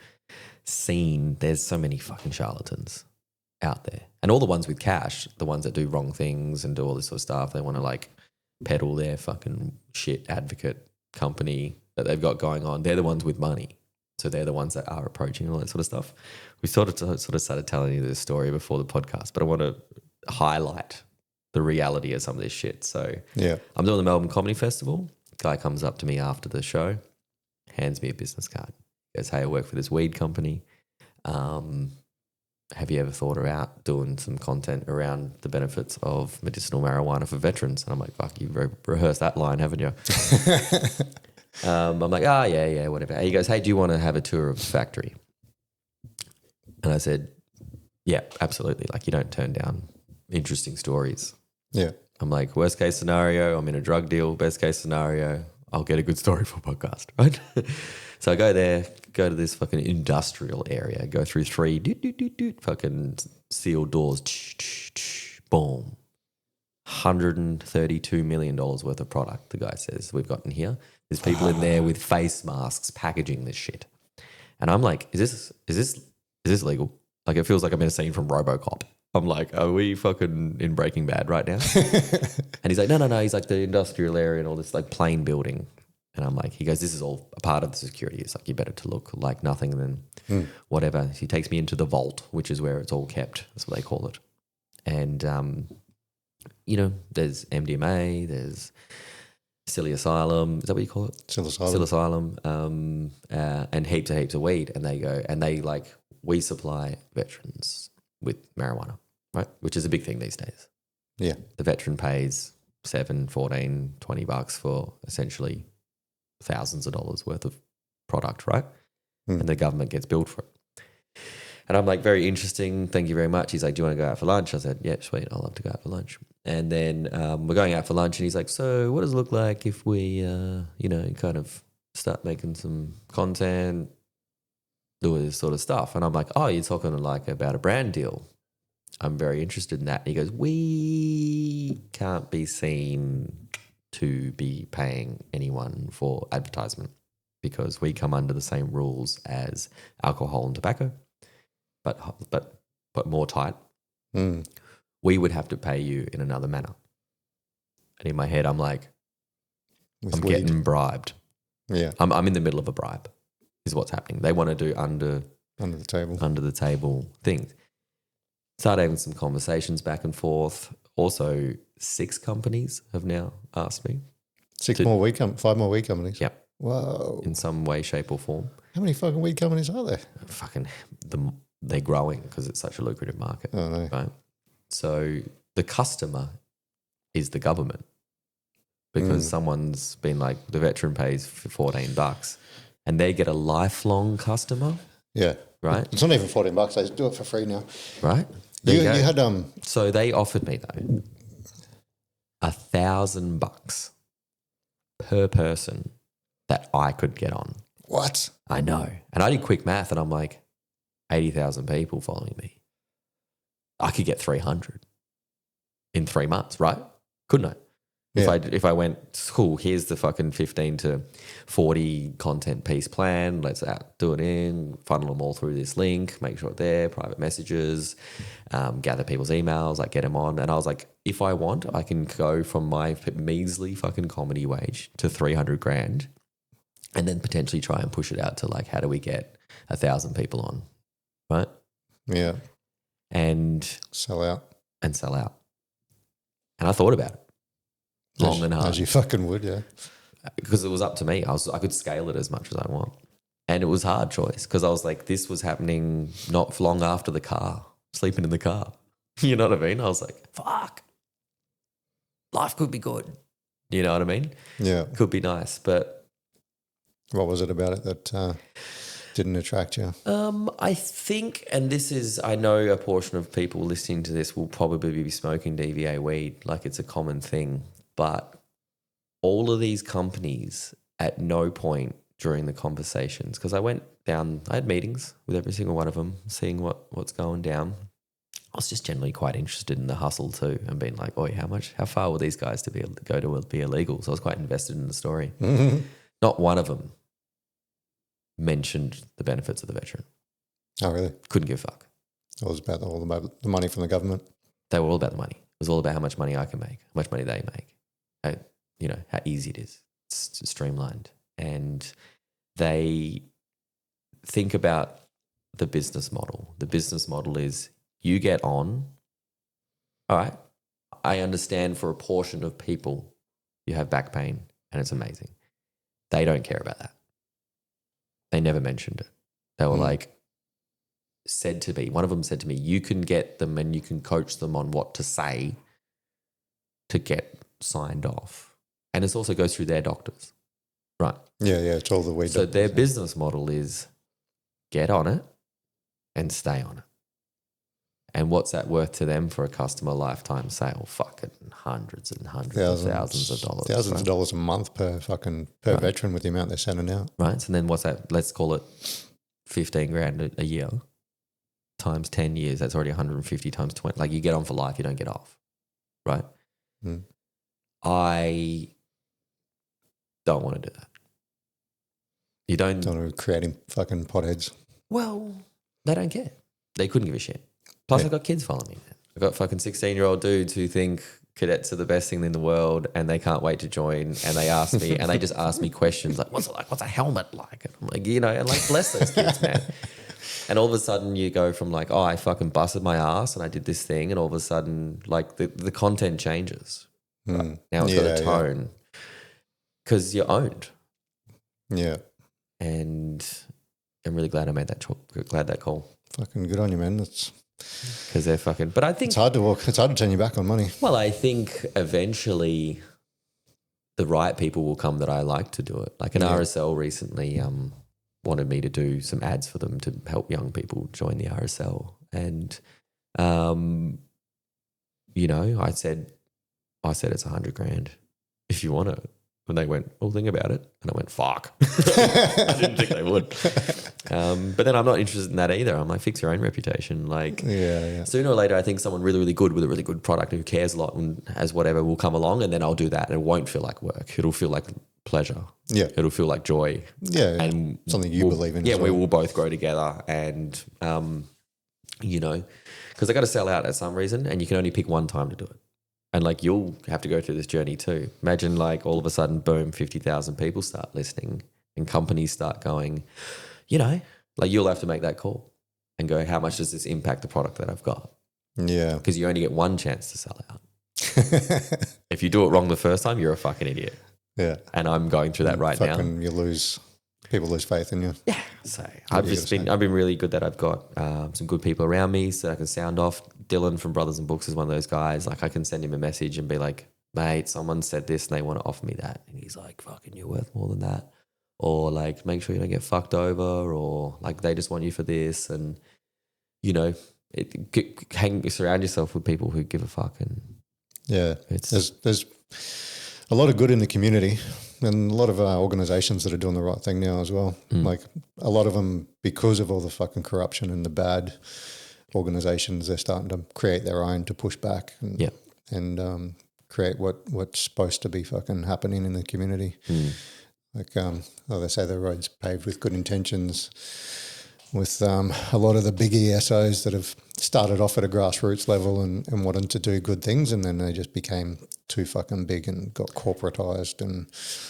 scene, there's so many fucking charlatans out there. And all the ones with cash, the ones that do wrong things and do all this sort of stuff, they want to like peddle their fucking shit advocate company that they've got going on. They're the ones with money. So they're the ones that are approaching all that sort of stuff. We sort of started telling you this story before the podcast, but I want to highlight the reality of some of this shit. So I'm doing the Melbourne Comedy Festival. Guy comes up to me after the show, hands me a business card. Goes, hey, I work for this weed company. Have you ever thought about doing some content around the benefits of medicinal marijuana for veterans? And I'm like, fuck, you've rehearsed that line, haven't you? I'm like, yeah, whatever. He goes, hey, do you want to have a tour of the factory? And I said, yeah, absolutely. Like, you don't turn down interesting stories. Yeah. I'm like, worst case scenario, I'm in a drug deal. Best case scenario, I'll get a good story for a podcast, right? So I go there, go to this fucking industrial area, go through 3 fucking sealed doors, boom. $132 million worth of product, the guy says, we've got in here. There's people in there with face masks packaging this shit. And I'm like, is this legal? Like, it feels like I'm in a scene from RoboCop. I'm like, are we fucking in Breaking Bad right now? And he's like, no. He's like, the industrial area and all this like plain building. And I'm like, he goes, this is all a part of the security. It's like, you better to look like nothing than whatever. He takes me into the vault, which is where it's all kept. That's what they call it. And, you know, there's MDMA, there's Silly Asylum. Is that what you call it? Still asylum. Still Asylum. And heaps of weed. And they go, and they like, we supply veterans with marijuana, right? Which is a big thing these days. Yeah. The veteran pays $7, $14, $20 for essentially thousands of dollars worth of product, right? And the government gets billed for it. And I'm like, very interesting. Thank you very much. He's like, do you want to go out for lunch? I said, yeah, sweet. I'd love to go out for lunch. And then we're going out for lunch and he's like, so what does it look like if we, kind of start making some content, do this sort of stuff? And I'm like, oh, you're talking like about a brand deal. I'm very interested in that. And he goes, we can't be seen to be paying anyone for advertisement because we come under the same rules as alcohol and tobacco, but more tight. We would have to pay you in another manner. And in my head, I'm like, I'm getting bribed. Yeah. I'm in the middle of a bribe is what's happening. They want to do under the table things. Started having some conversations back and forth. Also, 6 companies have now asked me. 5 more weed companies? Yep. Whoa. In some way, shape or form. How many fucking weed companies are there? They're growing because it's such a lucrative market. Oh, no. Right? So the customer is the government because someone's been like, the veteran pays for $14 and they get a lifelong customer. Yeah. Right? It's not even $14. They do it for free now. Right? You had So they offered me though $1,000 per person that I could get on. What? I know. And I did quick math and I'm like, 80,000 people following me. I could get 300 in 3 months, right? Couldn't I? Yeah. If I went, cool, here's the fucking 15 to 40 content piece plan. Let's do it in, funnel them all through this link, make sure it's there, private messages, gather people's emails, like get them on. And I was like, if I want, I can go from my measly fucking comedy wage to 300 grand and then potentially try and push it out to like, how do we get 1,000 people on, right? Yeah. And sell out. And I thought about it. Long and hard. As you fucking would, yeah. Because it was up to me. I could scale it as much as I want. And it was a hard choice because I was like, this was happening not long after the car, sleeping in the car. You know what I mean? I was like, fuck, life could be good. You know what I mean? Yeah. Could be nice. But what was it about it that didn't attract you? I think, and this is, I know a portion of people listening to this will probably be smoking DVA weed, like it's a common thing. But all of these companies at no point during the conversations, because I went down, I had meetings with every single one of them, seeing what's going down. I was just generally quite interested in the hustle too and being like, oh, how far were these guys to be able to go to be illegal? So I was quite invested in the story. Mm-hmm. Not one of them mentioned the benefits of the veteran. Oh, really? Couldn't give a fuck. It was all about the money from the government. They were all about the money. It was all about how much money I can make, how much money they make. How easy it is. It's streamlined. And they think about the business model. The business model is you get on, all right, I understand for a portion of people you have back pain and it's amazing. They don't care about that. They never mentioned it. They were one of them said to me, you can get them and you can coach them on what to say to get signed off. And it also goes through their doctors, right? Yeah, it's all the way. So their business model is get on it and stay on it. And what's that worth to them for a customer lifetime sale? Fucking hundreds and hundreds of thousands of dollars. Thousands of dollars a month per veteran with the amount they're sending out. Right. So then what's that? Let's call it 15 grand a year times 10 years. That's already 150 times 20. Like you get on for life, you don't get off. Right. Mm. I don't want to do that. You don't want to creating fucking potheads. Well, they don't care. They couldn't give a shit. Plus, I've got kids following me, man. I've got fucking 16-year-old dudes who think cadets are the best thing in the world and they can't wait to join. And they ask me, and they just ask me questions like, what's it like? What's a helmet like? And I'm like, and like, bless those kids, man. And all of a sudden you go from like, oh, I fucking busted my ass and I did this thing. And all of a sudden, like the content changes. Right? Now it's got a tone. because you're owned. Yeah. And I'm really glad I made that call. Fucking good on you, man. Because they're fucking. But I think it's hard to turn you back on money. Well, I think eventually the right people will come that I like to do it. Like an RSL recently wanted me to do some ads for them to help young people join the RSL. And, you know, I said it's $100,000 if you want it. And they went, well, think about it. And I went, fuck. I didn't think they would. But then I'm not interested in that either. I'm like, fix your own reputation. Like, sooner or later, I think someone really, really good with a really good product who cares a lot and has whatever will come along, and then I'll do that. And it won't feel like work. It'll feel like pleasure. Yeah. It'll feel like joy. Yeah. And something you believe in. Yeah, we will both grow together. And, you know, because I got to sell out at some reason, and you can only pick one time to do it. And like you'll have to go through this journey too. Imagine like all of a sudden, boom, 50,000 people start listening and companies start going, you know, like you'll have to make that call and go, how much does this impact the product that I've got? Yeah. Because you only get one chance to sell out. If you do it wrong the first time, you're a fucking idiot. Yeah. And I'm going through that right now. People lose faith in you. Yeah. So I've been really good that I've got some good people around me so I can sound off. Dylan from Brothers and Books is one of those guys. Like I can send him a message and be like, mate, someone said this and they want to offer me that. And he's like, fucking, you're worth more than that. Or like, make sure you don't get fucked over, or like they just want you for this. And, you know, surround yourself with people who give a fuck. And there's a lot of good in the community. And a lot of organisations that are doing the right thing now as well. Like a lot of them, because of all the fucking corruption and the bad organisations, they're starting to create their own to push back and create what's supposed to be fucking happening in the community. Like they say the road's paved with good intentions, with a lot of the big ESOs that have started off at a grassroots level and wanted to do good things, and then they just became too fucking big and got corporatized. And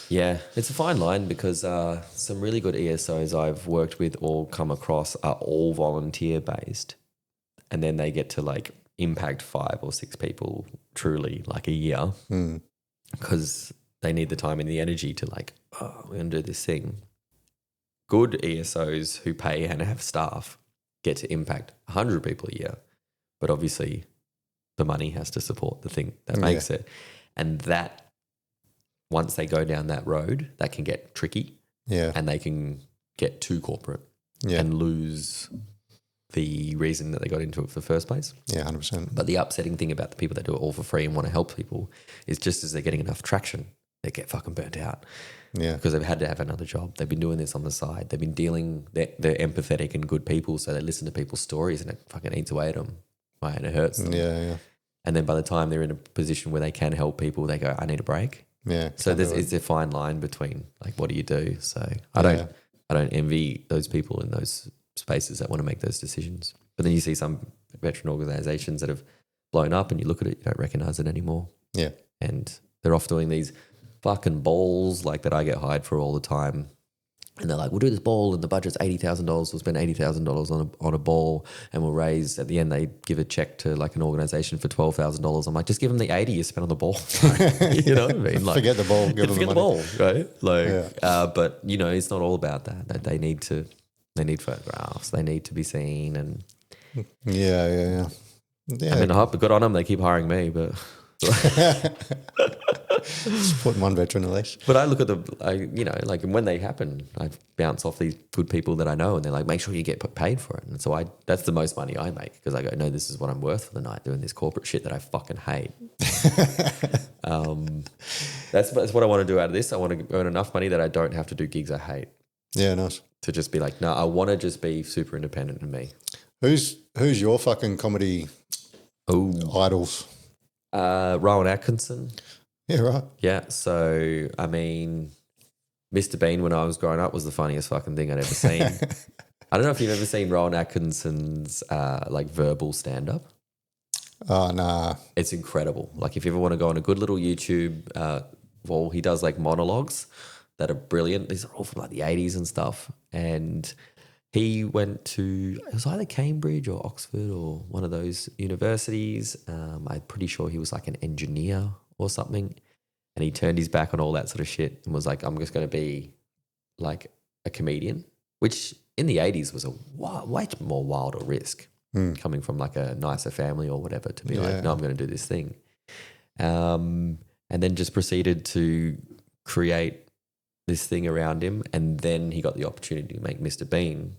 yeah, it's a fine line because some really good ESOs I've worked with or come across are all volunteer based, and then they get to like impact 5 or 6 people truly like a year because they need the time and the energy to like, oh, we're going to do this thing. Good ESOs who pay and have staff get to impact 100 people a year, but obviously the money has to support the thing that makes it. And that, once they go down that road, that can get tricky and they can get too corporate and lose the reason that they got into it for the first place. Yeah, 100%. But the upsetting thing about the people that do it all for free and want to help people is just as they're getting enough traction, they get fucking burnt out. Yeah. Because they've had to have another job. They've been doing this on the side. They've been they're empathetic and good people, so they listen to people's stories and it fucking eats away at them, right? And it hurts them. Yeah. And then by the time they're in a position where they can help people, they go, I need a break. Yeah. So it's a fine line between like, what do you do? So I don't envy those people in those spaces that want to make those decisions. But then you see some veteran organisations that have blown up and you look at it, you don't recognise it anymore. Yeah. And they're off doing these fucking balls like that I get hired for all the time. And they're like, we'll do this ball and the budget's $80,000. We'll spend $80,000 on a ball and we'll raise, at the end they give a check to like an organisation for $12,000. I'm like, just give them the 80 you spent on the ball. You know what I mean? Like, forget the ball. Forget the ball, right? Like, but you know, it's not all about that. They need photographs. They need to be seen. And yeah. I mean, good on them. They keep hiring me, but just putting one veteran at least. But I look at like when they happen, I bounce off these good people that I know, and they're like, make sure you get paid for it. And so that's the most money I make because I go, no, this is what I'm worth for the night doing this corporate shit that I fucking hate. That's what I want to do out of this. I want to earn enough money that I don't have to do gigs I hate. Yeah, nice. To just be like, no, I want to just be super independent in me. Who's your fucking comedy idols? Rowan Atkinson. Yeah, right. Yeah, so, I mean, Mr. Bean when I was growing up was the funniest fucking thing I'd ever seen. I don't know if you've ever seen Rowan Atkinson's like verbal stand-up. Oh, nah. It's incredible. Like if you ever want to go on a good little YouTube, he does like monologues that are brilliant. These are all from like the 80s and stuff. And he went to, it was either Cambridge or Oxford or one of those universities. I'm pretty sure he was like an engineer or something. And he turned his back on all that sort of shit and was like, I'm just going to be like a comedian, which in the 80s was a way more wilder risk coming from like a nicer family or whatever to be like, no, I'm going to do this thing. And then just proceeded to create this thing around him. And then he got the opportunity to make Mr. Bean.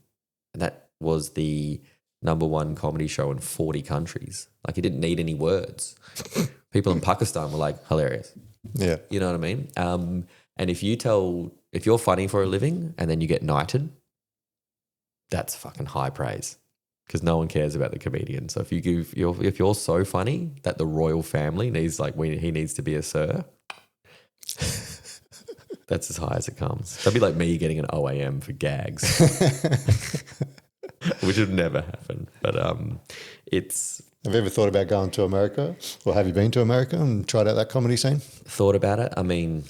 And that was the #1 comedy show in 40 countries. Like, he didn't need any words. People in Pakistan were like, hilarious. Yeah. You know what I mean? And if you're funny for a living and then you get knighted, that's fucking high praise, because no one cares about the comedian. So if you're so funny that the royal family needs, like, he needs to be a sir, that's as high as it comes. That'd be like me getting an OAM for gags, which would never happen. But it's. Have you ever thought about going to America, or have you been to America and tried out that comedy scene? Thought about it. I mean,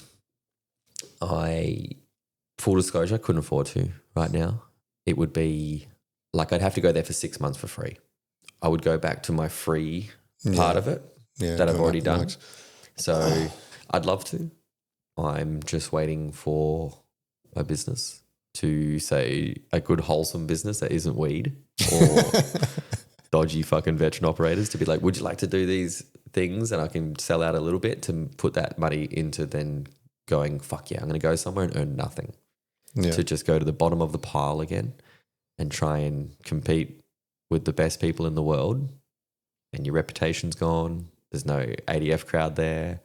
full disclosure, I couldn't afford to right now. It would be like I'd have to go there for 6 months for free. I would go back to my free part of it that I've already done. So I'd love to. I'm just waiting for my business to say a good wholesome business that isn't weed or dodgy fucking veteran operators to be like, would you like to do these things? And I can sell out a little bit to put that money into then going, fuck yeah, I'm going to go somewhere and earn nothing. Yeah. To just go to the bottom of the pile again and try and compete with the best people in the world, and your reputation's gone. There's no ADF crowd there.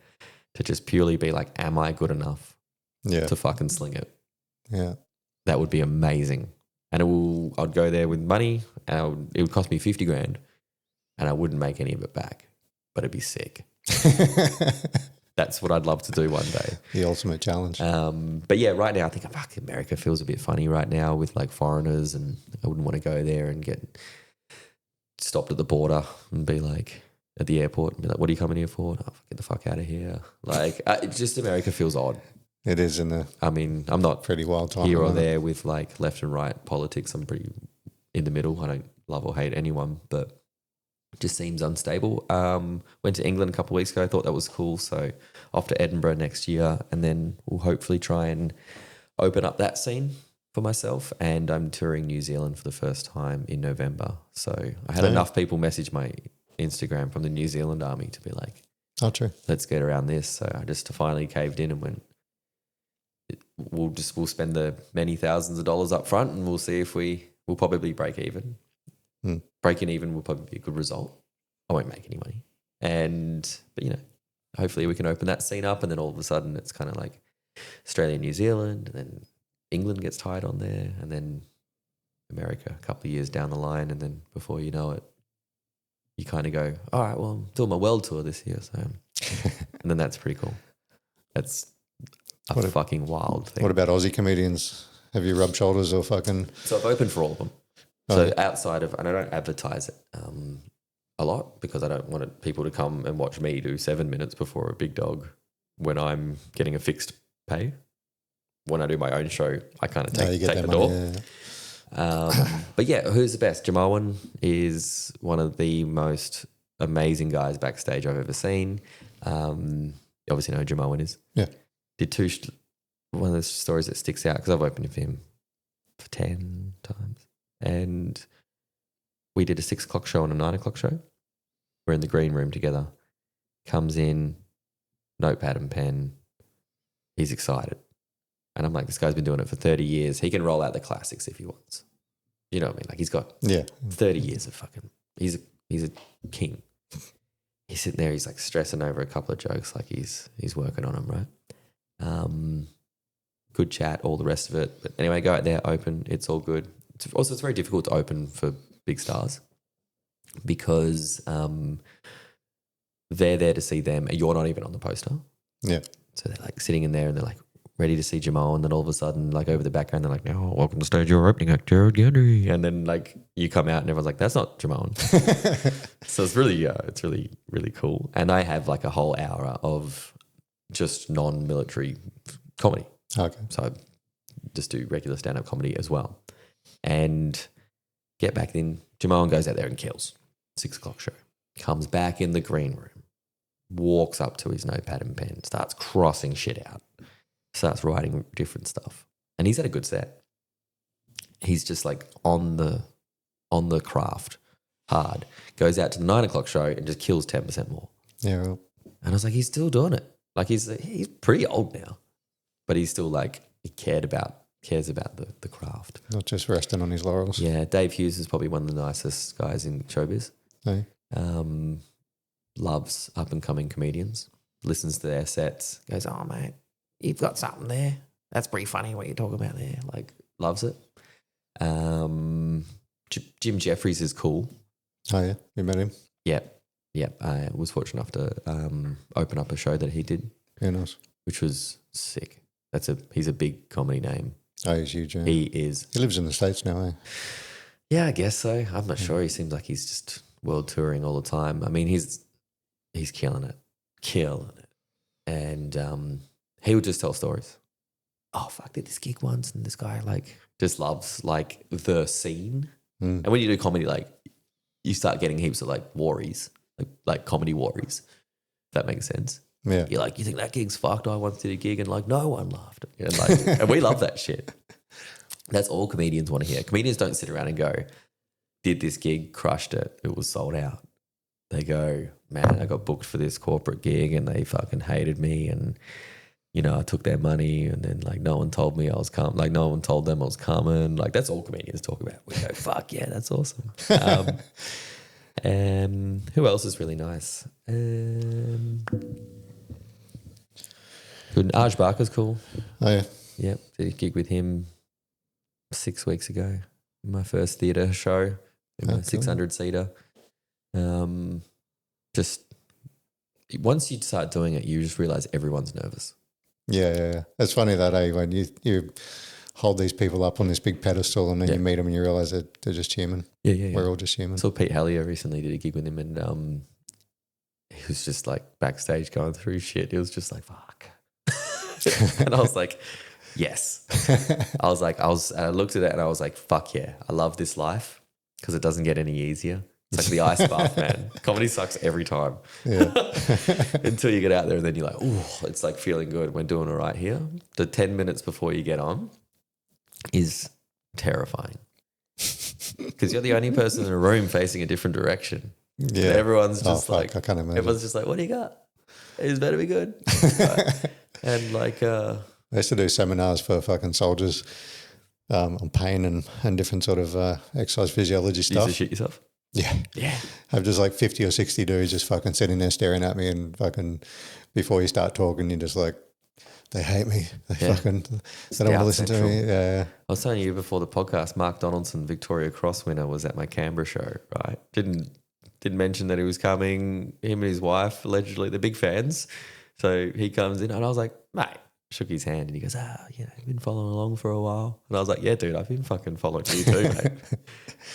To just purely be like, am I good enough to fucking sling it? Yeah. That would be amazing. And I'd go there with money and it would cost me 50 grand and I wouldn't make any of it back, but it'd be sick. That's what I'd love to do one day. The ultimate challenge. But yeah, right now I think America feels a bit funny right now with like foreigners, and I wouldn't want to go there and get stopped at the border and be like at the airport and be like, what are you coming here for? Oh, get the fuck out of here. Like it's just America feels odd. It is I mean, I'm not pretty wild time here or there with like left and right politics. I'm pretty in the middle. I don't love or hate anyone, but it just seems unstable. Went to England a couple of weeks ago. I thought that was cool. So off to Edinburgh next year, and then we'll hopefully try and open up that scene for myself. And I'm touring New Zealand for the first time in November. So I had enough people message my Instagram from the New Zealand army to be like, oh, true, let's get around this. So I just finally caved in and went, we'll spend the many thousands of dollars up front and we'll see if we'll probably break even. Breaking even will probably be a good result. I won't make any money. But hopefully we can open that scene up, and then all of a sudden it's kind of like Australia, New Zealand, and then England gets tied on there, and then America a couple of years down the line, and then before you know it, you kind of go, all right, well, I'm doing my world tour this year. So, and then that's pretty cool. That's a fucking wild thing. What about Aussie comedians? Have you rubbed shoulders or fucking... So I've opened for all of them. So outside of, and I don't advertise it a lot because I don't want people to come and watch me do 7 minutes before a big dog when I'm getting a fixed pay. When I do my own show, I kind of take the door. But yeah, who's the best? Jamoan is one of the most amazing guys backstage I've ever seen. You obviously know who Jamoan is. Yeah. Did one of the stories that sticks out because I've opened for him for 10 times. And we did a 6 o'clock show and a 9 o'clock show. We're in the green room together. Comes in, notepad and pen. He's excited. And I'm like, this guy's been doing it for 30 years. He can roll out the classics if he wants. You know what I mean? Like he's got 30 years of fucking, he's a king. He's sitting there, he's like stressing over a couple of jokes like he's working on them, right? Good chat, all the rest of it. But anyway, go out there, open, it's all good. It's very difficult to open for big stars because they're there to see them and you're not even on the poster. Yeah. So they're like sitting in there and they're like ready to see Jamal, and then all of a sudden, like over the background, they're like, "Oh, welcome to stage your opening act, Jarryd Goundrey." And then like you come out and everyone's like, "That's not Jamal." So it's really, really cool. And I have like a whole hour of just non-military comedy. Okay. So I just do regular stand-up comedy as well. And get back in, Jamal goes out there and kills. 6 o'clock show. Comes back in the green room. walks up to his notepad and pen, starts crossing shit out, starts writing different stuff. And he's had a good set. He's just like on the craft hard, goes out to the 9 o'clock show and just kills 10% more. Yeah. Well. And I was like, he's still doing it. Like he's pretty old now, but he's still like, he cares about the craft. Not just resting on his laurels. Yeah. Dave Hughes is probably one of the nicest guys in showbiz. Hey. Loves up and coming comedians, listens to their sets, goes, oh mate, you've got something there. That's pretty funny what you're talking about there. Like, loves it. Jim Jeffries is cool. Oh yeah, you met him? Yep. I was fortunate enough to open up a show that he did. Yeah, nice. Which was sick. He's a big comedy name. Oh, he's huge. Yeah. He is. He lives in the States now, eh? Yeah, I guess so. I'm not sure. He seems like he's just world touring all the time. I mean, he's killing it. And he would just tell stories. Oh, fuck, did this gig once and this guy like just loves like the scene. And when you do comedy, like you start getting heaps of like worries, like comedy worries, if that makes sense. Yeah. You're like, you think that gig's fucked? I once did a gig and like no one laughed. And, like, and we love that shit. That's all comedians want to hear. Comedians don't sit around and go, did this gig, crushed it, it was sold out. They go, man, I got booked for this corporate gig and they fucking hated me and, you know, I took their money and then like no one told me I was coming. Like no one told them I was coming. Like that's all comedians talk about. We go, fuck yeah, that's awesome. Who else is really nice? Aj Barker's cool. Oh yeah. Yep, did a gig with him 6 weeks ago. My first theatre show, in my 600-seater. Just once you start doing it, you just realise everyone's nervous. Yeah. It's funny that when you hold these people up on this big pedestal and then you meet them and you realise that they're just human. Yeah. We're all just human. I saw Pete Hallier recently did a gig with him and he was just like backstage going through shit. He was just like, fuck. And I was like, yes. I looked at it and I was like, fuck yeah, I love this life because it doesn't get any easier. It's like the ice bath, man. Comedy sucks every time. Yeah. Until you get out there and then you're like, oh, it's like feeling good. We're doing all right here. The 10 minutes before you get on is terrifying because you're the only person in a room facing a different direction. Yeah. And everyone's just I can't imagine. Everyone's just like, what do you got? It's better be good. And like... I used to do seminars for fucking soldiers on pain and different sort of exercise physiology stuff. You used to shit yourself? Yeah. I have just like 50 or 60 dudes just fucking sitting there staring at me and fucking before you start talking, you're just like, they hate me. They fucking, they don't want to listen to me. Yeah. I was telling you before the podcast, Mark Donaldson, Victoria Cross winner, was at my Canberra show, right? Didn't mention that he was coming, him and his wife, allegedly, they're big fans. So he comes in and I was like, mate, shook his hand and he goes, you've been following along for a while. And I was like, yeah, dude, I've been fucking following you too, mate.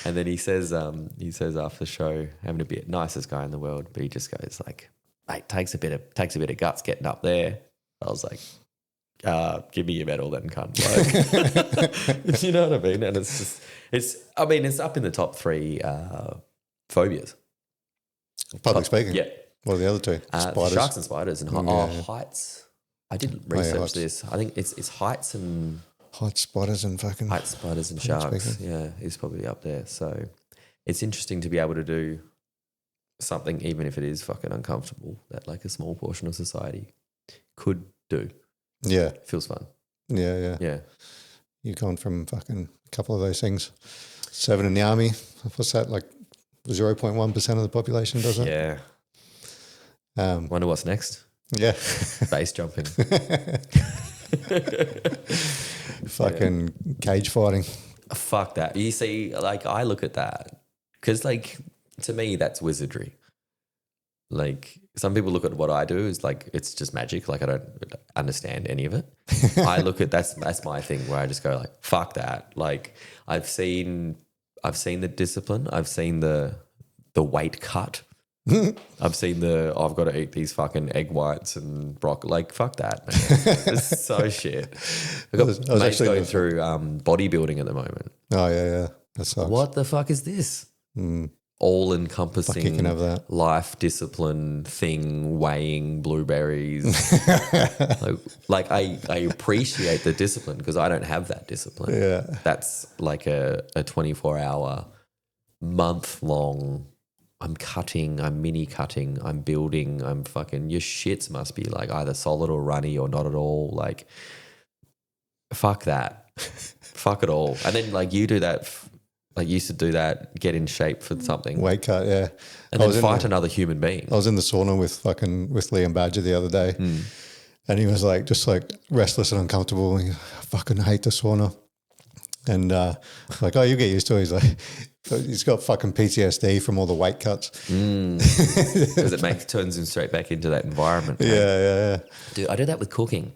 And then he says after the show, having a beer, nicest guy in the world, but he just goes like, mate, takes a bit of guts getting up there. I was like, give me your medal then, cunt. Like, you know what I mean? And it's up in the top 3 phobias. Public speaking? Yeah. What are the other 2? Spiders? Sharks and spiders and heights. I didn't research this. I think it's heights and... Heights, spiders and fucking... Heights, spiders and sharks. Speaking. Yeah, is probably up there. So it's interesting to be able to do something, even if it is fucking uncomfortable, that like a small portion of society could do. Yeah. Feels fun. Yeah. You've gone from fucking a couple of those things. 7 in the army. What's that, like 0.1% of the population does it? Yeah. Wonder what's next. Yeah. Base jumping. Fucking cage fighting. Fuck that. You see, like I look at that because like to me that's wizardry. Like some people look at what I do as like it's just magic. Like I don't understand any of it. I look at that's my thing where I just go like fuck that. Like I've seen the discipline. I've seen the weight cut. I've seen I've got to eat these fucking egg whites and broccoli. Like, fuck that, man. It's so shit. I've got mates going through bodybuilding at the moment. Oh, yeah. That sucks. What the fuck is this? all-encompassing life discipline thing, weighing blueberries. I appreciate the discipline because I don't have that discipline. Yeah. That's like a 24-hour, month-long, I'm cutting, I'm mini cutting, I'm building, I'm fucking, your shits must be like either solid or runny or not at all. Like, fuck that. Fuck it all. And then like you do that, like you used to do that, get in shape for something. Weight cut, yeah. And then fight another human being. I was in the sauna with Liam Badger the other day and he was like, just like restless and uncomfortable. And I fucking hate the sauna. And like, oh, you get used to it. He's like, he's got fucking PTSD from all the weight cuts. Because it turns him straight back into that environment. Right? Yeah. Dude, I do that with cooking.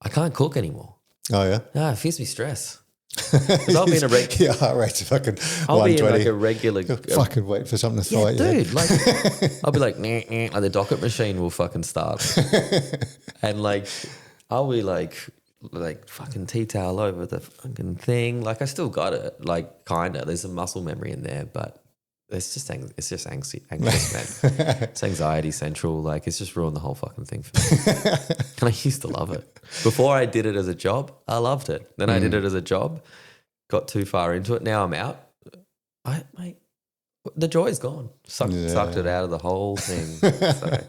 I can't cook anymore. Oh, yeah? No, it feels me stress. Because I'll be in a regular... Yeah, heart rate's fucking I'll be 120. in like a regular... fucking wait for something to throw at you. Dude, like, I'll be like, like the docket machine will fucking start. And like, I'll be like fucking tea towel over the fucking thing. Like I still got it, like kind of. There's a muscle memory in there, but it's just anxious, man. It's anxiety central. Like it's just ruined the whole fucking thing for me. And I used to love it. Before I did it as a job, I loved it. Then I did it as a job, got too far into it. Now I'm out. Mate, the joy's gone. Sucked it out of the whole thing. So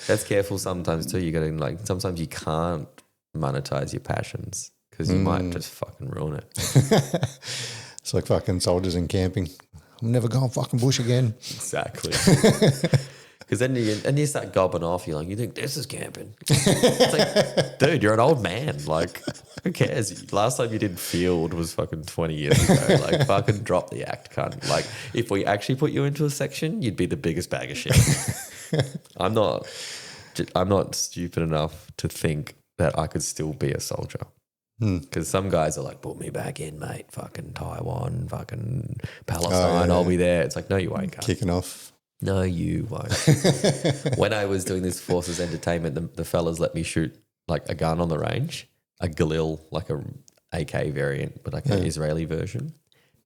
that's careful sometimes too. You got to like, sometimes you can't monetize your passions because you might just fucking ruin it. It's like fucking soldiers in camping. I'm never going fucking bush again. Exactly. Because then you start gobbing off. You're like, you think this is camping? It's like, dude, you're an old man. Like, who cares? Last time you did field was fucking 20 years ago. Like, fucking drop the act, cunt. Like, if we actually put you into a section, you'd be the biggest bag of shit. I'm not stupid enough to think that I could still be a soldier. Because some guys are like, put me back in, mate. Fucking Taiwan, fucking Palestine, I'll be there. It's like, no, you won't. Kicking off. No, you won't. When I was doing this Forces Entertainment, the fellas let me shoot like a gun on the range, a Galil, like a AK variant, but like an Israeli version.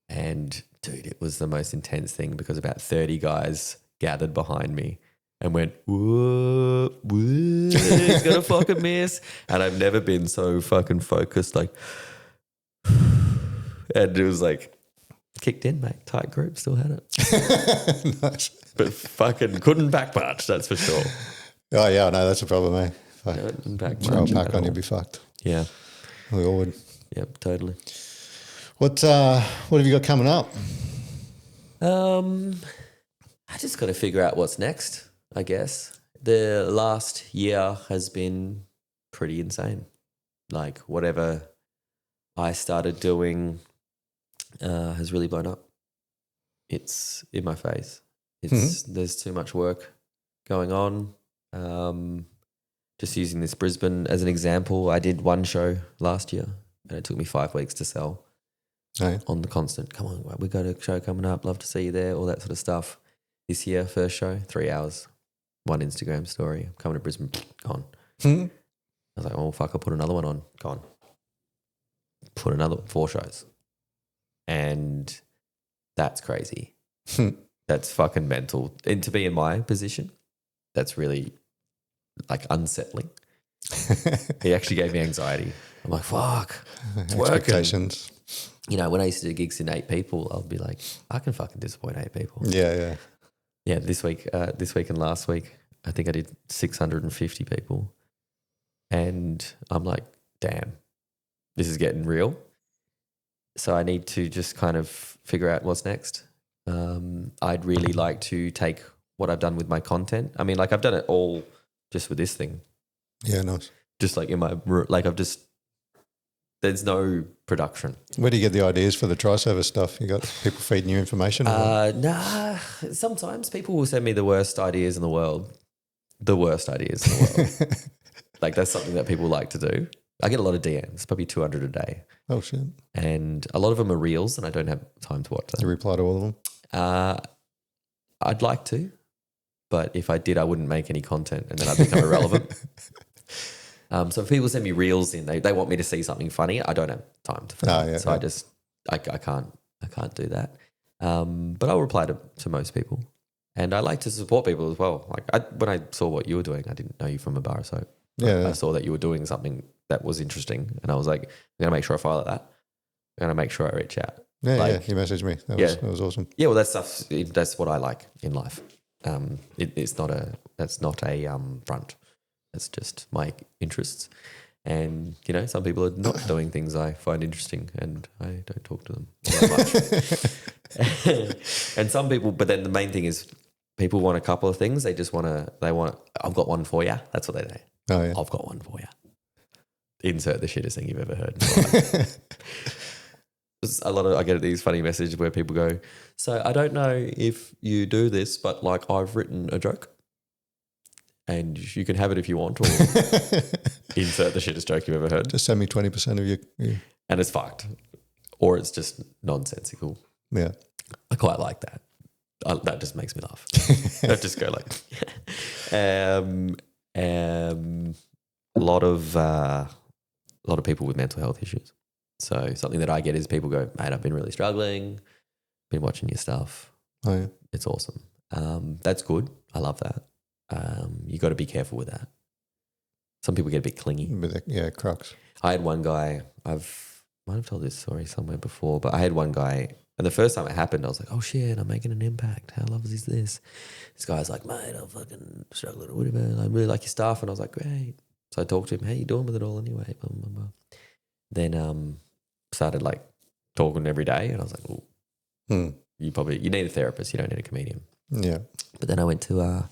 And dude, it was the most intense thing because about 30 guys gathered behind me and went, whoa, he's gonna fucking miss. And I've never been so fucking focused, like, and it was like, kicked in, mate. Tight group, still had it. Nice. But fucking couldn't back punch, that's for sure. Oh, yeah, no, that's a problem, eh? Throw a pack on, you'd be fucked. Yeah. We all would. Yep, totally. What have you got coming up? I just got to figure out what's next, I guess. The last year has been pretty insane. Like whatever I started doing has really blown up. It's in my face. There's too much work going on. Just using this Brisbane as an example, I did one show last year and it took me 5 weeks to sell on the constant. Come on, we got a show coming up. Love to see you there, all that sort of stuff. This year, first show, 3 hours, one Instagram story. I'm coming to Brisbane, gone. I was like, oh, fuck, I'll put another one on, gone. Put another 4 shows. And that's crazy. That's fucking mental. And to be in my position, that's really like unsettling. It actually gave me anxiety. I'm like, fuck, it's Expectations. working. You know, when I used to do gigs in 8 people, I'll be like, I can fucking disappoint 8 people. Yeah. Yeah, this week and last week, I think I did 650 people. And I'm like, damn, this is getting real. So I need to just kind of figure out what's next. I'd really like to take what I've done with my content. I mean, like I've done it all just with this thing. Yeah, nice. Just like there's no production. Where do you get the ideas for the tri-service stuff? You got people feeding you information? Nah, sometimes people will send me the worst ideas in the world. The worst ideas in the world. Like that's something that people like to do. I get a lot of DMs, probably 200 a day. Oh, shit. And a lot of them are reels and I don't have time to watch them. You reply to all of them? I'd like to, but if I did, I wouldn't make any content and then I'd become irrelevant. So if people send me reels in, they want me to see something funny. I don't have time to film. Yeah, so I can't do that. But I'll reply to most people. And I like to support people as well. Like when I saw what you were doing, I didn't know you from a bar of soap. Yeah. I saw that you were doing something that was interesting, and I was like, I'm going to make sure I follow that. I'm going to make sure I reach out. Yeah, like, you messaged me. That was awesome. Yeah, well, that's what I like in life. That's not a front. It's just my interests. And, you know, some people are not doing things I find interesting, and I don't talk to them that much. And some people, but then the main thing is people want a couple of things. I've got one for you. That's what they say. Oh, yeah. I've got one for you. Insert the shittest thing you've ever heard. I get these funny messages where people go, so I don't know if you do this, but like I've written a joke and you can have it if you want, or insert the shittest joke you've ever heard. Just send me 20% of your... And it's fucked. Or it's just nonsensical. Yeah. I quite like that. That just makes me laugh. I just go like... A lot of people with mental health issues. So something that I get is people go, mate, I've been really struggling, been watching your stuff. Oh, yeah. It's awesome. That's good. I love that. You got to be careful with that. Some people get a bit clingy. Yeah, crux. I had one guy, might have told this story somewhere before, but I had one guy, and the first time it happened, I was like, oh shit, I'm making an impact. How lovely is this? This guy's like, mate, I'm fucking struggling or whatever. I really like your stuff. And I was like, great. So I talked to him, how you doing with it all anyway? Blah, blah, blah. Then started like talking every day, and I was like, oh, you need a therapist, you don't need a comedian. Yeah. But then I went to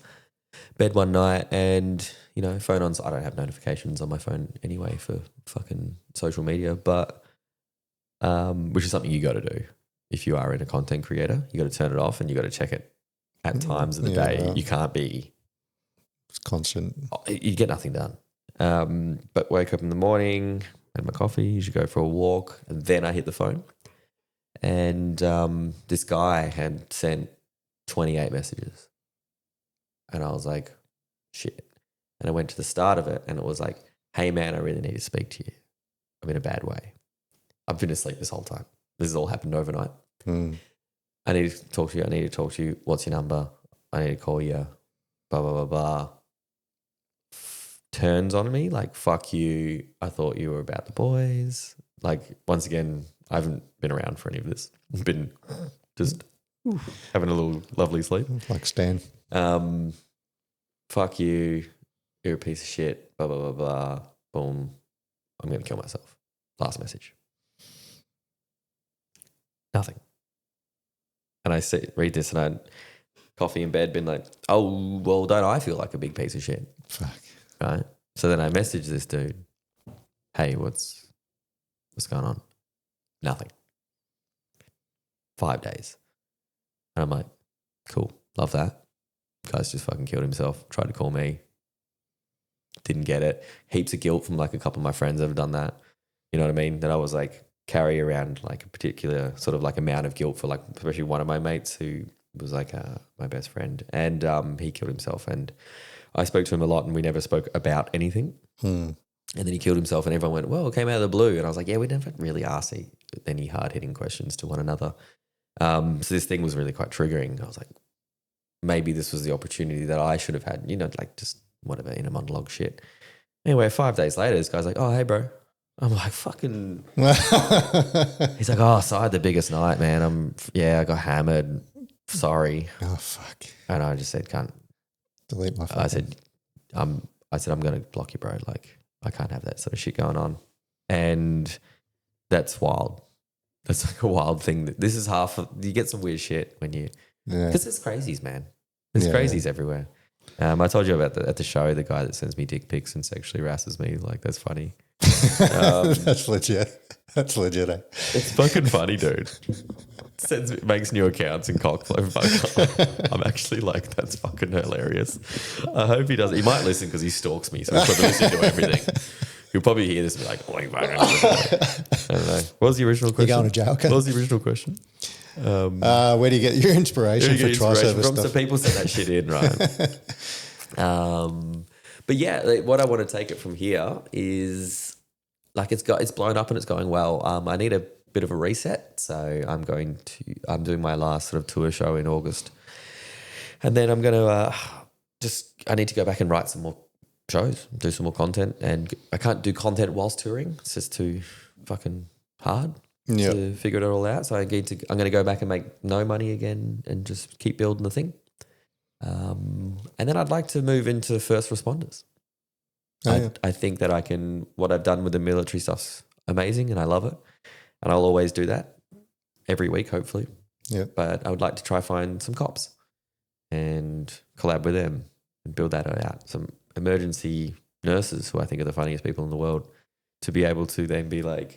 bed one night, and you know, phone on. I don't have notifications on my phone anyway for fucking social media, but which is something you got to do if you are in a content creator. You got to turn it off, and you got to check it at times of the day. Right. You can't be. It's constant. You get nothing done. But wake up in the morning, had my coffee, you should go for a walk, and then I hit the phone. And this guy had sent 28 messages. And I was like, shit. And I went to the start of it, and it was like, hey man, I really need to speak to you. I'm in a bad way. I've been asleep this whole time. This has all happened overnight. I need to talk to you. What's your number? I need to call you. Blah, blah, blah, blah. Turns on me like, fuck you. I thought you were about the boys. Like, once again, I haven't been around for any of this. I've been just having a little lovely sleep. Like Stan. Fuck you. You're a piece of shit. Blah, blah, blah, blah. Boom. I'm going to kill myself. Last message. Nothing. And I read this, and I had coffee in bed, been like, oh, well, don't I feel like a big piece of shit? Fuck. Right. So then I messaged this dude, hey, what's going on? Nothing. 5 days. And I'm like, cool, love that. Guy's just fucking killed himself. Tried to call me. Didn't get it. Heaps of guilt from like a couple of my friends that have done that. You know what I mean? That I was like carry around like a particular sort of like amount of guilt for like, especially one of my mates who was like my best friend, and he killed himself, and I spoke to him a lot, and we never spoke about anything. And then he killed himself, and everyone went, well, it came out of the blue. And I was like, yeah, we never really asked any hard-hitting questions to one another. So this thing was really quite triggering. I was like, maybe this was the opportunity that I should have had, you know, like just whatever, in a monologue shit. Anyway, 5 days later, this guy's like, oh, hey, bro. I'm like, fucking. He's like, oh, so I had the biggest night, man. I got hammered. Sorry. Oh, fuck. And I just said, can't. Delete my phone. I said, I'm going to block you, bro. Like, I can't have that sort of shit going on. And that's wild. That's like a wild thing. This is you get some weird shit when you, because there's crazies, man. There's crazies everywhere. I told you about at the show, the guy that sends me dick pics and sexually harasses me. Like, that's funny. That's legit. That's legit. Eh? It's fucking funny, dude. Makes new accounts and cockflow. I'm actually like, that's fucking hilarious. I hope he does. He might listen because he stalks me, so he's probably listening to everything. He'll probably hear this and be like, oh, I don't know. What was the original question? You're going to jail. What was the original question? Where do you get your inspiration for tri-service stuff? So people send that shit in, right? But yeah, what I want to take it from here is like it's blown up and it's going well. I need a bit of a reset. So I'm doing my last sort of tour show in August. And then I'm going to I need to go back and write some more shows, do some more content. And I can't do content whilst touring. It's just too fucking hard to figure it all out. So I'm going to go back and make no money again and just keep building the thing. And then I'd like to move into first responders. I think that what I've done with the military stuff's amazing and I love it. And I'll always do that every week, hopefully. Yeah. But I would like to try find some cops and collab with them and build that out. Some emergency nurses, who I think are the funniest people in the world, to be able to then be like,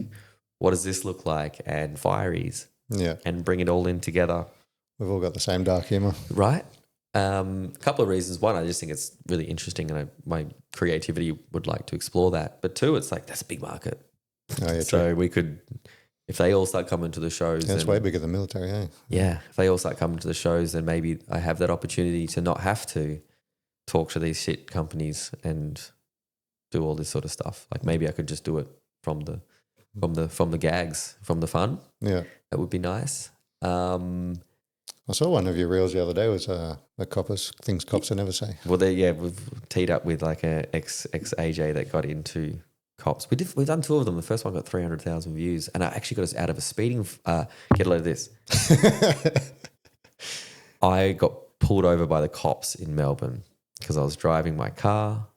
what does this look like? And fireys. Yeah. And bring it all in together. We've all got the same dark humour. Right. A couple of reasons. One, I just think it's really interesting and my creativity would like to explore that. But two, it's like, that's a big market. Oh, yeah, so true. we could, if they all start coming to the shows. That's way bigger than military, eh? Yeah. If they all start coming to the shows, then maybe I have that opportunity to not have to talk to these shit companies and do all this sort of stuff. Like maybe I could just do it from the gags, from the fun. Yeah. That would be nice. I saw one of your reels the other day was the things cops will never say. Well, we've teed up with like a ex AJ that got into cops. We've done two of them. The first one got 300,000 views, and I actually got us out of a speeding. Get a load of this. I got pulled over by the cops in Melbourne because I was driving my car,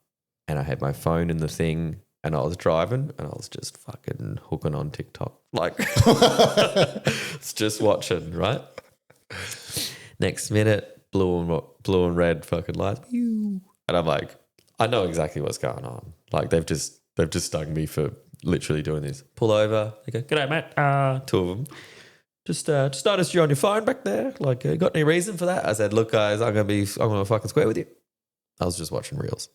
and I had my phone in the thing, and I was driving, and I was just fucking hooking on TikTok, like it's just watching, right? Next minute, blue and red fucking lights, and I'm like, I know exactly what's going on. Like they've just stung me for literally doing this. Pull over, they go, "G'day, mate." Two of them. Just noticed you're on your phone back there. Like, you got any reason for that? I said, "Look, guys, I'm gonna fucking square with you." I was just watching reels.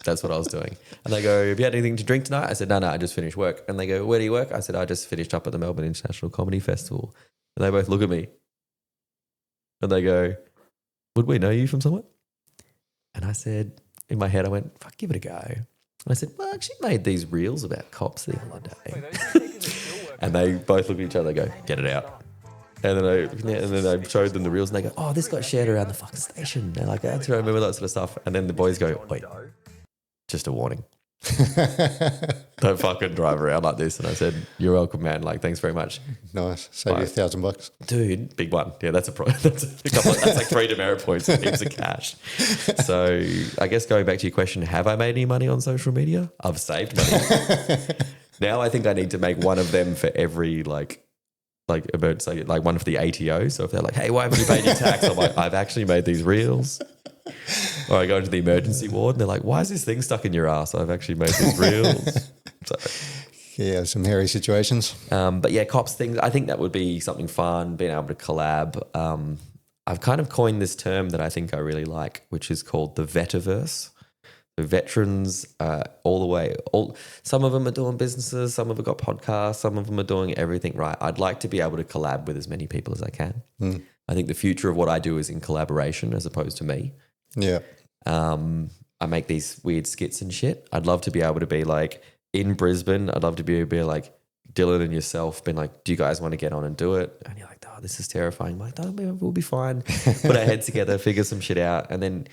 That's what I was doing. And they go, "Have you had anything to drink tonight?" I said, No, I just finished work. And they go, "Where do you work?" I said, "I just finished up at the Melbourne International Comedy Festival." And they both look at me and they go, "Would we know you from somewhere?" And I said, in my head, I went, "Fuck, give it a go." And I said, "Well, I actually made these reels about cops the other day." And they both look at each other and go, "Get it out." And then I showed them the reels and they go, "Oh, this got shared around the fucking station." And like, "That's right, I remember that sort of stuff." And then the boys go, "Wait, just a warning. Don't fucking drive around like this." And I said, "You're welcome, man. Like, thanks very much." Nice. Save you $1,000. Dude, big one. Yeah, that's that's like 3 demerit points and heaps of cash. So I guess going back to your question, have I made any money on social media? I've saved money. Now I think I need to make one of them for every like emergency, like one for the ATO. So if they're like, "Hey, why haven't you paid your tax?" I'm like, "I've actually made these reels." Or I go into the emergency ward and they're like, "Why is this thing stuck in your ass?" I've actually made these reels. So, yeah, some hairy situations. But yeah, cops things, I think that would be something fun, being able to collab. I've kind of coined this term that I think I really like, which is called the vetiverse. The veterans all the way. Some of them are doing businesses, some of them got podcasts, some of them are doing everything right. I'd like to be able to collab with as many people as I can. I think the future of what I do is in collaboration as opposed to me. Yeah. I make these weird skits and shit. I'd love to be able to be like in Brisbane. I'd love to be able to be like Dylan and yourself being like, "Do you guys want to get on and do it?" And you're like, "Oh, this is terrifying." I'm like, "No, we'll be fine." Put our heads together, figure some shit out. And then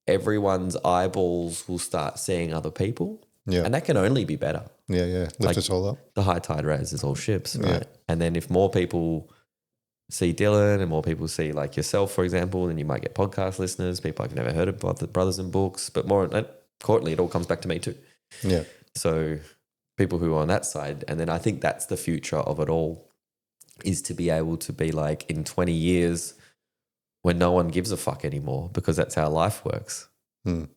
everyone's eyeballs will start seeing other people. Yeah. And that can only be better. Yeah, yeah. Lift us all up. The high tide raises all ships, right? Yeah. And then if more people see Dylan and more people see like yourself, for example, then you might get podcast listeners, people I've never heard of, Brothers in Books, but more importantly, it all comes back to me too. Yeah. So people who are on that side, and then I think that's the future of it all, is to be able to be like in 20 years when no one gives a fuck anymore, because that's how life works. To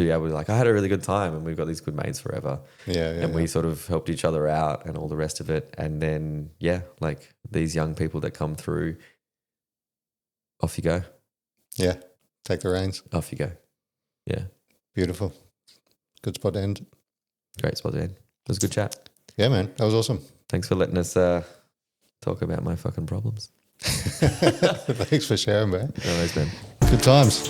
be able to like, I had a really good time and we've got these good mates forever. And we sort of helped each other out and all the rest of it. And then, like these young people that come through, off you go. Yeah. Take the reins. Off you go. Yeah. Beautiful. Good spot to end. Great spot to end. It was a good chat. Yeah, man. That was awesome. Thanks for letting us talk about my fucking problems. Thanks for sharing, man. No worries, man. Good times.